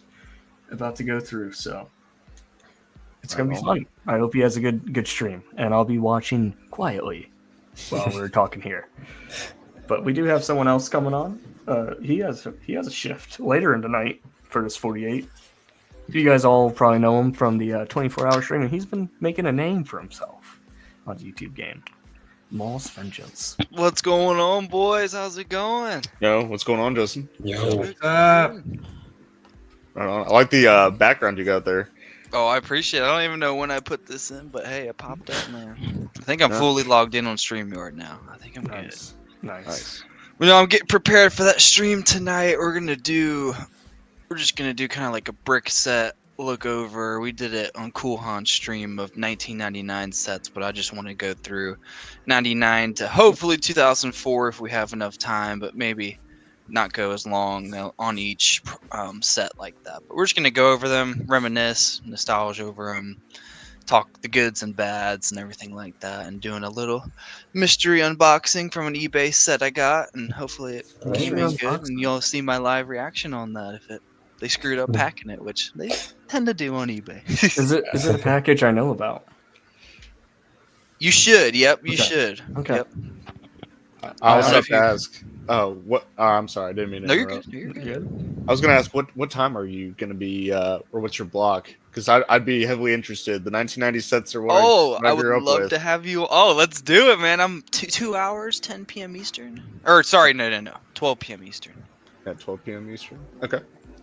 about to go through. So, it's going to be fun. I hope he has a good stream, and I'll be watching quietly while we're talking here. But we do have someone else coming on. He has a shift later in the night for this 48. You guys all probably know him from the 24-hour stream, and he's been making a name for himself on the YouTube game. Moss Vengeance. What's going on, boys? How's it going? Yo, what's going on, Justin? Yo. I like the background you got there. Oh, I appreciate it. I don't even know when I put this in, but hey, it popped up, man. I think I'm fully logged in on StreamYard now. I think I'm good. Nice. Well, I'm getting prepared for that stream tonight. We're just gonna do kind of like a brick set look over. We did it on Cool Han's stream of 1999 sets, but I just want to go through 99 to hopefully 2004 if we have enough time, but maybe not go as long on each set like that. But we're just gonna go over them, reminisce, nostalgia over them, talk the goods and bads and everything like that, and doing a little mystery unboxing from an eBay set I got, and hopefully it came in good, and you'll see my live reaction on that if they screwed up packing it, which they tend to do on eBay. Is it a package I know about? You should. Yep, you Okay. should. Okay. Yep. I also have to ask. What? I'm sorry, I didn't mean to. No, you're interrupt. good. You're good. I was gonna ask what time are you gonna be, or what's your block? Because I'd be heavily interested. The 1990 sets are what I would grew up love with. to have you. Oh, let's do it, man. I'm 2 hours, 10 p.m. Eastern. Or sorry, no, 12 p.m. Eastern. At 12 p.m. Eastern. Okay,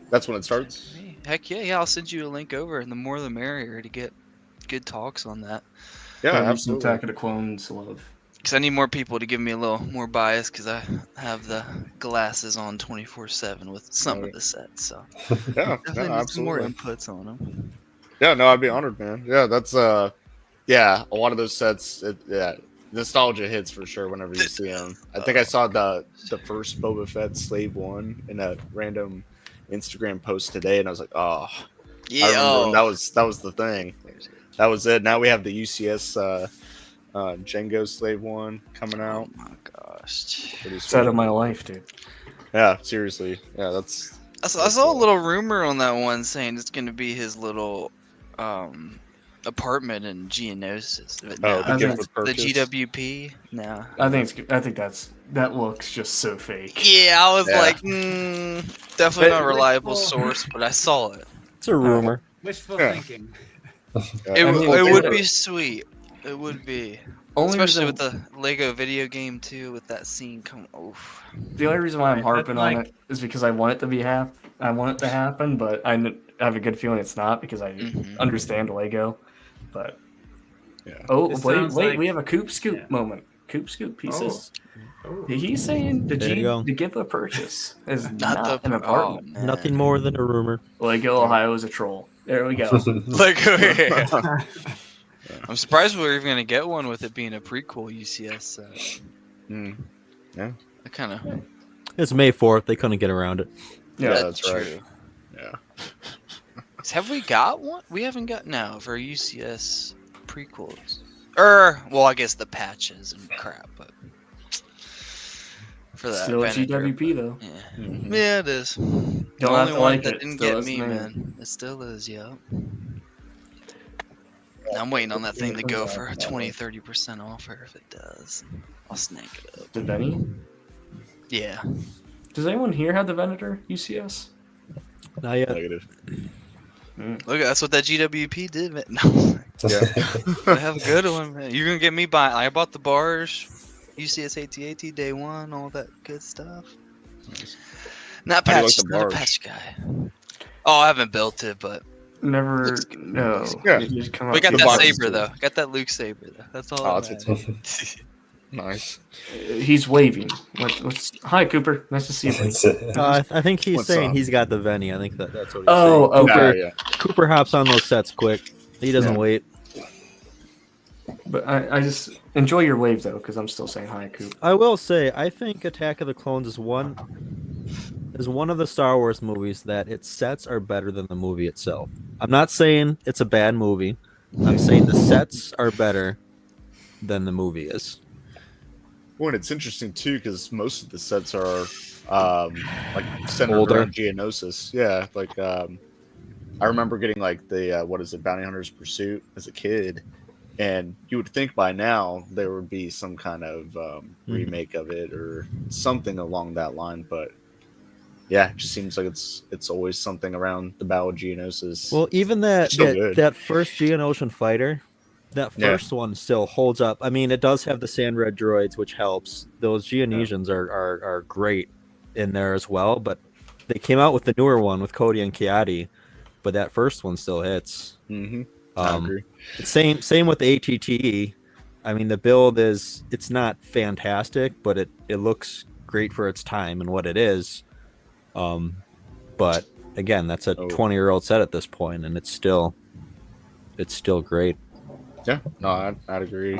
that's when it starts. Heck yeah. I'll send you a link over, and the more the merrier to get good talks on that. Yeah, Some absolutely. Attack of the Clones love. Because I need more people to give me a little more bias, because I have the glasses on 24/7 with some of the sets. So Yeah, definitely no, need some more absolutely. inputs on them. Yeah, no, I'd be honored, man. Yeah, that's yeah, a lot of those sets. Nostalgia hits for sure whenever you see them. I think I saw the first Boba Fett Slave One in a random Instagram post today, and I was like, oh, Yeah, I remember when that was the thing. That was it. Now we have the UCS Django Slave One coming out. Oh my gosh. Pretty Set sweet. of my life, dude. Yeah, seriously. Yeah, that's. I saw a little rumor on that one saying it's going to be his little apartment in Geonosis. But Oh, no, the gift think with the purpose. GWP? No. I think that looks just so fake. Yeah, I was Yeah. like, definitely not a reliable Wishful. source, but I saw it. It's a rumor. Wishful Yeah. thinking. It, I mean, it would it- be sweet. It would be. Only Especially reason- with the Lego video game, too, with that scene coming. Oof. The only reason why I'm Right, harping but, on like- it is because I want it to be I want it to happen, but I have a good feeling it's not because I Mhm. understand Lego. But Yeah. oh This wait, sounds like- we have a Coop Scoop Yeah. moment. Coop Scoop pieces. Oh. He's saying There you go. the gift of purchase is Not not the an apartment. Oh, man. Nothing more than a rumor. Lego Ohio is a troll. There we go. Lego. Yeah. I'm surprised we were even gonna get one with it being a prequel UCS set. Mm. I kind of. It's May 4th. They couldn't get around it. Yeah, that's right. Yeah. Have we got one? We haven't got for UCS prequels. Well, I guess the patches and crap, but for that. still a Venator, GWP but- though. Yeah. Mhm. Yeah, it is. Don't The have only to one like that it. didn't Still get is me, the name. man. It still is, yeah. I'm waiting on that thing to go for 20-30% off, or if it does, I'll snag it up. The Benny? Yeah. Does anyone here have the Venator UCS? Not yet. Negative. Look, that's what that GWP did, man. No. I have a good one, man. You're gonna get me buying. I bought the bars, UCS AT-AT day one, all that good stuff. Not How do you like patch, the not a bars? patch guy. Oh, I haven't built it, but Never. No. Yeah. You just come we out got to that the box. saber though. Got that Luke saber though. That's all. Oh, that that's matters. Nice. He's waving. Hi, Cooper. Nice to see you. buddy. I think he's What's saying up? he's got the Venny. I think that's what he's Oh, saying. okay. Cooper, Yeah. Cooper hops on those sets quick. He doesn't Yeah. wait. But I just enjoy your wave though, because I'm still saying hi, Coop. I will say, I think Attack of the Clones is one of the Star Wars movies that its sets are better than the movie itself. I'm not saying it's a bad movie. I'm saying the sets are better than the movie is. Well, and it's interesting too because most of the sets are like centered Older. around Geonosis. Yeah, like I remember getting like the Bounty Hunter's Pursuit as a kid, and you would think by now there would be some kind of remake of it or something along that line, but yeah, it just seems like it's always something around the Battle of Geonosis. Well, even that So good. that first Geonosian fighter, that first one still holds up. I mean, it does have the Sand Red droids, which helps. Those Geonesians are great in there as well, but they came out with the newer one with Cody and Kiadi, but that first one still hits. Mm-hmm. I agree. Same with the ATTE. I mean, the build it's not fantastic, but it looks great for its time and what it is. But again, that's a 20-year-old set at this point, and it's still great. Yeah, no, I'd agree.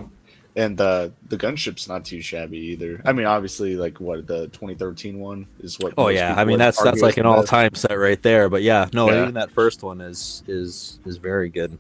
And the gunship's not too shabby either. I mean, obviously, like what the 2013 one is what. Oh most yeah, people I mean would that's argue like is an the best. all-time set right there. But yeah, no, Yeah. even that first one is very good.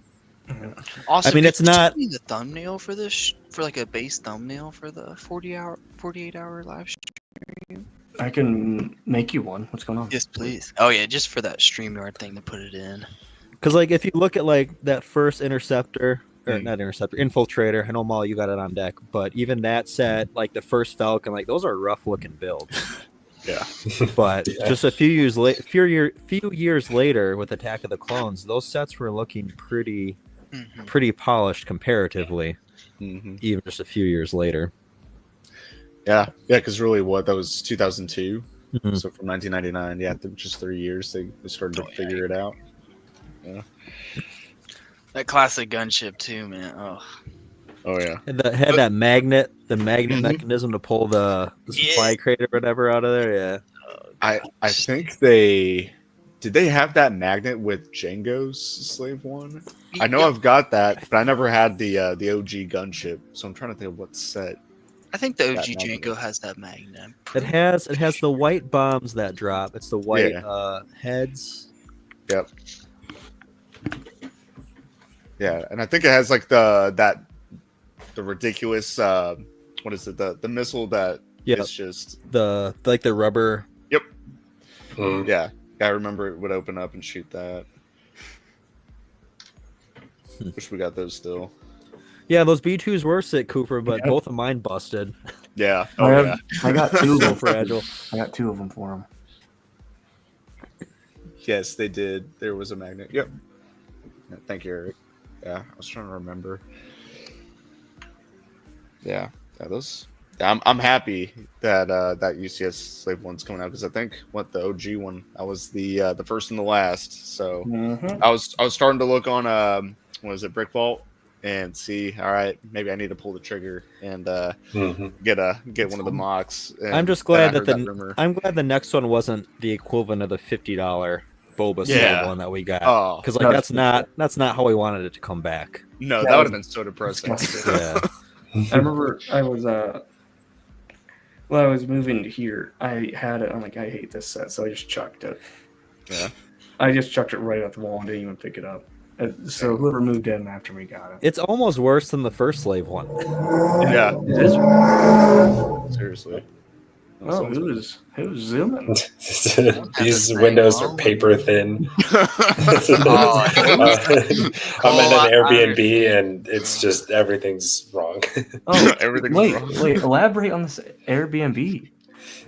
Also, I mean, it's could you not- send me the thumbnail for this, for like a base thumbnail for the 48-hour live stream. I can make you one. What's going on? Yes, please. Oh yeah, just for that StreamYard thing to put it in. Because like if you look at like that first Interceptor, or not Interceptor, Infiltrator. I know Maul, you got it on deck, but even that set, like the first Falcon, like those are rough looking builds. Yeah. But just a few years later, with Attack of the Clones, those sets were looking pretty polished comparatively. Mm-hmm. Even just a few years later. Yeah, because really, that was 2002. Mhm. So from 1999, just 3 years they started to figure it out. Yeah. That classic gunship too, man. Oh yeah. Had that magnet, the magnet mechanism to pull the supply crate or whatever out of there. Yeah. I think they have that magnet with Django's Slave One. I know I've got that, but I never had the OG gunship. So I'm trying to think of what set. I think the OG That magnet. Django has that magnet. It has the white bombs that drop. It's the white heads. Yep. Yeah, and I think it has like the ridiculous what is it, the missile that is just the rubber. Yep. Yeah, I remember it would open up and shoot that. Wish we got those still. Yeah, those B2s were sick, Cooper, but both of mine busted. Yeah. I got two of them. Fragile. I got two of them for him. Yes, they did. There was a magnet. Yep. Thank you, Eric. Yeah, I was trying to remember. Yeah, those. Yeah, I'm happy that that UCS Slave One's coming out because I think the OG one, that was the first and the last. So I was starting to look on Brick Vault and see. All right, maybe I need to pull the trigger and get one of the mocks. And I'm just glad then I heard rumor. I'm glad the next one wasn't the equivalent of the $50 Boba Slave one that we got. Oh, because like that's not how we wanted it to come back. No, that would have been so depressing. Yeah. I remember I was I was moving to here. I had it. I'm like, I hate this set, so I just chucked it. Yeah. I just chucked it right off the wall and didn't even pick it up. So whoever moved in after me got it. It's almost worse than the first Slave one. Yeah. It is. Seriously. Oh, who's zooming? These windows are paper thin. Oh, I'm at an Airbnb and it's just everything's wrong. Oh, Everything's wait, wrong. elaborate on this Airbnb.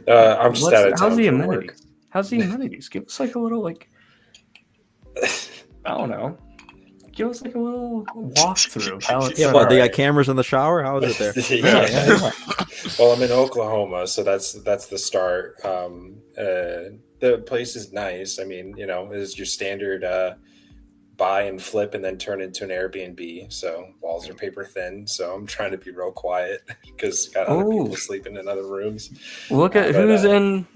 I'm just out of How's town the for amenities? work. How's the amenities? Give us like a little I don't know. Give us like a little walkthrough. How it's Yeah, What, they Alright. got cameras in the shower? How is it there? Yeah. Well, I'm in Oklahoma, so that's the start. The place is nice. I mean, it's your standard buy and flip and then turn into an Airbnb. So walls are paper thin. So I'm trying to be real quiet because got other people sleeping in other rooms. Look at who's in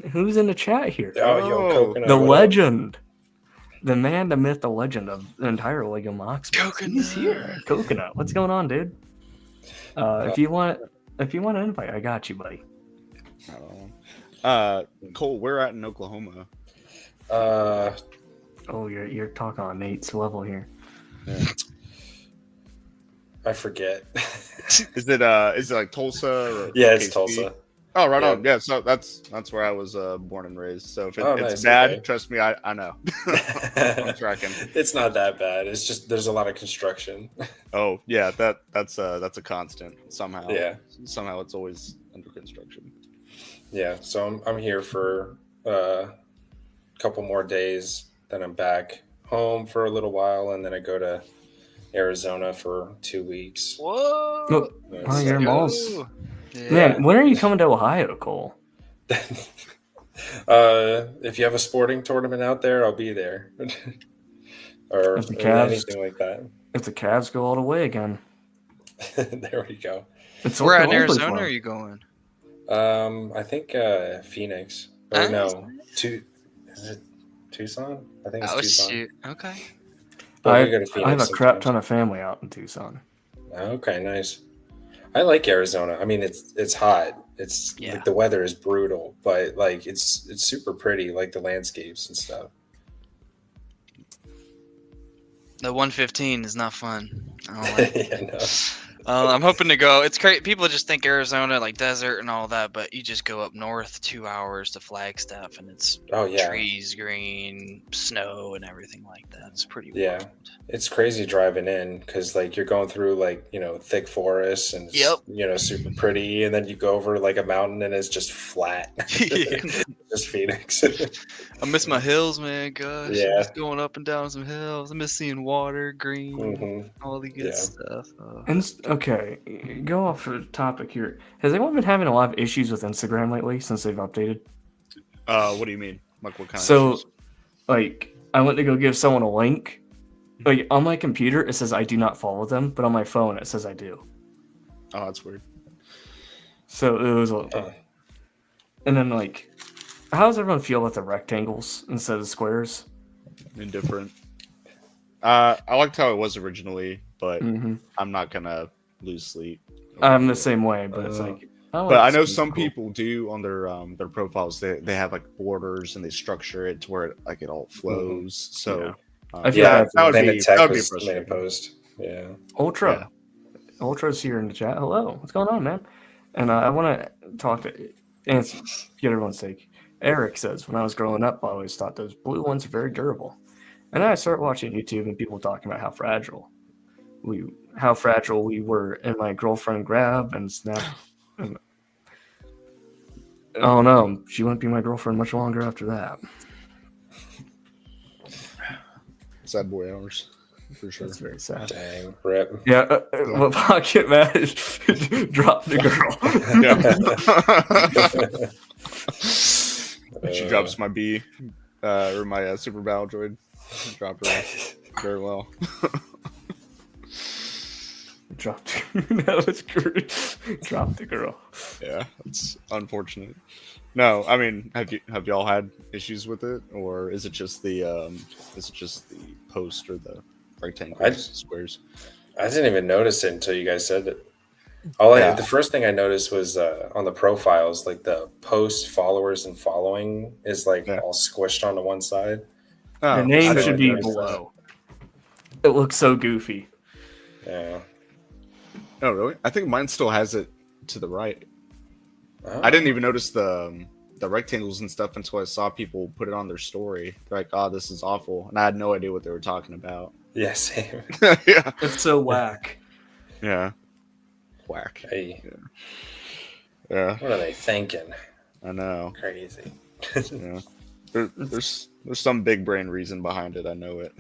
the chat here. Coconut, the what up? legend. The man, the myth, the legend of the entire Lego Mox. He's here. Coconut. What's going on, dude? If you want an invite, I got you, buddy. Cole, where at in Oklahoma? Oh, you're talking on Nate's level here. Yeah. I forget. Is it like Tulsa? Or Yeah, it's KC? Tulsa. Oh, right on. Yeah, so that's where I was born and raised. So if it's nice, bad, okay. trust me, I know. I'm tracking. It's not that bad. It's just there's a lot of construction. Oh yeah, that's a constant somehow. Yeah. Somehow it's always under construction. Yeah, so I'm here for a couple more days. Then I'm back home for a little while, and then I go to Arizona for 2 weeks. Whoa! Oh, your malls. Yeah. Man, when are you coming to Ohio, Cole? If you have a sporting tournament out there, I'll be there. or anything like that. If the Cavs go all the way again. There we go. Where in Arizona are you going? I think Phoenix. Or no, is it Tucson? I think it's Tucson. Shoot. Okay. Well, we go to Phoenix I have a crap sometimes. ton of family out in Tucson. Okay, nice. I like Arizona. I mean, it's hot. It's like the weather is brutal, but like it's super pretty, like the landscapes and stuff. The 115 is not fun. I don't like it. Yeah, no. I'm hoping to go. It's great. People just think Arizona, like desert and all that, but you just go up north 2 hours to Flagstaff, and it's trees, green, snow, and everything like that. It's pretty wild. It's crazy driving in because like you're going through like thick forests and it's, super pretty, and then you go over like a mountain and it's just flat. Just Phoenix. I miss my hills, man. Gosh, Yeah. just going up and down some hills. I miss seeing water, green, all the good stuff. Okay, go off the topic here. Has anyone been having a lot of issues with Instagram lately since they've updated? What do you mean? Like what kind of issues? Like, I went to go give someone a link. Like, on my computer, it says I do not follow them, but on my phone, it says I do. Oh, that's weird. So it was and then, like, how does everyone feel about the rectangles instead of squares? Indifferent. I liked how it was originally, but I'm not gonna lose sleep. I'm the same way, but it's like. But I know some people do on their profiles. They have like borders and they structure it to where it all flows. So I feel like that would be was frustrating. post. Yeah. Ultra's here in the chat. Hello, what's going on, man? And I want to talk to and get everyone's sake. Eric says, when I was growing up, I always thought those blue ones are very durable. And then I started watching YouTube and people talking about how fragile we were. And my girlfriend grabbed and snapped. And, oh no, she wouldn't be my girlfriend much longer after that. Sad boy hours, for sure. That's very sad. Dang, rip. Yeah, what Pocket Match dropped the girl. She drops my B, or my Super Battle Droid. Dropped her very well. Dropped. That was great. Dropped the girl. Yeah, it's unfortunate. No, I mean, have y'all had issues with it, or is it just the post or the rectangles, squares? I didn't even notice it until you guys said it. The first thing I noticed was on the profiles, like the post, followers, and following is like all squished onto one side. The name should be below. It looks so goofy. Yeah. Oh, really? I think mine still has it to the right. I didn't even notice the rectangles and stuff until I saw people put it on their story. They're like, "Oh, this is awful," and I had no idea what they were talking about. Yeah, same. Yeah, It's so whack. yeah, whack. Hey, Yeah, what are they thinking? I know. Crazy. Yeah. There's some big brain reason behind it. I know it.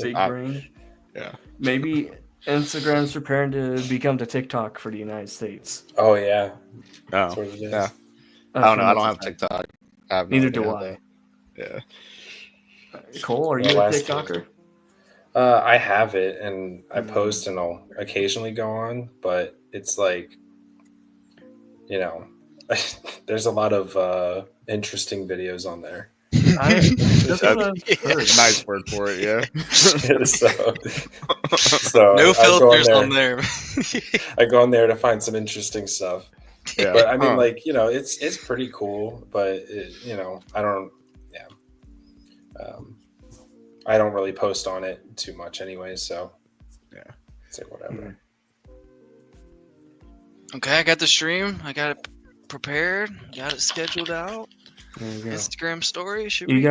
Big brain. Yeah. Maybe Instagram's preparing to become the TikTok for the United States. Oh yeah. No. That's what it is. Yeah. I don't know. I don't have TikTok. I have no Neither idea do how I. Yeah. Cole, are Well, you a last TikToker? I have it, and I post, and I'll occasionally go on, but it's like, there's a lot of interesting videos on there. That's what I've heard. Nice word for it. Yeah. so No I go filters on there. I go on there to find some interesting stuff. Yeah. But I mean, it's pretty cool, but I don't, I don't really post on it too much anyway, so yeah, it's like whatever. Okay, I got the stream. I got it prepared. Got it scheduled out. There you go. Instagram story. Should You we?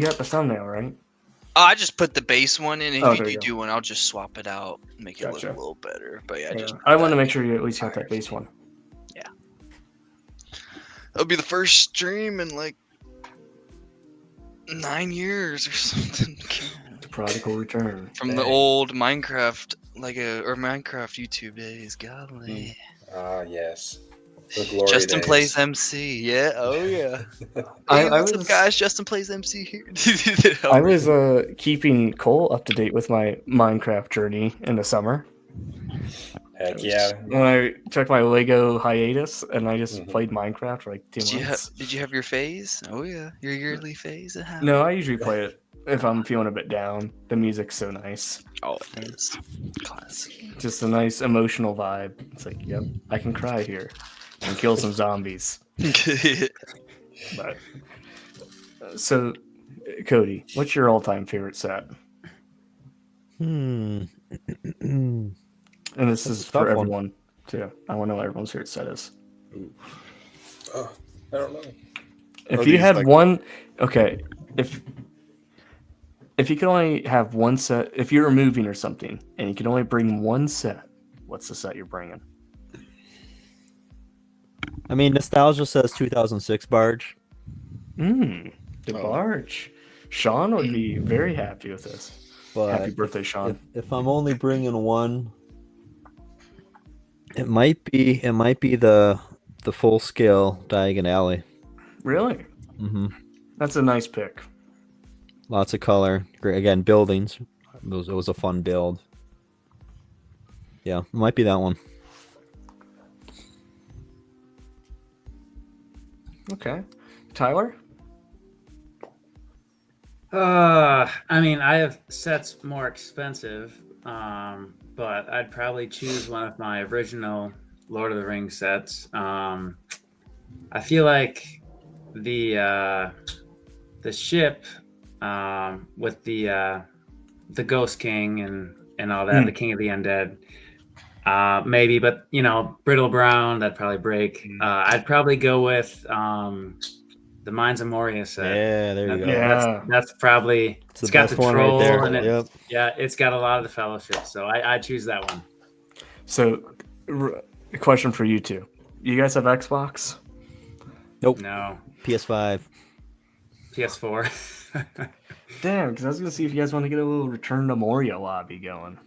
got the thumbnail, right? Oh, I just put the base one in. Oh, If there you you do one, I'll just swap it out, make it Gotcha. look a little better. But yeah, Yeah. I want to make sure you at least got that base one. It'll be the first stream in like 9 years or something. The prodigal return. From the old Minecraft or Minecraft YouTube days. Golly. Yes. The glory Justin days. plays MC. Yeah. Oh yeah. I Hey, what's was- up, guys? Justin plays MC here. I was keeping Cole up to date with my Minecraft journey in the summer. Heck yeah. When I took my Lego hiatus and I just played Minecraft for like 2 months. Did you have your phase? Oh yeah, your yearly phase. It happened. No, I usually play it if I'm feeling a bit down. The music's so nice. Oh, it is classic. Just a nice emotional vibe. It's like, yep, I can cry here and kill some zombies. But so, Cody, what's your all-time favorite set? And this That's is a tough for one. everyone too. I want to know what everyone's favorite set is. Oh, I don't know. If Are you these, had like- one, okay, if you could only have one set, if you're moving or something, and you can only bring one set, what's the set you're bringing? I mean, nostalgia says 2006 barge. The Oh. barge. Sean would be very happy with this. But Happy birthday, Sean. if I'm only bringing one, it might be the full scale Diagon Alley. Really? Mm-hmm. That's a nice pick. Lots of color. Great. Again, buildings. It was a fun build. Yeah, it might be that one. Okay. Tyler? I mean, I have sets more expensive, but I'd probably choose one of my original Lord of the Rings sets. I feel like the ship with the Ghost King and all that, the King of the Undead, maybe, but Brittle Brown, that'd probably break. I'd probably go with the Mines of Moria set. Yeah, there you go. Yeah. That's probably It's the got best the one right troll there. and it, Yep. yeah, it's got a lot of the Fellowship, so I choose that one. So, a question for you two. You guys have Xbox? Nope. No, PS5. PS4. Damn, because I was going to see if you guys want to get a little Return to Moria lobby going.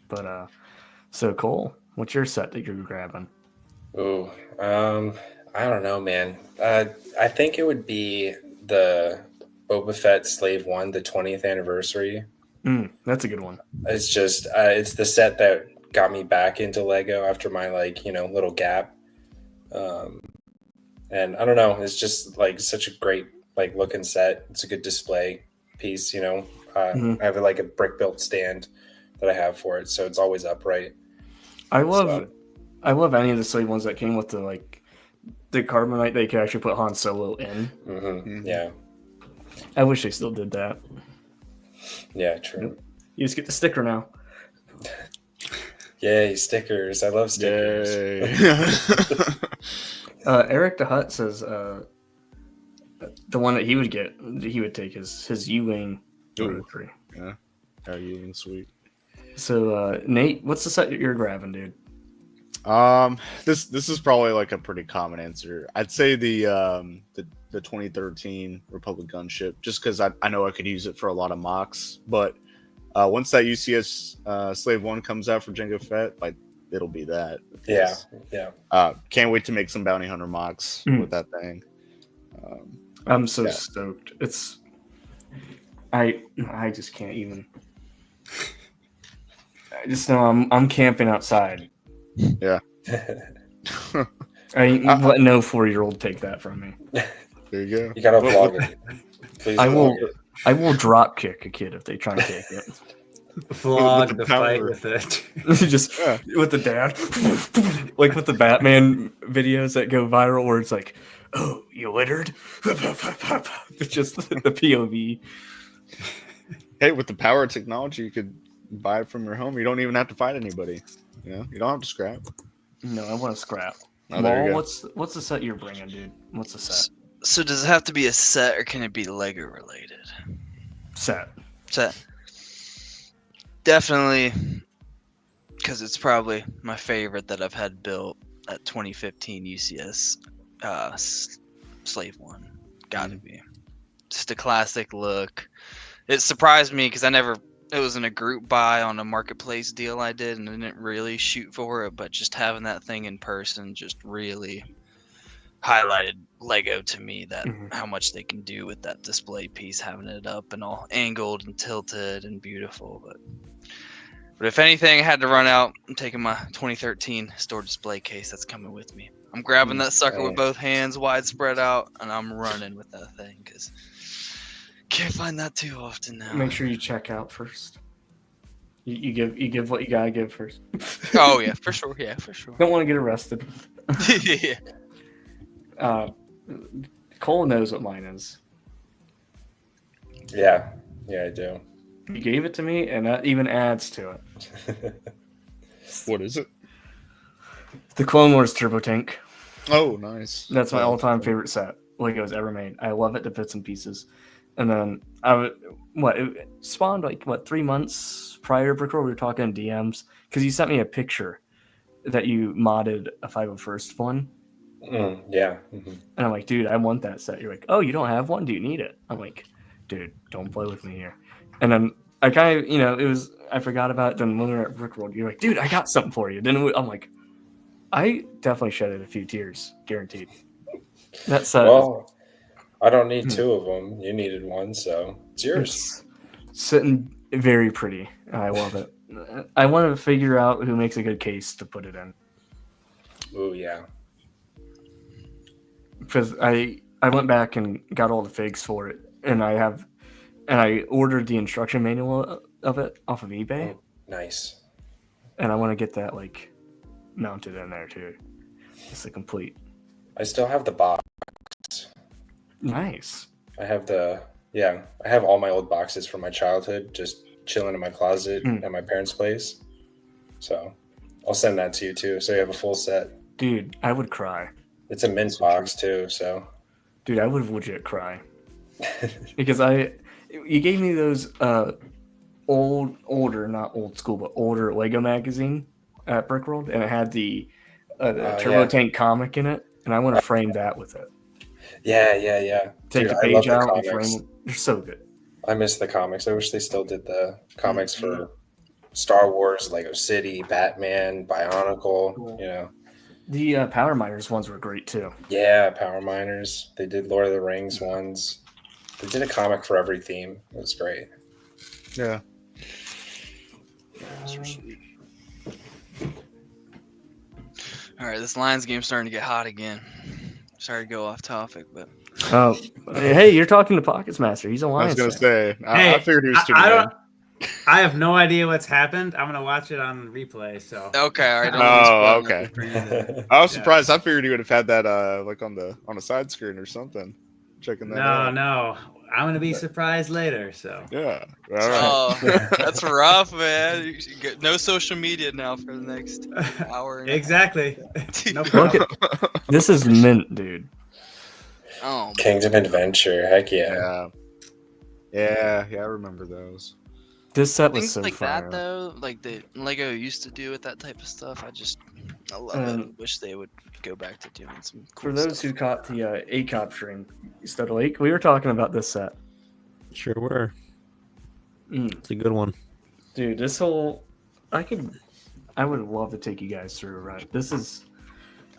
But, so Cole, what's your set that you're grabbing? Ooh, I don't know, man. I think it would be the Boba Fett Slave 1, the 20th anniversary. That's a good one. It's just, it's the set that got me back into Lego after my, little gap. And I don't know, it's just, such a great, looking set. It's a good display piece, I have, a brick-built stand that I have for it, so it's always upright. I love any of the slave ones that came with the carbonite that you could actually put Han Solo in. Mm-hmm. Yeah. I wish they still did that. Yeah, true. You just get the sticker now. Yay, stickers. I love stickers. Eric the Hut says the one that he would take his U-Wing 103. Yeah. U-Wing sweet. So Nate, what's the set you're grabbing, dude? This is probably like a pretty common answer. I'd say the 2013 Republic gunship, just because I know I could use it for a lot of mocks. But once that UCS Slave 1 comes out for Jango Fett, like it'll be that. Yeah. Can't wait to make some bounty hunter mocks with that thing. I'm so stoked. It's I just can't even. I just know I'm camping outside. Yeah. I ain't letting no 4-year-old take that from me. There you go. You gotta vlog it. Please vlog it. I will drop kick a kid if they try and take it. Vlog the fight with it. Just with the dad. Like with the Batman videos that go viral where it's like, oh, you littered? It's just the POV. Hey, with the power of technology, you could buy it from your home. You don't even have to fight anybody. You know, you don't have to scrap. No, I want to scrap. Oh, there you go. What's the set you're bringing, dude? What's the set? So does it have to be a set or can it be Lego related? Set. Definitely, because it's probably my favorite that I've had built at 2015 UCS Slave 1. Gotta be. Just a classic look. It surprised me because it was in a group buy on a marketplace deal I did and I didn't really shoot for it, but just having that thing in person just really highlighted Lego to me, that how much they can do with that display piece, having it up and all angled and tilted and beautiful. But if anything, I had to run out. I'm taking my 2013 store display case that's coming with me. I'm grabbing that sucker with both hands, wide spread out, and I'm running with that thing because can't find that too often now. Make sure you check out first. You give what you gotta give first. Oh yeah, for sure. Yeah, for sure. Don't want to get arrested. Yeah. Cole knows what mine is. Yeah, I do. You gave it to me, and that even adds to it. What is it? The Clone Wars Turbo Tank. Oh, nice. That's my all-time favorite set Lego's ever made. I love it to bits and pieces. And then it spawned like 3 months prior to BrickHive. We were talking DMs because you sent me a picture that you modded a 501st one. Yeah. Mm-hmm. And I'm like, dude, I want that set. You're like, oh, you don't have one? Do you need it? I'm like, dude, don't play with me here. And then I kind of, I forgot about it. Then when we were at BrickHive, you're like, dude, I got something for you. Then I'm like, I definitely shedded a few tears, guaranteed. That set. Well, I don't need 2 of them. You needed one, so it's yours. It's sitting very pretty. I love it. I want to figure out who makes a good case to put it in. Oh yeah. Because I went back and got all the figs for it, and I ordered the instruction manual of it off of eBay. Oh, nice. And I want to get that mounted in there too. It's a complete. I still have the box. Nice. I have I have all my old boxes from my childhood just chilling in my closet at my parents' place. So I'll send that to you too. So you have a full set. Dude, I would cry. It's a mint box too, so. Dude, I would legit cry. Because you gave me those older, not old school, but older Lego magazine at BrickHive, and it had the Turbo Tank comic in it, and I want to frame that with it. Yeah. Take the page out and frame it. They're so good. I miss the comics. I wish they still did the comics for Star Wars, Lego City, Batman, Bionicle, Cool. The Power Miners ones were great too. Yeah, Power Miners. They did Lord of the Rings ones. They did a comic for every theme. It was great. Yeah. All right, this Lions game's starting to get hot again. Sorry to go off topic, but oh, hey, you're talking to Pockets Master. He's a I Lions. was gonna say. Hey, I figured he was tuning in. I have no idea what's happened. I'm gonna watch it on replay. So okay, all right. Oh, okay. I was surprised. I figured you would have had that on the side screen or something. checking that No, out. no. I'm gonna be surprised later. So Yeah. All right. Oh, that's rough, man. You get no social media now for the next hour. And exactly. No Look problem. at this is mint, dude. Oh, man. Kingdom Adventure. Heck yeah. Yeah. I remember those. This set was Things so like fire. that, though, like the Lego used to do with that type of stuff. I love it. I wish they would go back to doing some cool For those stuff. who caught the ACOP stream, Stud Lake, we were talking about this set. Sure were. Mm. It's a good one. Dude, this whole I would love to take you guys through, right? This is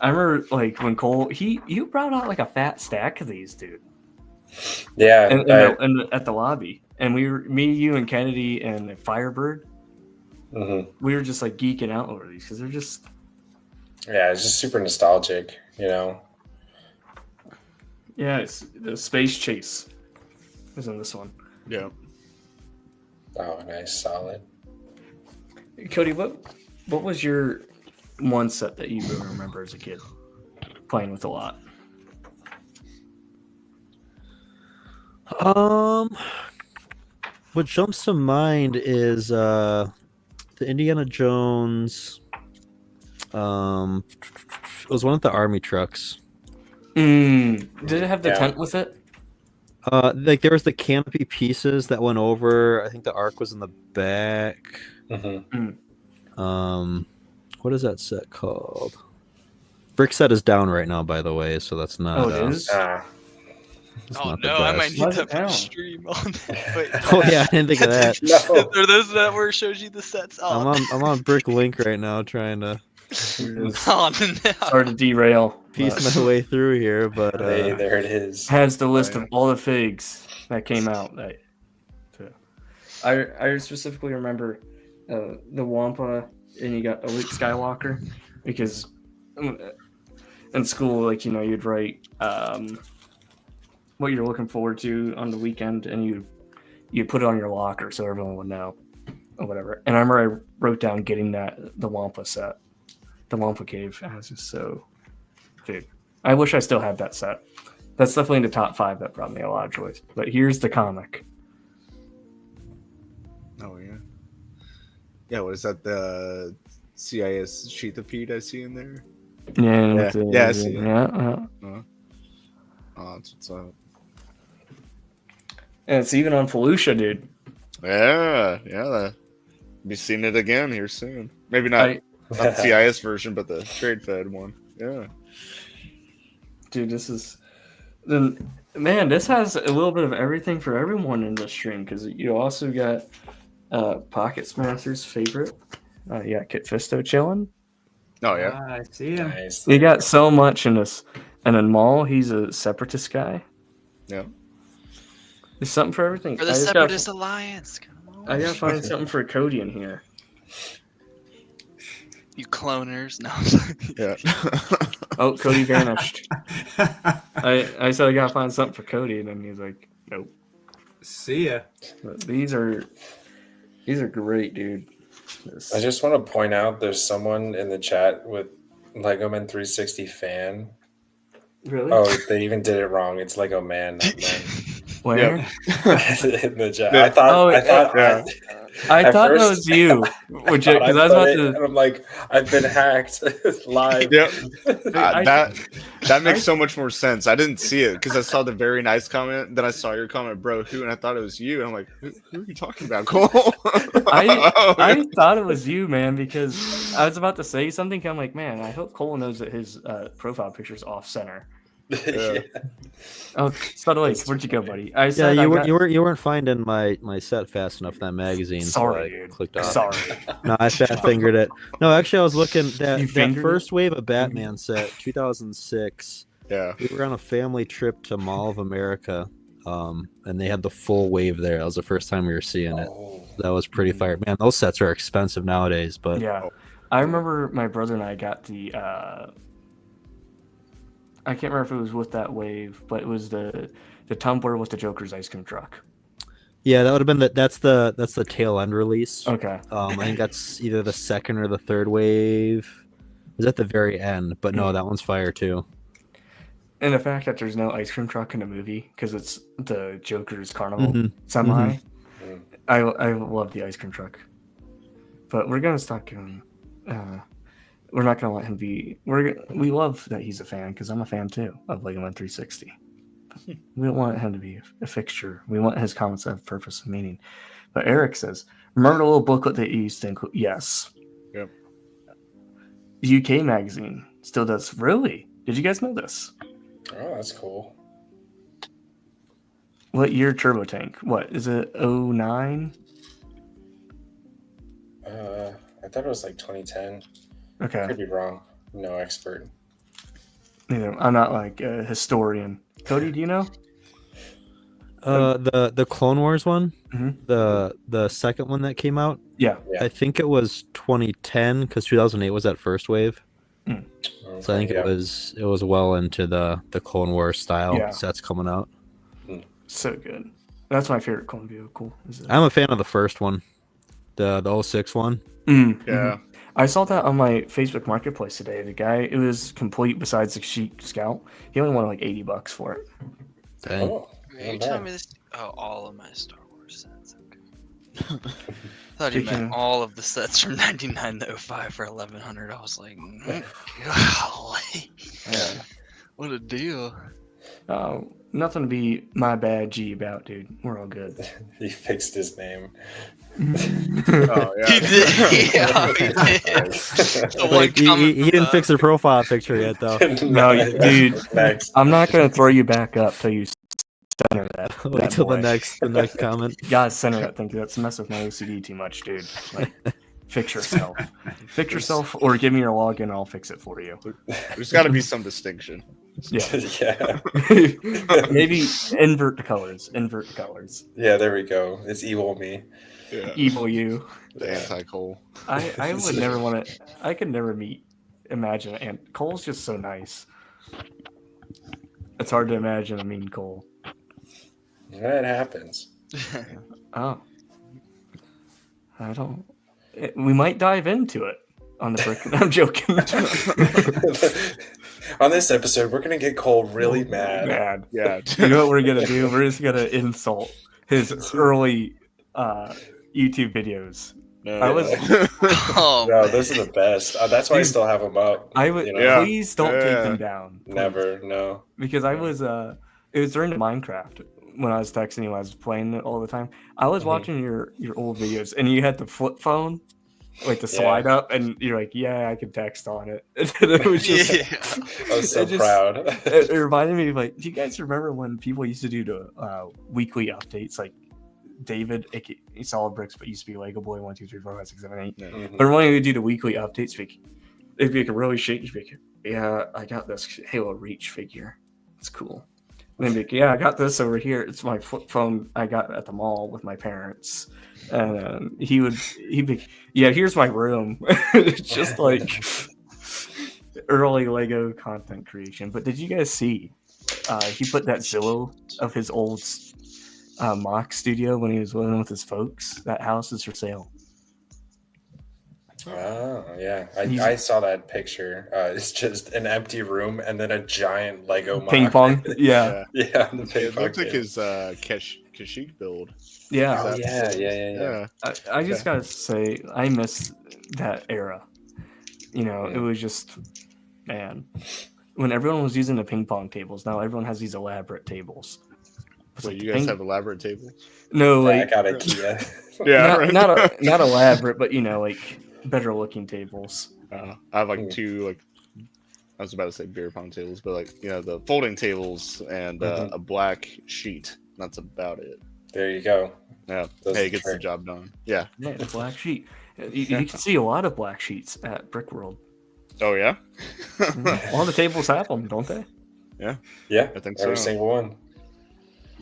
I remember like when Cole you brought out like a fat stack of these, dude. Yeah. And at the lobby. And we were me, you, and Kennedy and Firebird. Mhm. We were just like geeking out over these because they're just Yeah, it's just super nostalgic, you know. yeah, it's the Space Chase is in this one. Yeah. Oh, nice, solid. Cody, what was your one set that you really remember as a kid playing with a lot? What jumps to mind is the Indiana Jones. It was one of the army trucks. Did it have the tent with it? Like there was the canopy pieces that went over. I think the arc was in the back. What is that set called? Brick set is down right now, by the way, so that's not. Oh, it is. It's Oh not the no, I might best. need that for the stream on Wait, Oh yeah, I didn't think of that. No. Are those that where it shows you the sets? Oh, I'm on Brick Link right now, trying to oh no. Sorry to derail. piece my way through here, but Hey, there it is. Has the list of all the figs that came out. I specifically remember the Wampa, and you got a Luke Skywalker, because in school, like, you know, you'd write what you're looking forward to on the weekend, and you put it on your locker so everyone would know, or whatever. And I remember I wrote down getting the Wampa set, the Wampa Cave. I was just so, dude. I wish I still had that set. That's definitely in the top 5 that brought me a lot of joy. But here's the comic. Oh yeah. Yeah, what is that? The CIS sheath of Pete I see in there? Yeah, I see it. yeah. Oh, that's what's up. And it's even on Felucia, dude. Yeah. Be seeing it again here soon. Maybe not the CIS version, but the trade fed one. Yeah. Dude, this has a little bit of everything for everyone in this stream, because you also got Pocketsmaster's favorite. You got Kit Fisto chilling. Oh yeah. I see him. Nice. You got so much in this. And then Maul, he's a separatist guy. Yeah. There's something for everything. For the Separatist Alliance. Come on. I gotta find something for Cody in here. You cloners. No. Yeah. Oh, Cody vanished. I said I gotta find something for Cody, and then he's like, nope. See ya. But these are great, dude. I just want to point out there's someone in the chat with Lego Man 360 fan. Really? Oh, they even did it wrong. It's Lego Man, not man. Where? In the chat. Yeah. I thought I at thought that first- was you. Which, I because I was put about it, to. and I'm like, I've been hacked live. Yep. I- That makes so much more sense. I didn't see it because I saw the very nice comment. Then I saw your comment, bro, who? And I thought it was you. And I'm like, who are you talking about, Cole? I thought it was you, man, because I was about to say something. I'm like, man, I hope Cole knows that his profile picture's off center. Yeah. Oh, Stud Lake, where'd you go, buddy? I yeah, said you weren't finding my set fast enough. That magazine. Sorry, so I dude. clicked off. Sorry. No, I fat fingered it. No, actually, I was looking that You fingered first wave of Batman set, 2006. Yeah. We were on a family trip to Mall of America, and they had the full wave there. That was the first time we were seeing it. Oh. That was pretty fire. Man, those sets are expensive nowadays, but Yeah, I remember my brother and I got the. I can't remember if it was with that wave, but it was the tumbler with the Joker's ice cream truck. yeah, that would have been that's the tail end release. Okay. I think that's either the second or the third wave. It was at the very end, but no, that one's fire too. And the fact that there's no ice cream truck in the movie because it's the Joker's carnival Mhm. semi. Mhm. I love the ice cream truck. But we're gonna stop giving. We're not gonna let him be. We love that he's a fan because I'm a fan too of Lego Man 360. We don't want him to be a fixture. We want his comments to have purpose and meaning. But Eric says, remember the little booklet that you used to include? Yes. Yep. UK magazine still does. Really? Did you guys know this? Oh, that's cool. What year Turbo Tank? What is it? 09? I thought it was like 2010. Okay. Could be wrong. No expert. I'm not like a historian. Cody, do you know? The Clone Wars one, Mhm. the second one that came out. Yeah. I think it was 2010 because 2008 was that first wave. So I think it was well into the Clone Wars style sets coming out. So good. That's my favorite clone vehicle. I'm a fan of the first one, the 06 one. Yeah. I saw that on my Facebook Marketplace today. The guy, it was complete besides the Sheik Scout. He only wanted like $80 for it. Dang. Oh, Are you telling me this? Oh, all of my Star Wars sets. Okay. I thought you meant all of the sets from 99 to 05 for 1,100. I was like, golly. Yeah. What a deal. Nothing to be my bad G about, dude. We're all good. He fixed his name. Oh yeah. He did. Yeah, he did. The one Wait, he didn't fix the profile picture yet, though. No, dude. Next. I'm not gonna throw you back up till you center that. Wait till the next comment. You gotta center that thing. That's messing with my OCD too much, dude. Like, fix yourself. Fix yourself, or give me your login, and I'll fix it for you. There's got to be some distinction. Yeah. Yeah. Maybe invert the colors. Invert the colors. Yeah, there we go. It's evil me. Yeah. Evil you. The anti-Cole. I would never want to. I could never imagine it. And Cole's just so nice. It's hard to imagine a mean Cole. Yeah, it happens. Oh. I don't. We might dive into it on the brick. I'm joking. On this episode, we're gonna get Cole really mad. Yeah. You know what we're gonna do? We're just gonna insult his early YouTube videos. No, I was. Oh, No, man. those are the best. That's why I still have them up. I would. You know? Yeah. Please don't take them down. Please. Never. No. Because I was. It was during Minecraft when I was texting you. I was playing it all the time. I was watching your old videos, and you had the flip phone, like the slide up, and you're like, "Yeah, I can text on it." And it was just. I was so proud. It reminded me of like, do you guys remember when people used to do the weekly updates? Like David, aka Solid Bricks, but used to be Lego Boy 1, 2, 3, 4, 5, 6, 7, 8. Mhm. But when they would do the weekly updates, it'd be like a really shaky figure. Yeah, I got this Halo Reach figure. It's cool. And then be like, yeah, I got this over here. It's my flip phone I got at the mall with my parents. And he'd be, yeah, here's my room. It's just like early Lego content creation. But did you guys see he put that Zillow of his old mock studio when he was living with his folks? That house is for sale. Oh, yeah. I saw that picture. It's just an empty room and then a giant Lego Ping mock. pong. Yeah. Yeah, the ping It pong looked like table. his Kashyyyk build. Yeah. Oh, yeah. I just gotta say, I miss that era. You know, it was just, man, when everyone was using the ping pong tables, now everyone has these elaborate tables. So you guys have elaborate tables? No, like I got IKEA. Yeah, not elaborate, but you know, like better looking tables. I have like two, like I was about to say beer pong tables, but like the folding tables and a black sheet. That's about it. There you go. Yeah, hey, it gets the job done. Yeah, Yeah, the black sheet. You can see a lot of black sheets at Brick World. Oh yeah, All the tables have them, don't they? Yeah, I think every so. single one.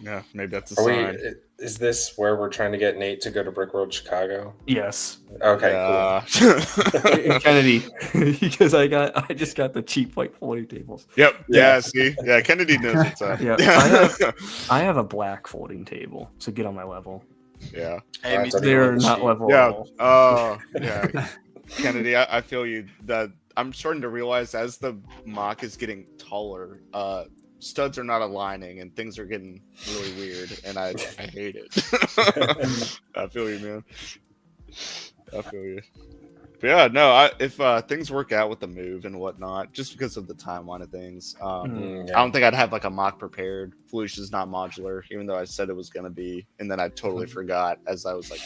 Yeah, maybe that's a sign. Is this where we're trying to get Nate to go to Brick World Chicago? Yes. Okay, cool. Kennedy, because I just got the cheap like folding tables. Yep. Yeah. See. Yeah. Kennedy knows what's up. Yeah. I have a black folding table, so get on my level. Yeah. Hey, me They're not level at Yeah. all. Oh. Yeah. Kennedy, I feel you. That I'm starting to realize as the mock is getting taller, studs are not aligning and things are getting really weird, and I hate it. I feel you, man. I feel you. But yeah, no, if things work out with the move and whatnot, just because of the timeline of things, I don't think I'd have like a mock prepared. Felucia's not modular, even though I said it was going to be, and then I totally forgot as I was like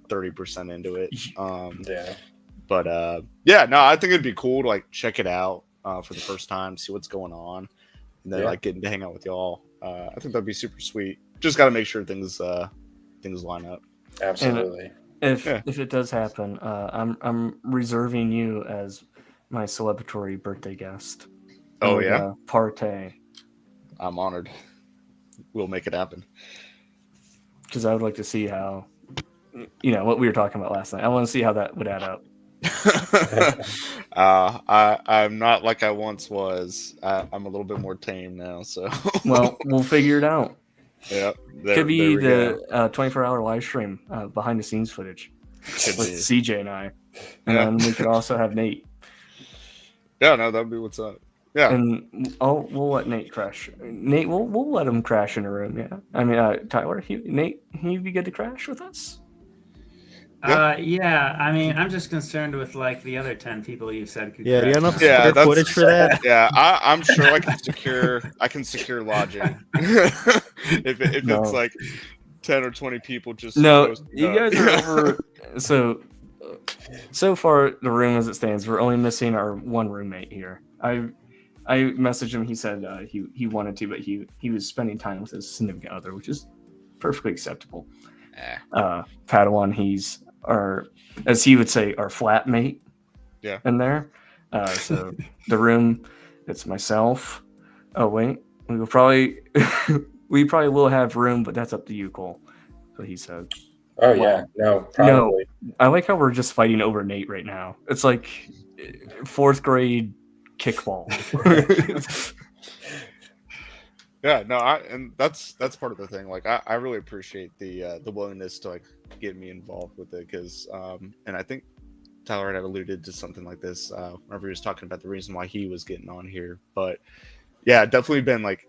30% into it. But yeah, no, I think it'd be cool to like check it out for the first time, see what's going on, and then like getting to hang out with y'all. I think that'd be super sweet. Just got to make sure things line up. Absolutely. If it does happen, I'm reserving you as my celebratory birthday guest. Oh yeah, partay. I'm honored. We'll make it happen. Because I would like to see how, what we were talking about last night. I want to see how that would add up. I'm not like I once was. I'm a little bit more tame now. So well, we'll figure it out. Yeah, could be the 24-hour live stream behind the scenes footage with CJ and I, and then we could also have Nate. Yeah, no, that'd be what's up. Yeah, and we'll let Nate crash. Nate, we'll let him crash in a room. Yeah, I mean, Tyler, Nate, he'd be good to crash with us. Yeah, I mean, I'm just concerned with like the other 10 people you said could. Yeah, do you have enough square footage for that? Yeah, I'm sure I can secure lodging. if it's like 10 or 20 people, just no. You guys are over. So far, the room as it stands, we're only missing our one roommate here. I messaged him. He said he wanted to, but he was spending time with his significant other, which is perfectly acceptable. Padawan, he's as he would say, our flatmate. Yeah. In there. So the room, it's myself. Oh wait, we probably will have room, but that's up to you, Cole. So he said. Oh yeah, no, probably. No, I like how we're just fighting over Nate right now. It's like 4th grade kickball. Yeah, no, and that's part of the thing. Like, I really appreciate the willingness to like get me involved with it, because and I think Tyler had alluded to something like this whenever he was talking about the reason why he was getting on here. But yeah, definitely been like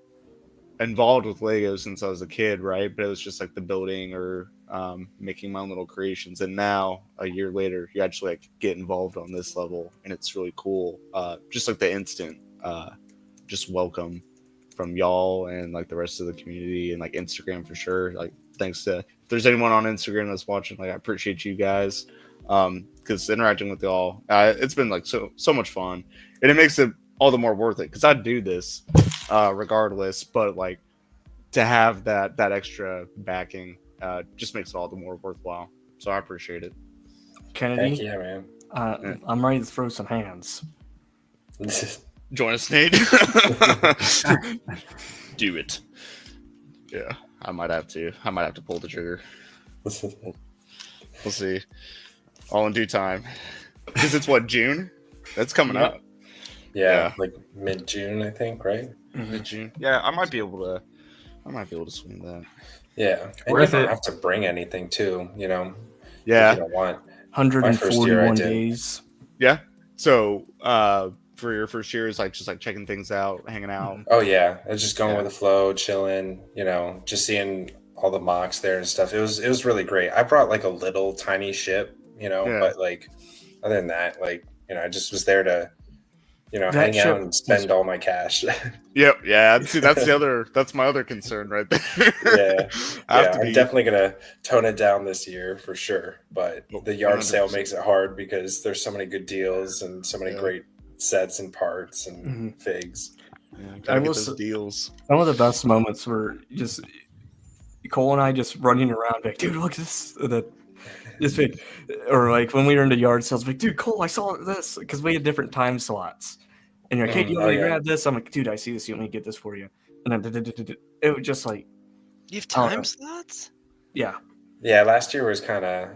involved with Lego since I was a kid, right? But it was just like the building or making my own little creations, and now a year later, you actually like get involved on this level, and it's really cool. Just like the instant, just welcome from y'all and like the rest of the community, and like Instagram for sure. Like, thanks to, if there's anyone on Instagram that's watching, like I appreciate you guys, because interacting with y'all, it's been like so much fun, and it makes it all the more worth it, because I do this regardless, but like to have that extra backing just makes it all the more worthwhile. So I appreciate it. Kennedy, Thank you, man. I'm ready to throw some hands. Join us, Nate. Do it. Yeah, I might have to pull the trigger. We'll see. All in due time. Because it's what, June? That's coming up. Yeah, like mid-June, I think, right? Mid-June. Yeah, I might be able to swing that. Yeah, and you don't have to bring anything too, Yeah, if you don't want. 141 days. Yeah. So, for your first year, is like just like checking things out, hanging out. Oh yeah, I was just going with the flow, chilling. Just seeing all the mocks there and stuff. It was really great. I brought like a little tiny ship, but like other than that, like I just was there to hang out and spend all my cash. Yep. Yeah. See, that's my other concern right there. I'm definitely gonna tone it down this year for sure. But the yard 100%. Sale makes it hard because there's so many good deals and so many great sets and parts and figs. Yeah, those deals. Some of the best moments were just Cole and I just running around like, dude, look at this. Or like when we were in the yard sales, like, dude, Cole, I saw this, because we had different time slots. And you're like, hey, do you want me to grab this? I'm like, dude, I see this. You want me to get this for you? And then it was just like, you have time slots? Yeah. Yeah, last year was kind of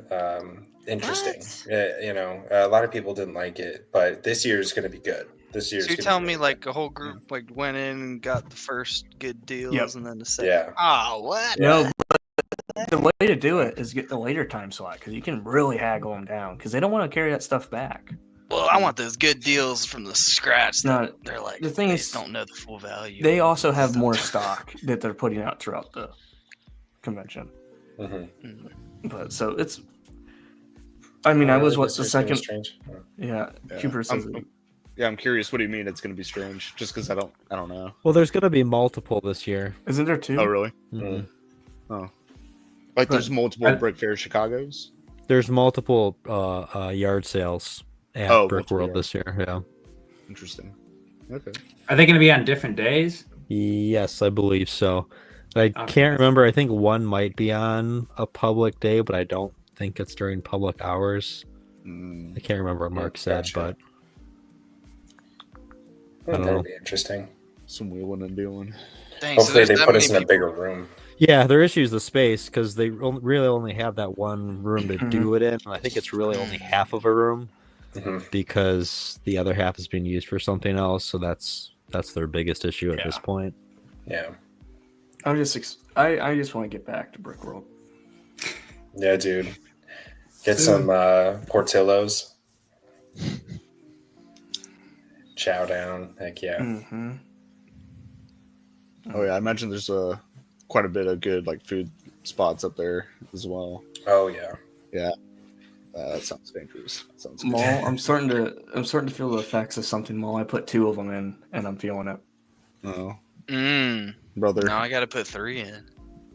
interesting. A lot of people didn't like it, but this year is going to be good. This year. So you're telling me like a whole group like went in and got the first good deals, and then the second. Yeah. Oh, what? No, but the way to do it is get the later time slot, because you can really haggle them down, because they don't want to carry that stuff back. Well, I want those good deals from the scratch. No, They're like, the thing they is, don't know the full value. They of also have stuff. more stock that they're putting out throughout the convention. But so it's. I mean, I was This the year's gonna be second. strange. Yeah, Cooper says. I'm curious. What do you mean it's going to be strange? Just because I don't know. Well, there's gonna be multiple this year. Isn't there two? Oh, really? Mhm. Oh, like there's multiple Brick Fair Chicago's. There's multiple yard sales at Brick multiple World yard. this year. Yeah. Interesting. Okay. Are they going to be on different days? Yes, I believe so. I can't remember. I think one might be on a public day, but I don't think it's during public hours. I can't remember what Mark said, but I don't know. That'd be interesting. Some wheeling and dealing. Dang, Hopefully so they there's put that us in many a bigger room. Yeah, their issue is the space because they really only have that one room to do it in. And I think it's really only half of a room because the other half is being used for something else. So that's their biggest issue at this point. Yeah. I just want to get back to Brick World. Yeah, dude. Get some Portillo's. Chow down. Heck yeah. Oh yeah, I imagine there's quite a bit of good like food spots up there as well. Oh yeah. Yeah. That sounds dangerous. That sounds good. Mall. I'm starting to feel the effects of something. Mall. I put 2 of them in, and I'm feeling it. Oh, Brother. brother. Now I got to put 3 in.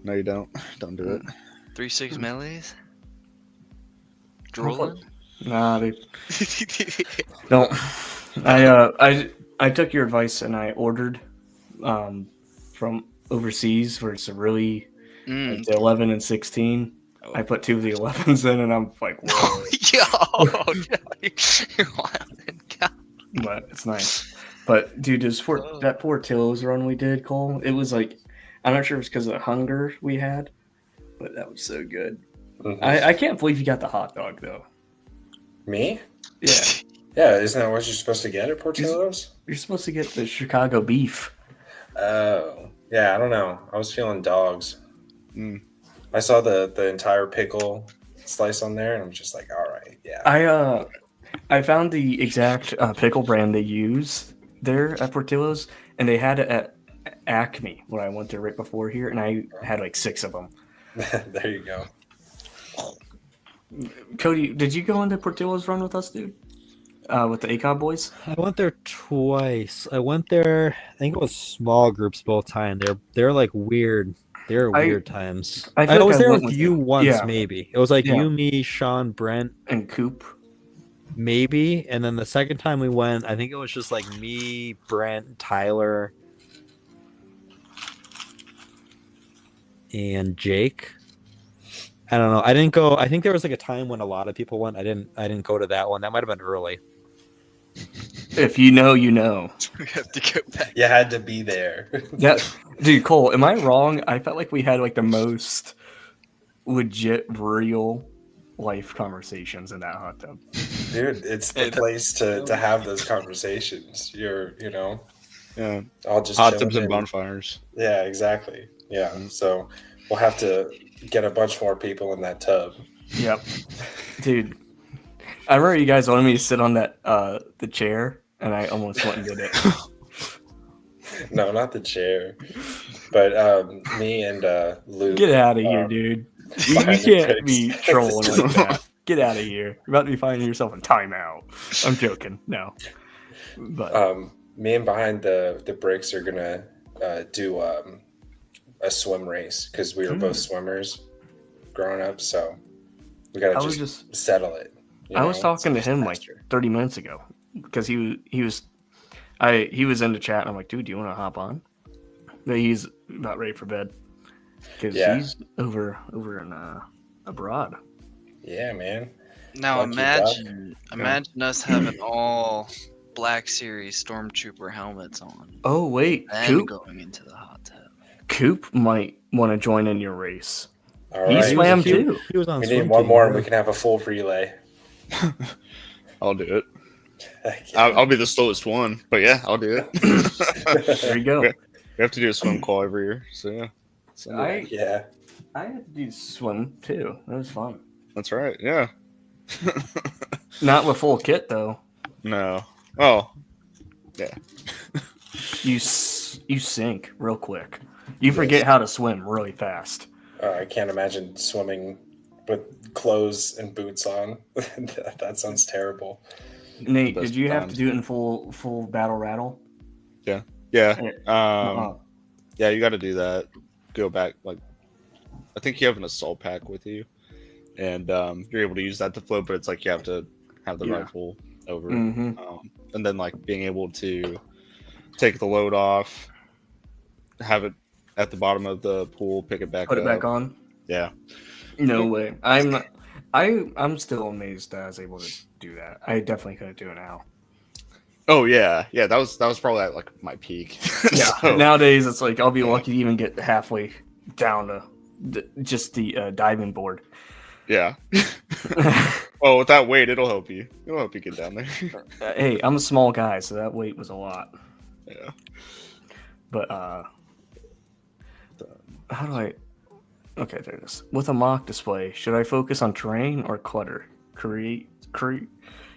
No, you don't. Don't do it. 3 6 millies. Drooling. Nah, dude. Don't. I took your advice and I ordered from overseas where it's a really like the 11 and 16. I put 2 of the 11s in and I'm like, whoa. You're wild. But it's nice. But dude, that Portillo's run we did, Cole, it was like, I'm not sure if it's because of the hunger we had, but that was so good. I can't believe you got the hot dog though. Me? Yeah. Yeah, isn't that what you're supposed to get at Portillo's? You're supposed to get the Chicago beef. Oh. Yeah, I don't know. I was feeling dogs. I saw the entire pickle slice on there and I'm just like, all right, yeah. I found the exact pickle brand they use there at Portillo's, and they had it at Acme when I went there right before here, and I had like 6 of them. There you go. Cody, did you go into Portillo's run with us, dude? With the ACOB boys? I went there twice. I went there. I think it was small groups both times. They're like weird. They're weird times. I was there with you once, maybe. It was like you, me, Sean, Brent, and Coop. Maybe. And then the second time we went, I think it was just like me, Brent, Tyler, and Jake. I don't know. I didn't go. I think there was like a time when a lot of people went. I didn't go to that one. That might have been early. If you know, you know. We have to go back. You had to be there. Yeah, dude, Cole, am I wrong? I felt like we had like the most legit, real life conversations in that hot tub. Dude, it's the place to have those conversations. Yeah, all just hot chilling tubs and in. bonfires. Yeah, exactly. Yeah, so we'll have to get a bunch more people in that tub. Yep, dude. I remember you guys wanted me to sit on that the chair, and I almost went and did it. No, not the chair, but me and Luke. Get out of here, dude. You can't be trolling like that. Get out of here. You're about to be finding yourself in timeout. I'm joking. No. But me and behind the bricks are gonna do a swim race because we were both swimmers growing up, so we gotta just settle it. I was talking to him like 30 minutes ago because he was into chat and I'm like, dude, do you want to hop on? But he's about ready for bed because he's over in abroad. Yeah, man. Now imagine us having all Black Series Stormtrooper helmets on. Oh wait, and Coop going into the hot tub. Coop might want to join in your race. All he right. swam too. He was on. We need one more, and we can have a full relay. I'll do it. I'll be the slowest one, but yeah, I'll do it. There you go. We have to do a swim call every year, so yeah. I had to do swim too. That was fun. That's right. Yeah. Not with full kit though. No. Oh. Yeah. You sink real quick. You forget how to swim really fast. I can't imagine swimming with clothes and boots on. That sounds terrible. Nate, Best did you have to times. do it in full battle rattle? Yeah. Uh-uh. Yeah, you got to do that. Go back, like, I think you have an assault pack with you, and you're able to use that to float, but it's like you have to have the rifle over, Mm-hmm. and then like being able to take the load off, have it at the bottom of the pool, pick it back Put up. it back on. Yeah. No way. I'm still amazed that I was able to do that. I definitely couldn't do it now. Oh yeah, yeah. That was probably at like my peak. Yeah. So, Nowadays, it's like I'll be lucky to even get halfway down to just the diving board. yeah. Well, with that weight, it'll help you. It'll help you get down there. Hey, I'm a small guy, so that weight was a lot. Yeah. But how do I? Okay, there it is. With a mock display, should I focus on terrain or clutter? Create. Do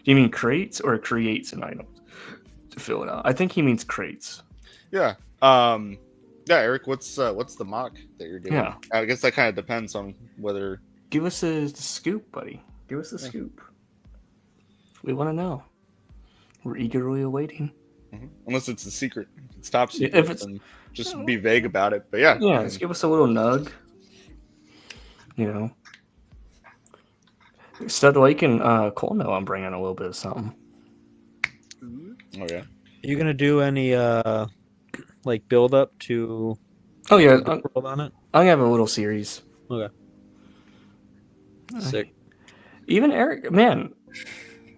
you mean crates or creates an item to fill it out? I think he means crates. Yeah. Yeah, Eric, what's the mock that you're doing? Yeah. I guess that kind of depends on whether. Give us the scoop, buddy. Give us the scoop. We want to know. We're eagerly awaiting. Unless it's a secret, if it's top secret, If it's- then just be vague about it. But yeah. Yeah, just give us a little nug. You know. Stud Lake and Cole know I'm bringing a little bit of something. Oh yeah. Are you gonna do any like build up to? Oh yeah, World on it. I'm gonna have a little series. Okay. Sick. Even Eric, man,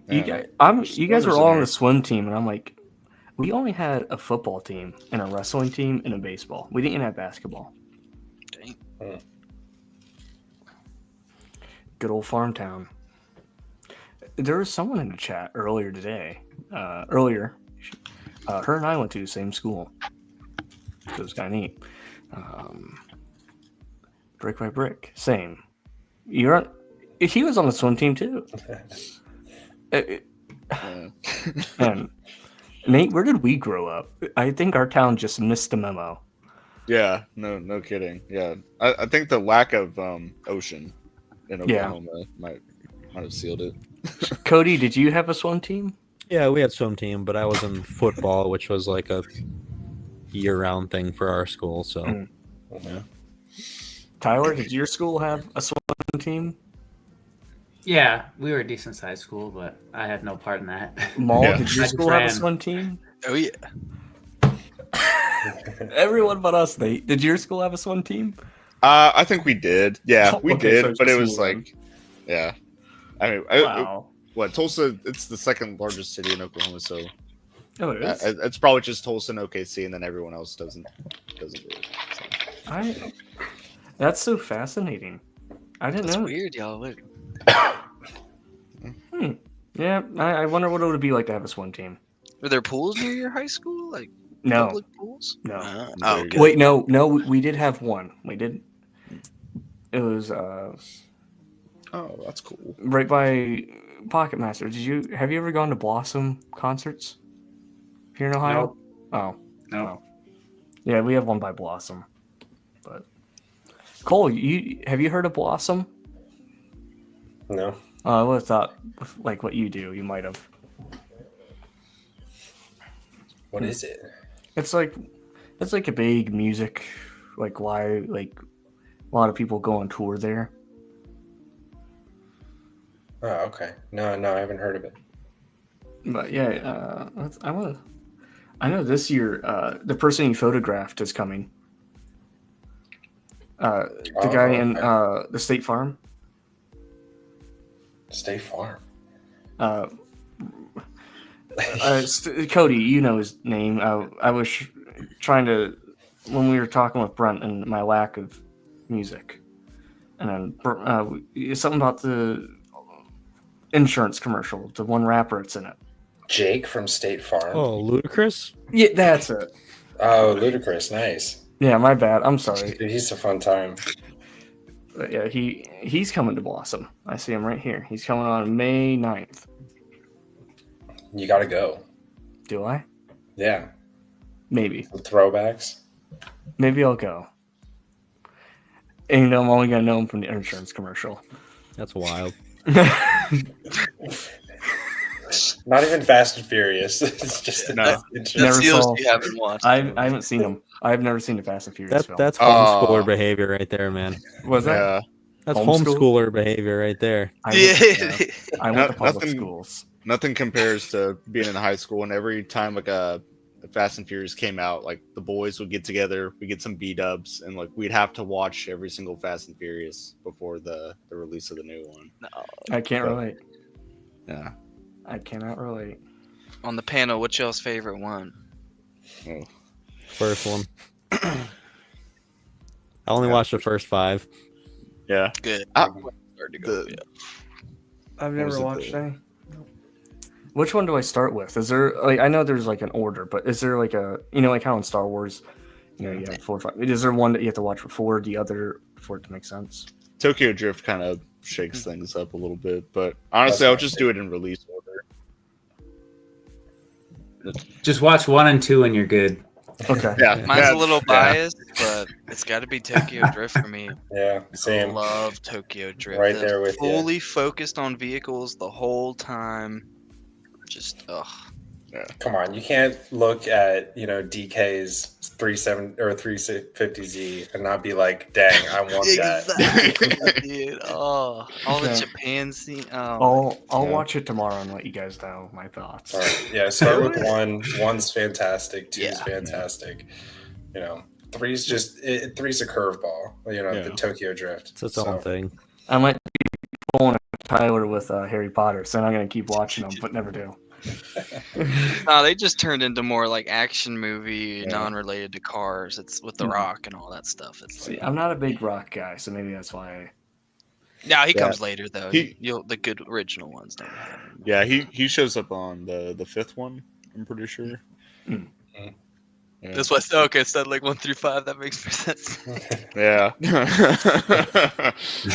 you guys were all on the swim team, and I'm like, we only had a football team and a wrestling team and a baseball. We didn't have basketball. Dang. Good old farm town. There was someone in the chat earlier today. Her and I went to the same school. So it was kind of neat. Brick by brick, same. He was on the swim team too. And Nate, where did we grow up? I think our town just missed the memo. Yeah, no kidding. Yeah, I think the lack of ocean in Oklahoma might have sealed it. Cody, did you have a swim team? Yeah, we had swim team, but I was in football, which was like a year-round thing for our school. So, Yeah. Tyler, did your school have a swim team? Yeah, we were a decent sized school, but I had no part in that. Maul, Yeah. did your I school have a ran. swim team? Oh yeah. Everyone but us, Nate. Did your school have a swim team? I think we did. Yeah, we Okay, did, so it's but it just was you like, yeah. I mean, Wow. what Tulsa? It's the second largest city in Oklahoma, so Oh, it is? it's probably just Tulsa and OKC, and then everyone else doesn't do it. So. That's so fascinating. I didn't That's know. weird, y'all. Look. Yeah, I wonder what it would be like to have a swim team. Were there pools near your high school? Like No, public pools? no. Oh, okay. Wait, no, we did have one. We did. It was Oh, that's cool. right by Pocketmaster. Have you ever gone to Blossom concerts here in Ohio? Oh, No. yeah, we have one by Blossom. But Cole, have you heard of Blossom? No. I would have thought, like what you do, you might have. What is it? It's like a big music, like live, like a lot of people go on tour there. Oh, okay. No, I haven't heard of it. But yeah, I know this year the person you photographed is coming. The guy in the State Farm. State Farm. Cody, you know his name. I was trying to, when we were talking with Brent and my lack of music, and then something about the insurance commercial, the one rapper that's in it. Jake from State Farm. Oh, Ludacris? Yeah, that's it. Oh, Ludacris. Nice. Yeah, my bad. I'm sorry. Dude, he's a fun time. But yeah, he's coming to Blossom. I see him right here. He's coming on May 9th. You got to go. Do I? Yeah. Maybe. Some throwbacks. Maybe I'll go. And you know, I'm only gonna know him from the insurance commercial. That's wild. Not even Fast and Furious. It's just No. That's deals you haven't watched. I haven't seen them. I've never seen the Fast and Furious film. That's homeschooler behavior right there, man. Was that? Yeah. That's Homeschool? homeschooler behavior right there. I went to public schools. Nothing compares to being in high school, and every time like the Fast and Furious came out, like the boys would get together, we get some B-dubs, and like we'd have to watch every single Fast and Furious before the release of the new one. No. I can't relate. Yeah. I cannot relate. On the panel, what's y'all's favorite one? Oh. First one. I only watched the first 5. Yeah. Good. Ah, I've was never it watched any. Which one do I start with? Is there like I know there's like an order, but is there like a like how in Star Wars, you have 4 or 5? Is there one that you have to watch before the other for it to make sense? Tokyo Drift kind of shakes things up a little bit, but honestly, I'll just do it in release order. Just watch 1 and 2 and you're good. Okay. Yeah. Mine's a little biased, but it's got to be Tokyo Drift for me. Yeah, same. I love Tokyo Drift. Right there with you. fully focused on vehicles the whole time. Just Come on, you can't look at DK's 350Z and not be like, dang, I want that. Exactly, dude. Oh, all the Japan scene. Oh, I'll watch it tomorrow and let you guys know my thoughts. All right. Yeah, start with 1. 1's fantastic. 2's fantastic. 3's just 3's a curveball. The Tokyo Drift. It's its own thing. I might be pulling a Tyler with Harry Potter, so I'm gonna keep watching them, but never do. No, they just turned into more like action movie, non-related to cars. It's with The Rock and all that stuff. See, I'm not a big Rock guy, so maybe that's why. No, he comes later though. The good original ones don't have him. Yeah, he shows up on the 5th one. I'm pretty sure. Mm. Yeah. That's why. Okay, so like 1 through 5. That makes more sense. Yeah.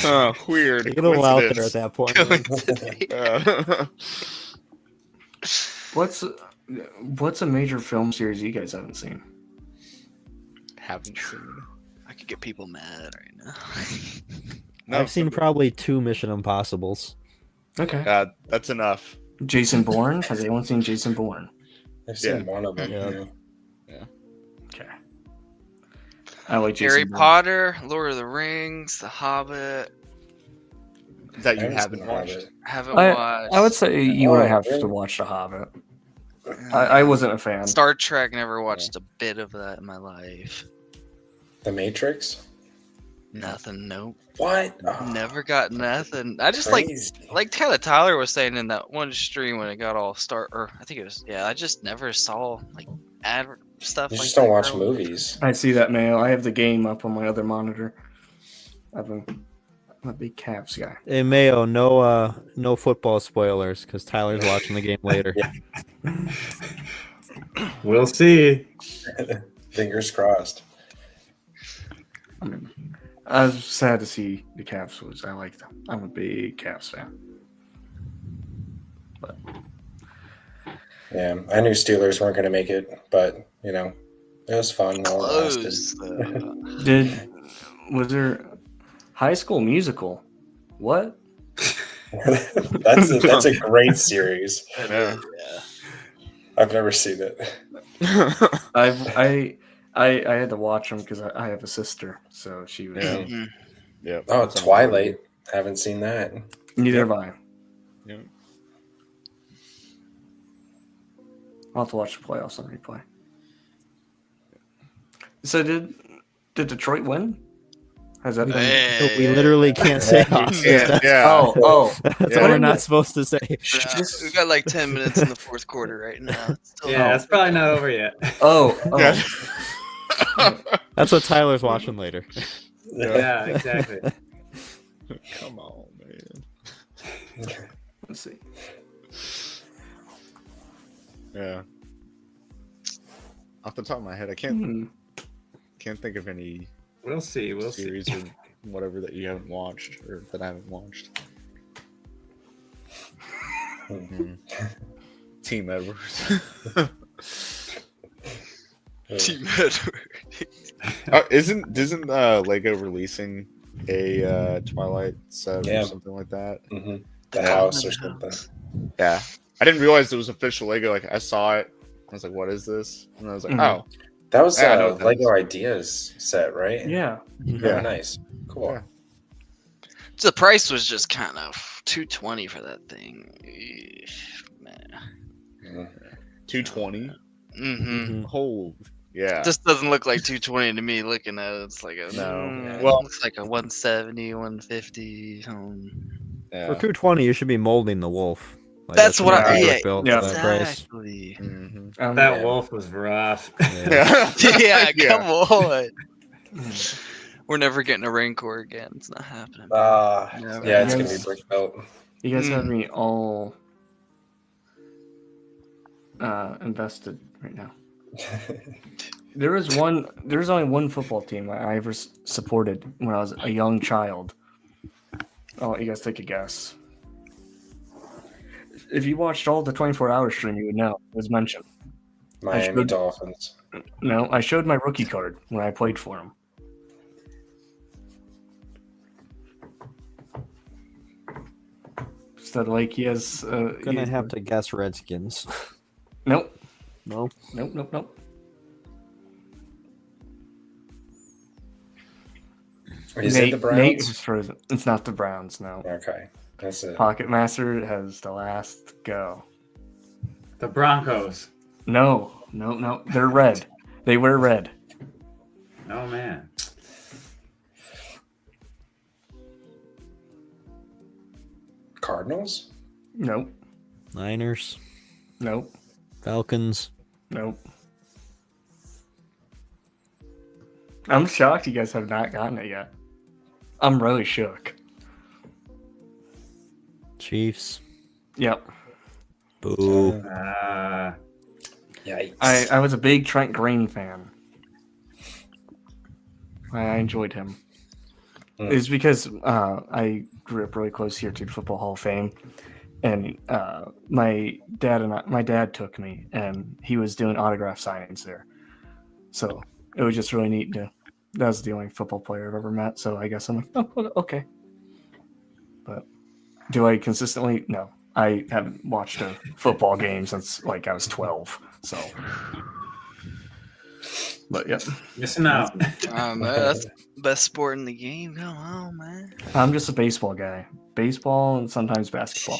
Oh, weird. Get a little out there at that point. What's a major film series you guys haven't seen? Haven't seen. I could get people mad right now. No, I've seen probably 2 Mission Impossibles. Okay. That's enough. Jason Bourne? Has anyone seen Jason Bourne? I've seen one of them. Yeah. Okay. I like Jason Harry Bourne. Potter, Lord of the Rings, The Hobbit. That you haven't watched. Haven't watched. I would say you would have to watch The Hobbit. I wasn't a fan. Star Trek. Never watched a bit of that in my life. The Matrix? Nothing. Nope. What? Never got nothing. I just Crazy. like kind of Tyler was saying in that one stream when it got all I think it was I just never saw like ad stuff. You like just don't that watch growing up. movies. I see that, Mayo. I have the game up on my other monitor. I'm a big Cavs guy. Hey Mayo, no football spoilers because Tyler's watching the game later. We'll see. Fingers crossed. I was sad to see the Cavs lose. I like them. I'm a big Cavs fan. But Yeah, I knew Steelers weren't going to make it, but it was fun. while it Close. lasted. was there High School Musical? What? That's a great series. Yeah. I've never seen it. I had to watch them because I have a sister, so she was. Yeah. Yeah. Oh, Twilight. Haven't seen that. Neither have I. Yeah. I'll have to watch the playoffs on replay. So did Detroit win? Has that been? We literally can't say. Yeah. Oh. That's Yeah. what we're not supposed to say. We've got like 10 minutes in the 4th quarter right now. It's probably not over yet. Oh. That's what Tyler's watching later. Yeah, exactly. Come on, man. Let's see. Yeah. Off the top of my head, I can't think of any. We'll see. Series or whatever that you haven't watched or that I haven't watched. Team Edwards. Team Edward. Isn't Lego releasing a Twilight set or something like that? The house or something. Yeah, I didn't realize it was official Lego. Like I saw it, I was like, "What is this?" And I was like, "Oh, that was I know what that Lego is. Ideas set, right?" Yeah. Yeah, nice, cool. Yeah. So the price was just kind of $220 for that thing. Man. 220. Mm-hmm. Oh, yeah. It just doesn't look like 220 to me. Looking at it, it's like a Well, it looks like a 170, 150. Yeah. For 220, you should be molding the wolf. Like, That's what I. would Yeah, build for that price. exactly. That wolf was rough. Yeah, come on. We're never getting a Rancor again. It's not happening. Yeah, it's gonna be brick built. You guys have me all invested right now. There's only one football team I ever supported when I was a young child. I'll let you guys take a guess. If you watched all the 24-hour stream, you would know it was mentioned. Miami Dolphins. No, I showed my rookie card when I played for him. So like he has. Gonna have to guess Redskins. Nope. No. Nope. Is it the Browns? Nate is frozen. It's not the Browns, no. Okay, that's it. Pocketmaster has the last go. The Broncos. No. They're red. They wear red. Oh man. Cardinals? Nope. Niners. Nope. Falcons. Nope. I'm shocked you guys have not gotten it yet. I'm really shook. Chiefs. Yep. Boo. Yikes. I was a big Trent Green fan. I enjoyed him. It's because I grew up really close here to the Football Hall of Fame, and my dad took me, and he was doing autograph signings there. So it was just really neat that was the only football player I've ever met. So I guess I'm like, oh, okay. But do I consistently? No, I haven't watched a football game since like I was 12. So, but yeah, Missing out. That's the best sport in the game. Come on, man. I'm just a baseball guy. Baseball and sometimes basketball.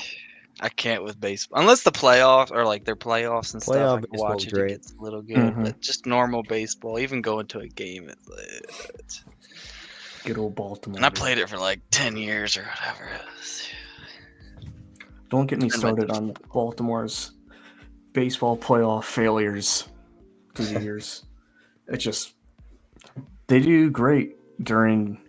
I can't with baseball unless the playoffs or like their playoffs and Playoff stuff. I can baseball's watch it. great. It gets a little good, but just normal baseball, even going to a game, it's Good old Baltimore. and I played it for like 10 years or whatever. Don't get me started on Baltimore's baseball playoff failures through the years. It's just they do great during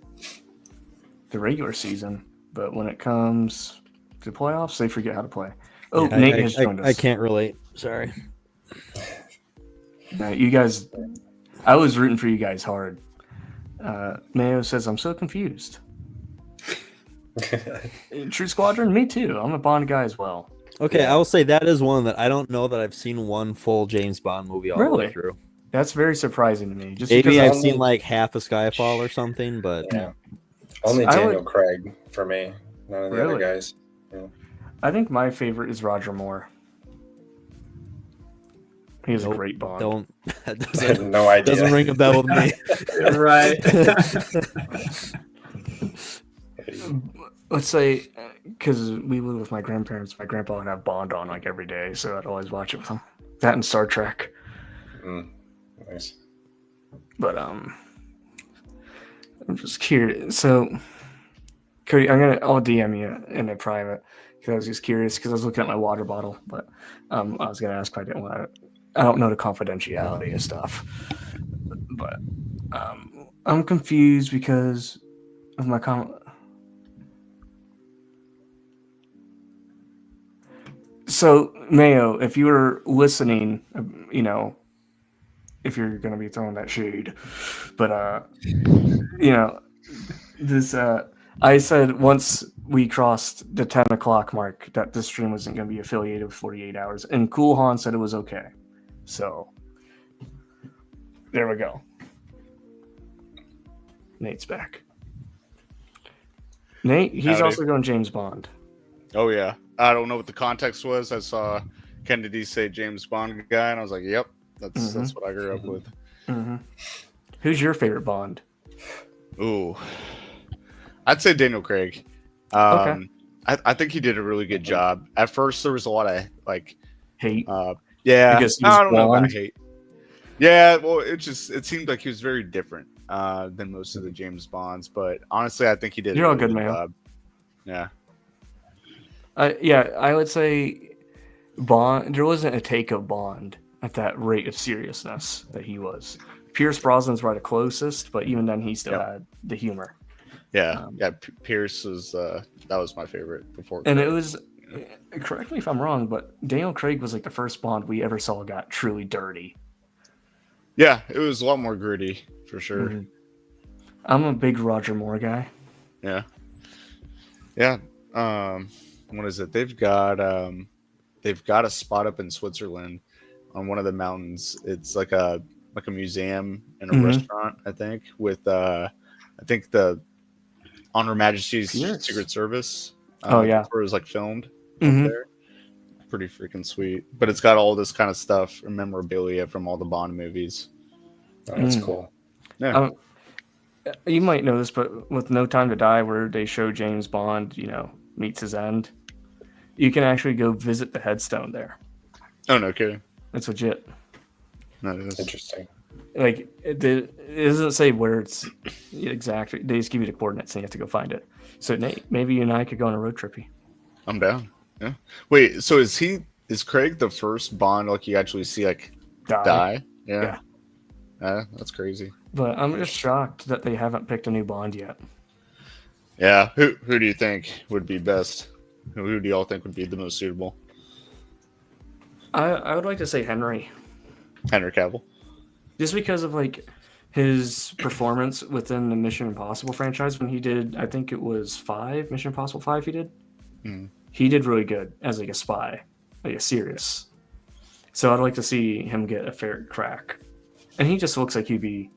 the regular season, but when it comes to playoffs, they forget how to play. Oh, Yeah, Nate has joined us. I can't relate. Sorry. You guys, I was rooting for you guys hard. Mayo says, I'm so confused. True Squadron, me too. I'm a Bond guy as well. Okay, I will say that is one that I don't know that I've seen one full James Bond movie all the way Really? through. That's very surprising to me. Just Maybe because I've seen like half of Skyfall or something, but Only I Daniel would- Craig for me. None of the other Really? guys. I think my favorite is Roger Moore. He is a great Bond. don't. I had no idea. Doesn't ring a bell with me. Right. Let's say, because we live with my grandparents, my grandpa would have Bond on like every day, so I'd always watch it with him. That and Star Trek. Nice. But I'm just curious. So, Cody, I'll DM you in a private because I was just curious because I was looking at my water bottle, but I was gonna ask if I didn't want to. I don't know the confidentiality of stuff, but I'm confused because of my comment. So, Mayo, if you were listening, if you're going to be throwing that shade, but, this, I said once we crossed the 10 o'clock mark that this stream wasn't going to be affiliated with 48 hours, and Cool Han said it was okay. So there we go. Nate's back. Nate, he's Howdy. also going James Bond. Oh yeah, I don't know what the context was. I saw Kennedy say James Bond guy, and I was like, "Yep, that's what I grew up with." Mm-hmm. Who's your favorite Bond? Ooh, I'd say Daniel Craig. Okay. I think he did a really good job. At first, there was a lot of like Hate. Yeah, Because he's I don't know about blonde? hate. Yeah, well, it seemed like he was very different than most of the James Bonds, but honestly, I think he did You're a all really good, good man. job. Yeah. Yeah, I would say Bond. There wasn't a take of Bond at that rate of seriousness that he was. Pierce Brosnan's right the closest, but even then, he still had the humor. Yeah, Pierce was that was my favorite before. And Craig. it was, correct me if I'm wrong, but Daniel Craig was like the first Bond we ever saw got truly dirty. Yeah, it was a lot more gritty for sure. Mhm. I'm a big Roger Moore guy. Yeah. What is it? They've got a spot up in Switzerland on one of the mountains. It's like a museum and a restaurant, I think, with I think the On Her Majesty's Pierce. Secret Service. Oh, yeah. That's where it was like filmed up Mhm. there. Pretty freaking sweet. But it's got all this kind of stuff and memorabilia from all the Bond movies. Oh, that's cool. Yeah. You might know this, but with No Time to Die, where they show James Bond, meets his end, you can actually go visit the headstone there. Oh, no kidding. It's legit. That is Interesting. Like, it doesn't say where it's exactly. They just give you the coordinates, and you have to go find it. So, Nate, maybe you and I could go on a road trippy. I'm down. Yeah. Wait, so is Craig the first Bond like you actually see like die? Yeah. That's crazy. But I'm just shocked that they haven't picked a new Bond yet. Yeah. Who do you think would be best? Who do y'all think would be the most suitable? I would like to say Henry. Henry Cavill. Just because of like his performance within the Mission Impossible franchise when he did, I think it was 5, Mission Impossible 5 he did. He did really good as like a spy, like a serious. So I'd like to see him get a fair crack. And he just looks like he'd be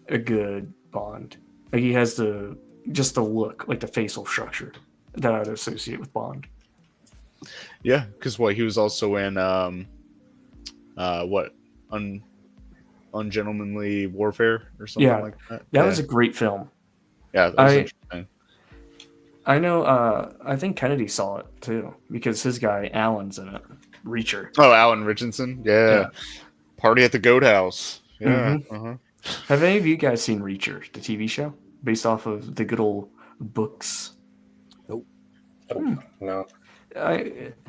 a good Bond. Like he has the look, like the facial structure that I'd associate with Bond. Yeah, because he was also in Ungentlemanly Warfare or something like that. That was a great film. Yeah, that was interesting. I know. I think Kennedy saw it too because his guy Alan's in it. Reacher. Oh, Alan Richardson. Yeah. Party at the Goat House. Yeah. Have any of you guys seen Reacher, the TV show, based off of the good old books? Nope. No.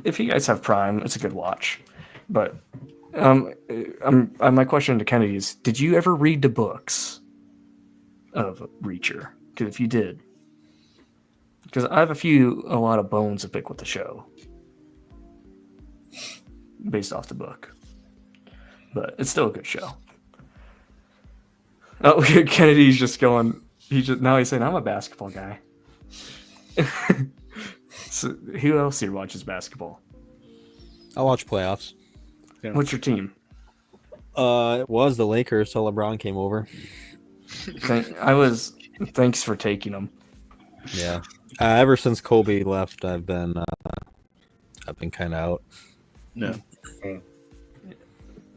If you guys have Prime, it's a good watch. But my question to Kennedy is: did you ever read the books of Reacher? Because if you did. Because I have a lot of bones to pick with the show based off the book. But it's still a good show. Oh, Kennedy's just going, now he's saying, I'm a basketball guy. So who else here watches basketball? I watch playoffs. Yeah. What's your team? It was the Lakers till LeBron came over. Thanks for taking them. Yeah. Ever since Kobe left, I've been kind of out. No.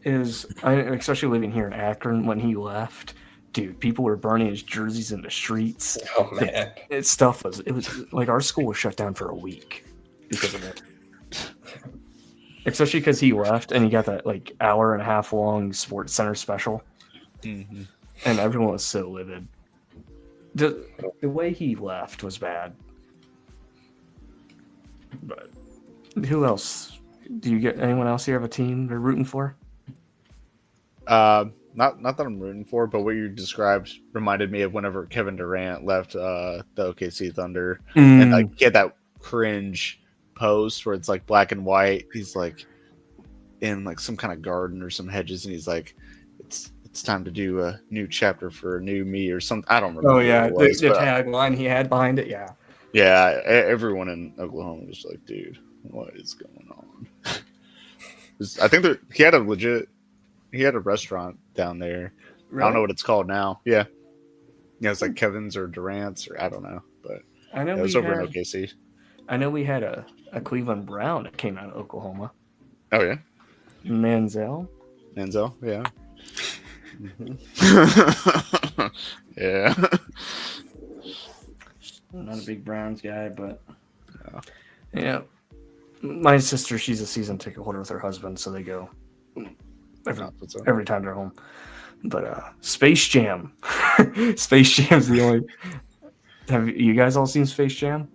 Especially living here in Akron when he left, dude, people were burning his jerseys in the streets. Oh man. It was like our school was shut down for a week because of it. Especially because he left and he got that like hour and a half long Sports Center special. And everyone was so livid. The way he left was bad. But who else? Do you get anyone else here have a team they're rooting for? Not that I'm rooting for, but what you described reminded me of whenever Kevin Durant left the OKC Thunder, and like he had that cringe post where it's like black and white. He's like in like some kind of garden or some hedges, and he's like, "It's it's time to do a new chapter for a new me or something. I don't remember. Oh yeah, what it was, the but, tagline he had behind it. Yeah. yeah, everyone in Oklahoma was like, dude, what is going on? I think he had a restaurant down there. Really? I don't know what it's called now. Yeah. Yeah, it's like Kevin's or Durant's or I don't know. But I know it was over in OKC. I know we had a Cleveland Brown that came out of Oklahoma. Oh yeah. Manziel, yeah. Mm-hmm. Yeah. Not a big Browns guy, but my sister, she's a season ticket holder with her husband, so they go every time they're home. But Space Jam, Space Jam's the only. Have you guys all seen Space Jam?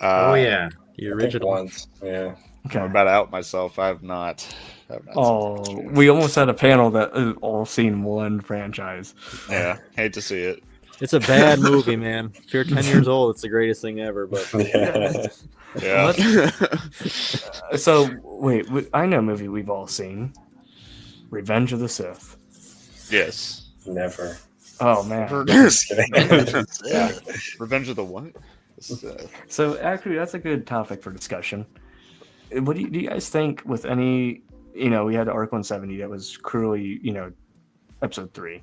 Oh yeah, the original once. Yeah. Okay. I'm about to out myself. I have not. Oh, we almost had a panel that has all seen one franchise. Yeah, hate to see it. It's a bad movie, man. If you're 10 years old, it's the greatest thing ever. But yeah. So wait, I know a movie we've all seen. Revenge of the Sith. Yes. Never. Oh man. Just kidding. Yeah. Revenge of the what? So actually, that's a good topic for discussion. What do you guys think with any? We had Arc 170 that was cruelly, episode 3.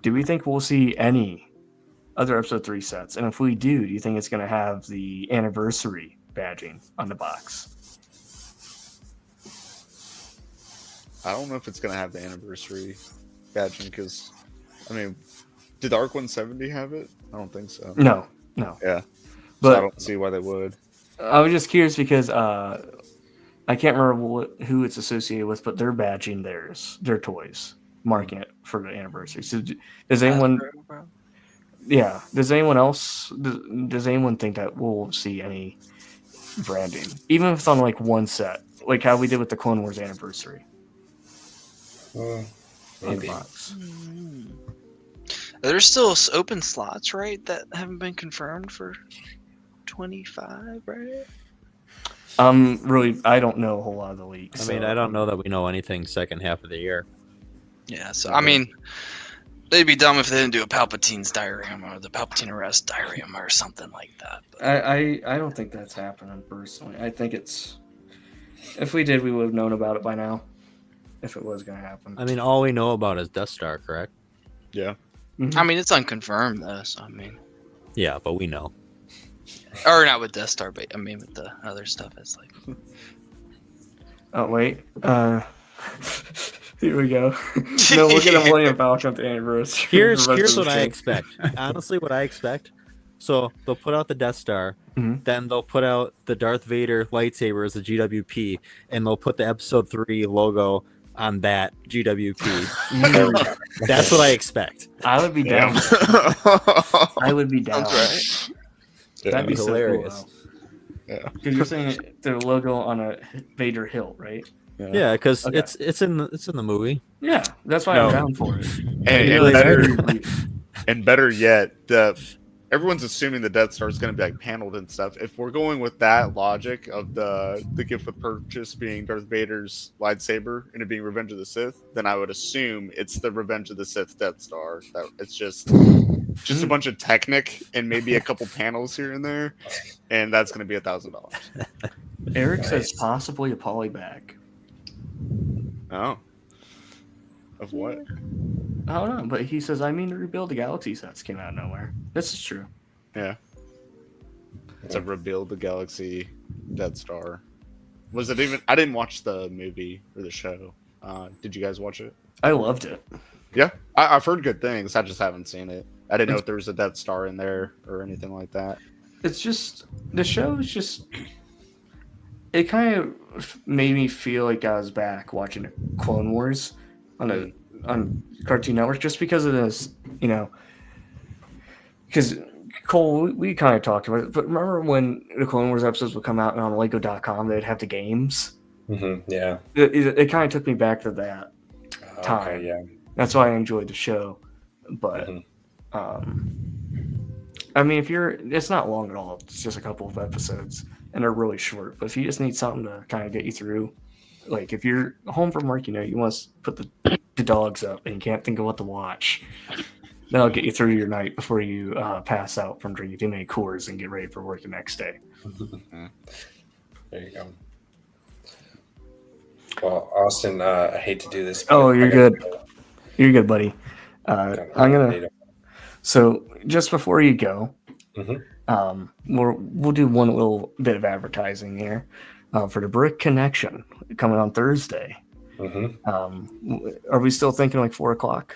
Do we think we'll see any other episode 3 sets? And if we do you think it's going to have the anniversary badging on the box? I don't know if it's going to have the anniversary badging because, did the Arc 170 have it? I don't think so. No. Yeah. But so I don't see why they would. I was just curious because I can't remember who it's associated with, but they're badging their toys, marking it for the anniversary. So does anyone? Yeah. Does anyone else? Does anyone think that we'll see any branding, even if it's on like one set, like how we did with the Clone Wars anniversary? Maybe. There's still open slots, right, that haven't been confirmed for 25, right? Really, I don't know a whole lot of the leaks. I don't know that we know anything second half of the year. Yeah, so they'd be dumb if they didn't do a Palpatine's diorama or the Palpatine arrest diorama or something like that. But I don't think that's happening personally. I think if we did, we would have known about it by now. If it was going to happen. All we know about is Death Star, correct? Yeah. Mm-hmm. It's unconfirmed though, so Yeah, but we know. Or not with Death Star, but with the other stuff, it's like. Oh wait, here we go. No, we're gonna Millennium Falcon at the anniversary. Here's what I expect. Honestly, what I expect. So they'll put out the Death Star, then they'll put out the Darth Vader lightsaber as a GWP, and they'll put the Episode 3 logo on that GWP. That's what I expect. I would be down. I would be down. That's right. That'd be hilarious. So cool, yeah, because you're saying the logo on a Vader hilt, right? Yeah, because it's in the movie. Yeah, that's why I'm down for it. And better yet, everyone's assuming the Death Star is going to be like paneled and stuff. If we're going with that logic of the gift with purchase being Darth Vader's lightsaber and it being Revenge of the Sith, then I would assume it's the Revenge of the Sith Death Star. That it's just a bunch of Technic and maybe a couple panels here and there, and that's going to be $1,000. Eric says possibly a polybag. Oh, of what? I don't know, but he says, Rebuild the Galaxy sets came out of nowhere. This is true. Yeah. It's a Rebuild the Galaxy Death Star. Was it even... I didn't watch the movie or the show. Did you guys watch it? I loved it. Yeah. I've heard good things. I just haven't seen it. I didn't know if there was a Death Star in there or anything like that. It's just... The show is just... It kind of made me feel like I was back watching Clone Wars on Cartoon Network just because of this, because Cole, we kind of talked about it, but remember when the Clone Wars episodes would come out and on Lego.com they'd have the games? Mm-hmm, yeah. It kind of took me back to that time. Okay, yeah. That's why I enjoyed the show. But, if it's not long at all. It's just a couple of episodes and they're really short. But if you just need something to kind of get you through like if you're home from work, you want to put the dogs up and you can't think of what to watch. That'll get you through your night before you pass out from drinking too many Coors and get ready for work the next day. There you go. Well, Austin, I hate to do this. Oh, but you're I gotta good. go. You're good, buddy. I'm gonna. Later. So just before you go, Mhm. we'll do one little bit of advertising here for the Brick Connection coming on Thursday. Are we still thinking like 4:00?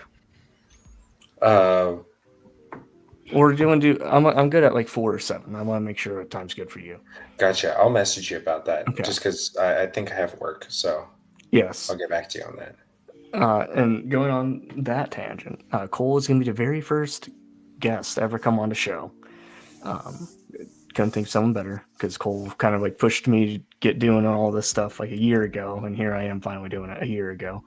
Or do you want to do? I'm good at like 4 or 7. I want to make sure time's good for you. Gotcha. I'll message you about that. Okay. Just because I think I have work, so Yes. I'll get back to you on that. And going on that tangent, Cole is going to be the very first guest to ever come on the show. Couldn't think of someone better because Cole kind of like pushed me to get doing all this stuff like a year ago, and here I am finally doing it a year ago.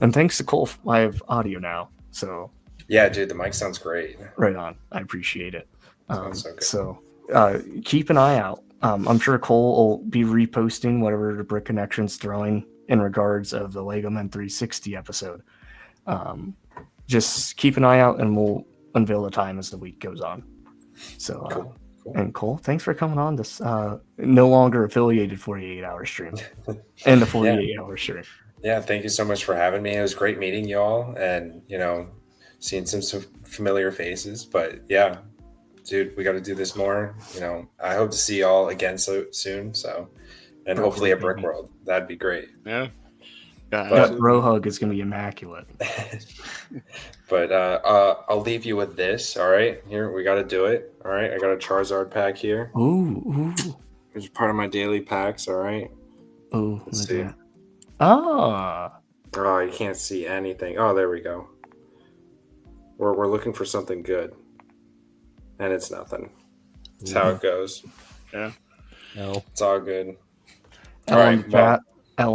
And thanks to Cole, I have audio now. So Yeah, dude, the mic sounds great. right on. I appreciate it. Sounds so good. So keep an eye out. I'm sure Cole will be reposting whatever the Brick Connection's throwing in regards of the Lego Men 360 episode. Just keep an eye out and we'll unveil the time as the week goes on. So, Cool. and Cole, thanks for coming on this no longer affiliated 48-hour stream and the 48-hour stream. Yeah, thank you so much for having me. It was great meeting you all and, seeing some familiar faces. But yeah, dude, we got to do this more. I hope to see you all again soon. So, and hopefully at Brick World. That'd be great. Yeah. That bro hug is going to be immaculate. But I'll leave you with this. All right, here we got to do it. All right, I got a Charizard pack here. Ooh. It's part of my daily packs. All right. Ooh. Let's see. Ah. Oh, you can't see anything. Oh, there we go. We're looking for something good, and it's nothing. That's how it goes. Yeah. No. It's all good. L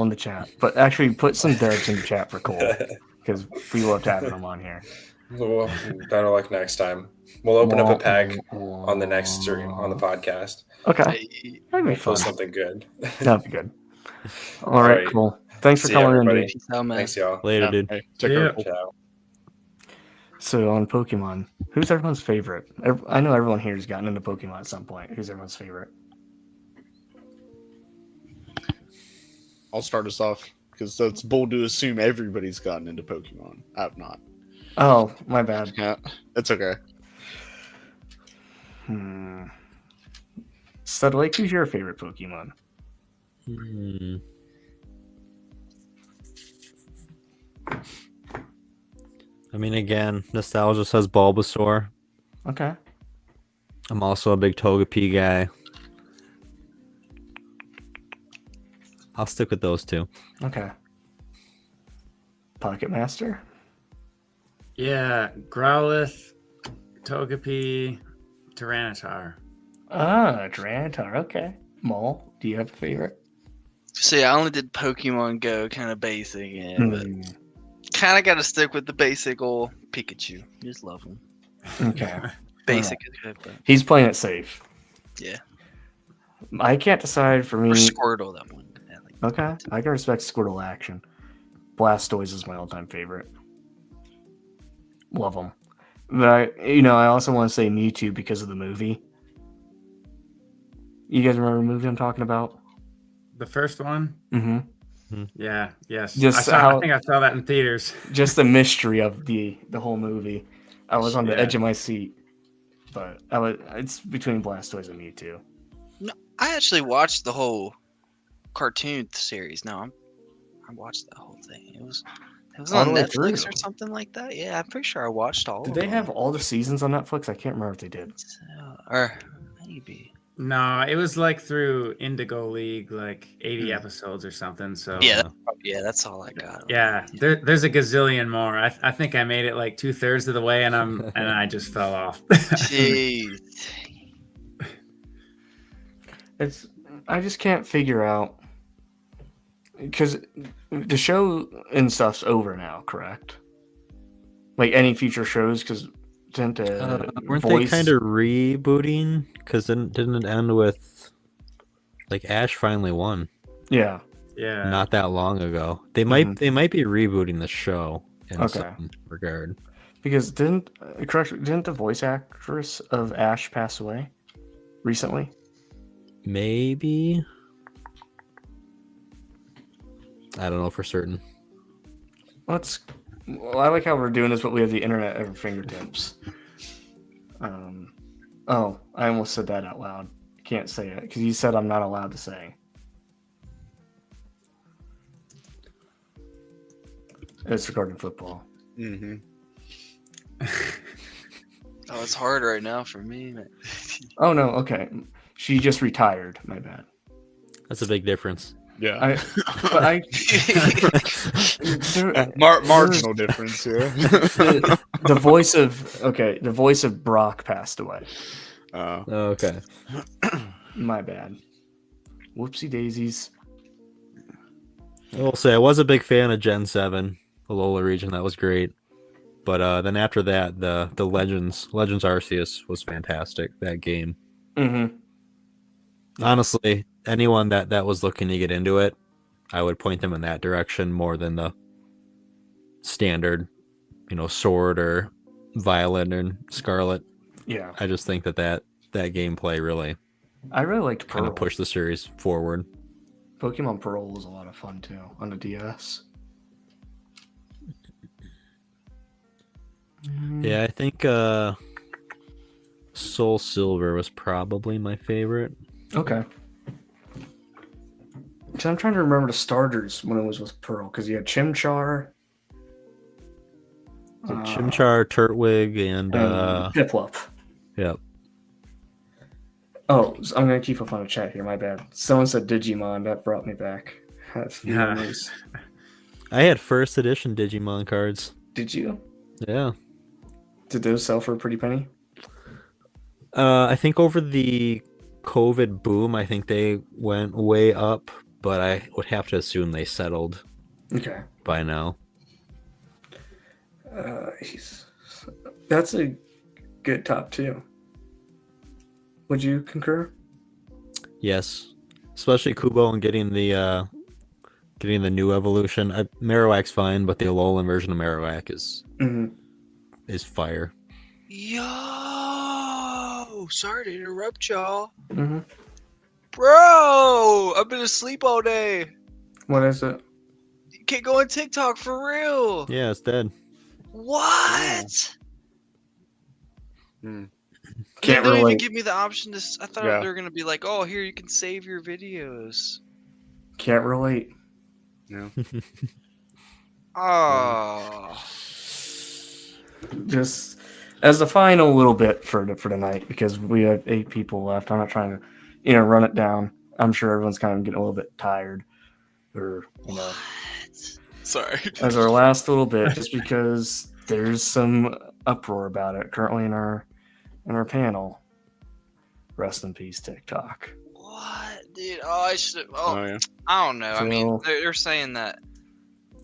in the chat. But actually, put some dubs in the chat for Cole because we loved having him on here. Well, better luck next time. We'll open up a pack on the next stream on the podcast. Okay. That'd be fun. Something good. That'd be good. All right, cool. Thanks for See ya, coming in, everybody. dude. Thanks, y'all. Later, dude. Hey, take care. Ciao. So on Pokemon, who's everyone's favorite? I know everyone here has gotten into Pokemon at some point. Who's everyone's favorite? I'll start us off because it's bold to assume everybody's gotten into Pokemon. I've not. Oh, my bad. Yeah, it's okay. Studlake, who's your favorite Pokemon? I mean, again, nostalgia says Bulbasaur. Okay. I'm also a big Togepi guy. I'll stick with those two. Okay. Pocket Master? Yeah, Growlithe, Togepi, Tyranitar. Ah, Tyranitar. Okay. Maul, do you have a favorite? So yeah, I only did Pokemon Go, kind of basic, but kind of got to stick with the basic old Pikachu. Just love him. Okay. Basic is good, but he's playing it safe. yeah. I can't decide for me. Or Squirtle, that one. Yeah, Okay, I can respect Squirtle action. Blastoise is my all-time favorite. Love them. But I also want to say Mewtwo because of the movie. You guys remember the movie I'm talking about? The first one? Mm-hmm. Yeah, yes. Just I think I saw that in theaters. Just the mystery of the whole movie. I was on the edge of my seat. But it's between Blastoise and Mewtwo. No, I actually watched the whole cartoon series. No, I watched that whole thing. It was All on the way Netflix through. or something like that. Yeah, I'm pretty sure I watched all Did of they them. have all the seasons on Netflix? I can't remember if they did. Or maybe. No, it was like through Indigo League, like 80 episodes or something. So Yeah, that's all I got. Yeah, there's a gazillion more. I think I made it like 2/3 of the way, and I just fell off. Jeez. I just can't figure out because the show and stuff's over now, correct? Like any future shows, because weren't they kind of rebooting? Because didn't it end with like Ash finally won? Yeah. Yeah. not that long ago. They might be rebooting the show in some regard. Because didn't the voice actress of Ash pass away recently? Maybe. I don't know for certain. Well, I like how we're doing this, but we have the internet at our fingertips. Oh, I almost said that out loud. Can't say it because you said I'm not allowed to say. It's regarding football. Mm-hmm. Oh, it's hard right now for me. Oh no, okay. She just retired. My bad. That's a big difference. Yeah. Marginal difference. Yeah. The voice of Brock passed away. Oh, okay. My bad. Whoopsie daisies. I will say I was a big fan of Gen 7, the Lola region. That was great. But then after that, the Legends Arceus was fantastic. That game. Mm-hmm. Honestly, anyone that was looking to get into it, I would point them in that direction more than the standard, Sword or Violet and Scarlet. Yeah. I just think that gameplay really, I really liked Pearl. kind of pushed the series forward. Pokemon Pearl was a lot of fun too on the DS. Yeah, I think Soul Silver was probably my favorite. Okay. So I'm trying to remember the starters when it was with Pearl, because you had Chimchar. Chimchar, Turtwig, and Piplup. Yep. Oh, I'm going to keep up on the chat here, my bad. Someone said Digimon, that brought me back. Yeah. I had first edition Digimon cards. Did you? Yeah. Did those sell for a pretty penny? I think over the COVID boom, I think they went way up, but I would have to assume they settled by now. That's a good top 2. Would you concur? Yes, especially Kubo and getting the new evolution. Marowak's fine, but the Alolan version of Marowak is fire. Yo, sorry to interrupt y'all. Mm-hmm. Bro, I've been asleep all day. What is it? You can't go on TikTok for real. Yeah, it's dead. What? Hmm. They don't even give me the option to. I thought Yeah. they were gonna be like, "Oh, here you can save your videos." Can't relate. No. Oh. Just as the final little bit for tonight, because we have 8 people left. I'm not trying to, run it down. I'm sure everyone's kind of getting a little bit tired, or Sorry. as our last little bit, just because there's some uproar about it currently in our panel. Rest in peace, TikTok. What, dude? Oh, I should. Oh, yeah. I don't know. I mean, So- they're saying that.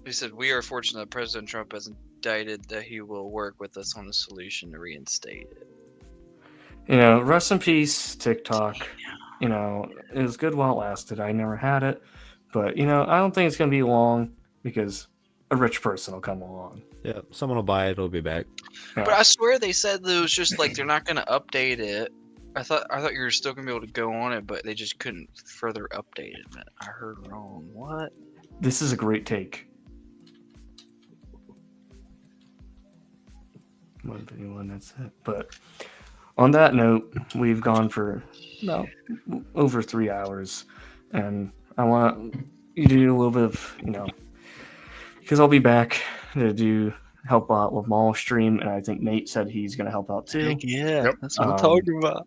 They said we are fortunate that President Trump has indicted that he will work with us on a solution to reinstate it. Rest in peace, TikTok. It was good while it lasted. I never had it, but I don't think it's gonna be long because a rich person will come along. Yeah, someone will buy it. It'll be back. Yeah. But I swear they said that it was just like they're not going to update it. I thought you were still going to be able to go on it, but they just couldn't further update it. I heard wrong. What? This is a great take. 151, that's it. But on that note, we've gone for over 3 hours, and I want you to do a little bit of, because I'll be back to help out with Mall Stream, and I think Nate said he's going to help out too. Heck yeah, Yep. that's what I'm talking about.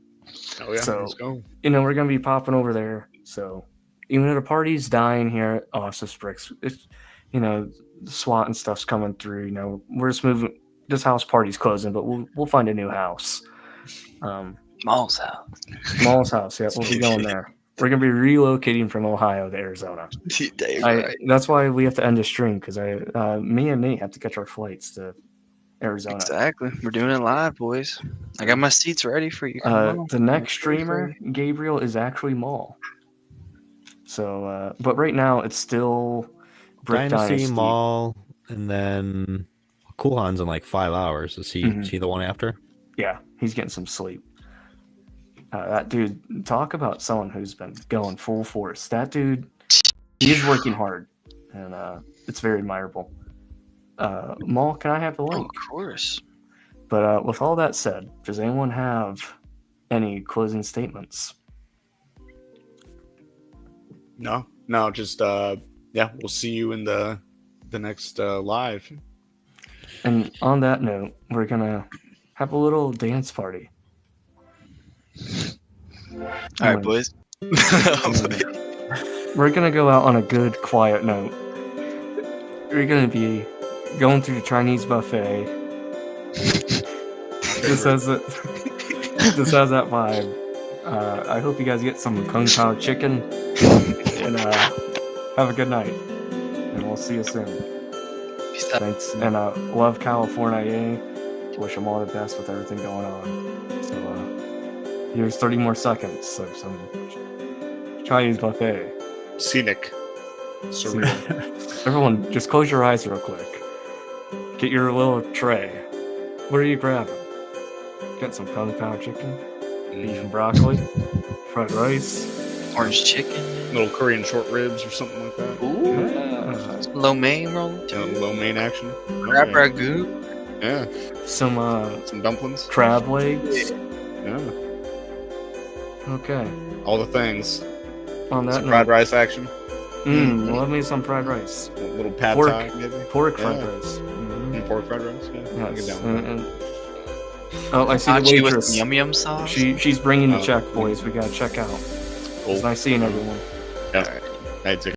Oh yeah. So- Let's go. We're going to be popping over there. So even though the party's dying here at Austin Bricks, it's, SWAT and stuff's coming through. We're just moving. This house party's closing, but we'll find a new house. Mall's house. Mall's house. Yeah, we'll be going there. We're going to be relocating from Ohio to Arizona. Dave, right. That's why we have to end the stream, because me and Nate have to catch our flights to Arizona. Exactly. We're doing it live, boys. I got my seats ready for you. Come on. The next streamer, Gabriel, is actually Mall. So, but right now it's still Brick Dynasty, Dynasty. Mall, and then Coolhan's in like 5 hours. Is he the one after? Yeah, he's getting some sleep. That dude, talk about someone who's been going full force. That dude, he's working hard, and it's very admirable. Maul, can I have the link? Of course. But with all that said, does anyone have any closing statements? No, just yeah, we'll see you in the next live. And on that note, we're gonna have a little dance party. All right, boys. We're gonna go out on a good, quiet note. We're gonna be going through the Chinese buffet. This has that vibe. I hope you guys get some Kung Pao chicken, and have a good night. And we'll see you soon. Peace out. Thanks, and love California. Wish them all the best with everything going on. So here's 30 more seconds. So some Chinese buffet. Scenic. Surreal. Everyone, just close your eyes real quick. Get your little tray. What are you grabbing? Get some Kung Pao chicken, beef and broccoli, fried rice, Orange chicken. Little Korean short ribs or something like that. Ooh. yeah. Lo mein roll. Low main action. Crab ragu. Yeah. Some dumplings. crab legs. Yeah. Okay. All the things. On that Some fried note, rice action. love me some fried rice. A little pad Pork. thai, maybe. Pork fried Yeah. rice. Pork fried rice. Yeah. I'll get Yes. down with that. Oh, I see the Achi with waitress. yum yum sauce. She's bringing the Oh. check, boys. We gotta check out. Cool. It's nice seeing everyone. Yeah. Hey, take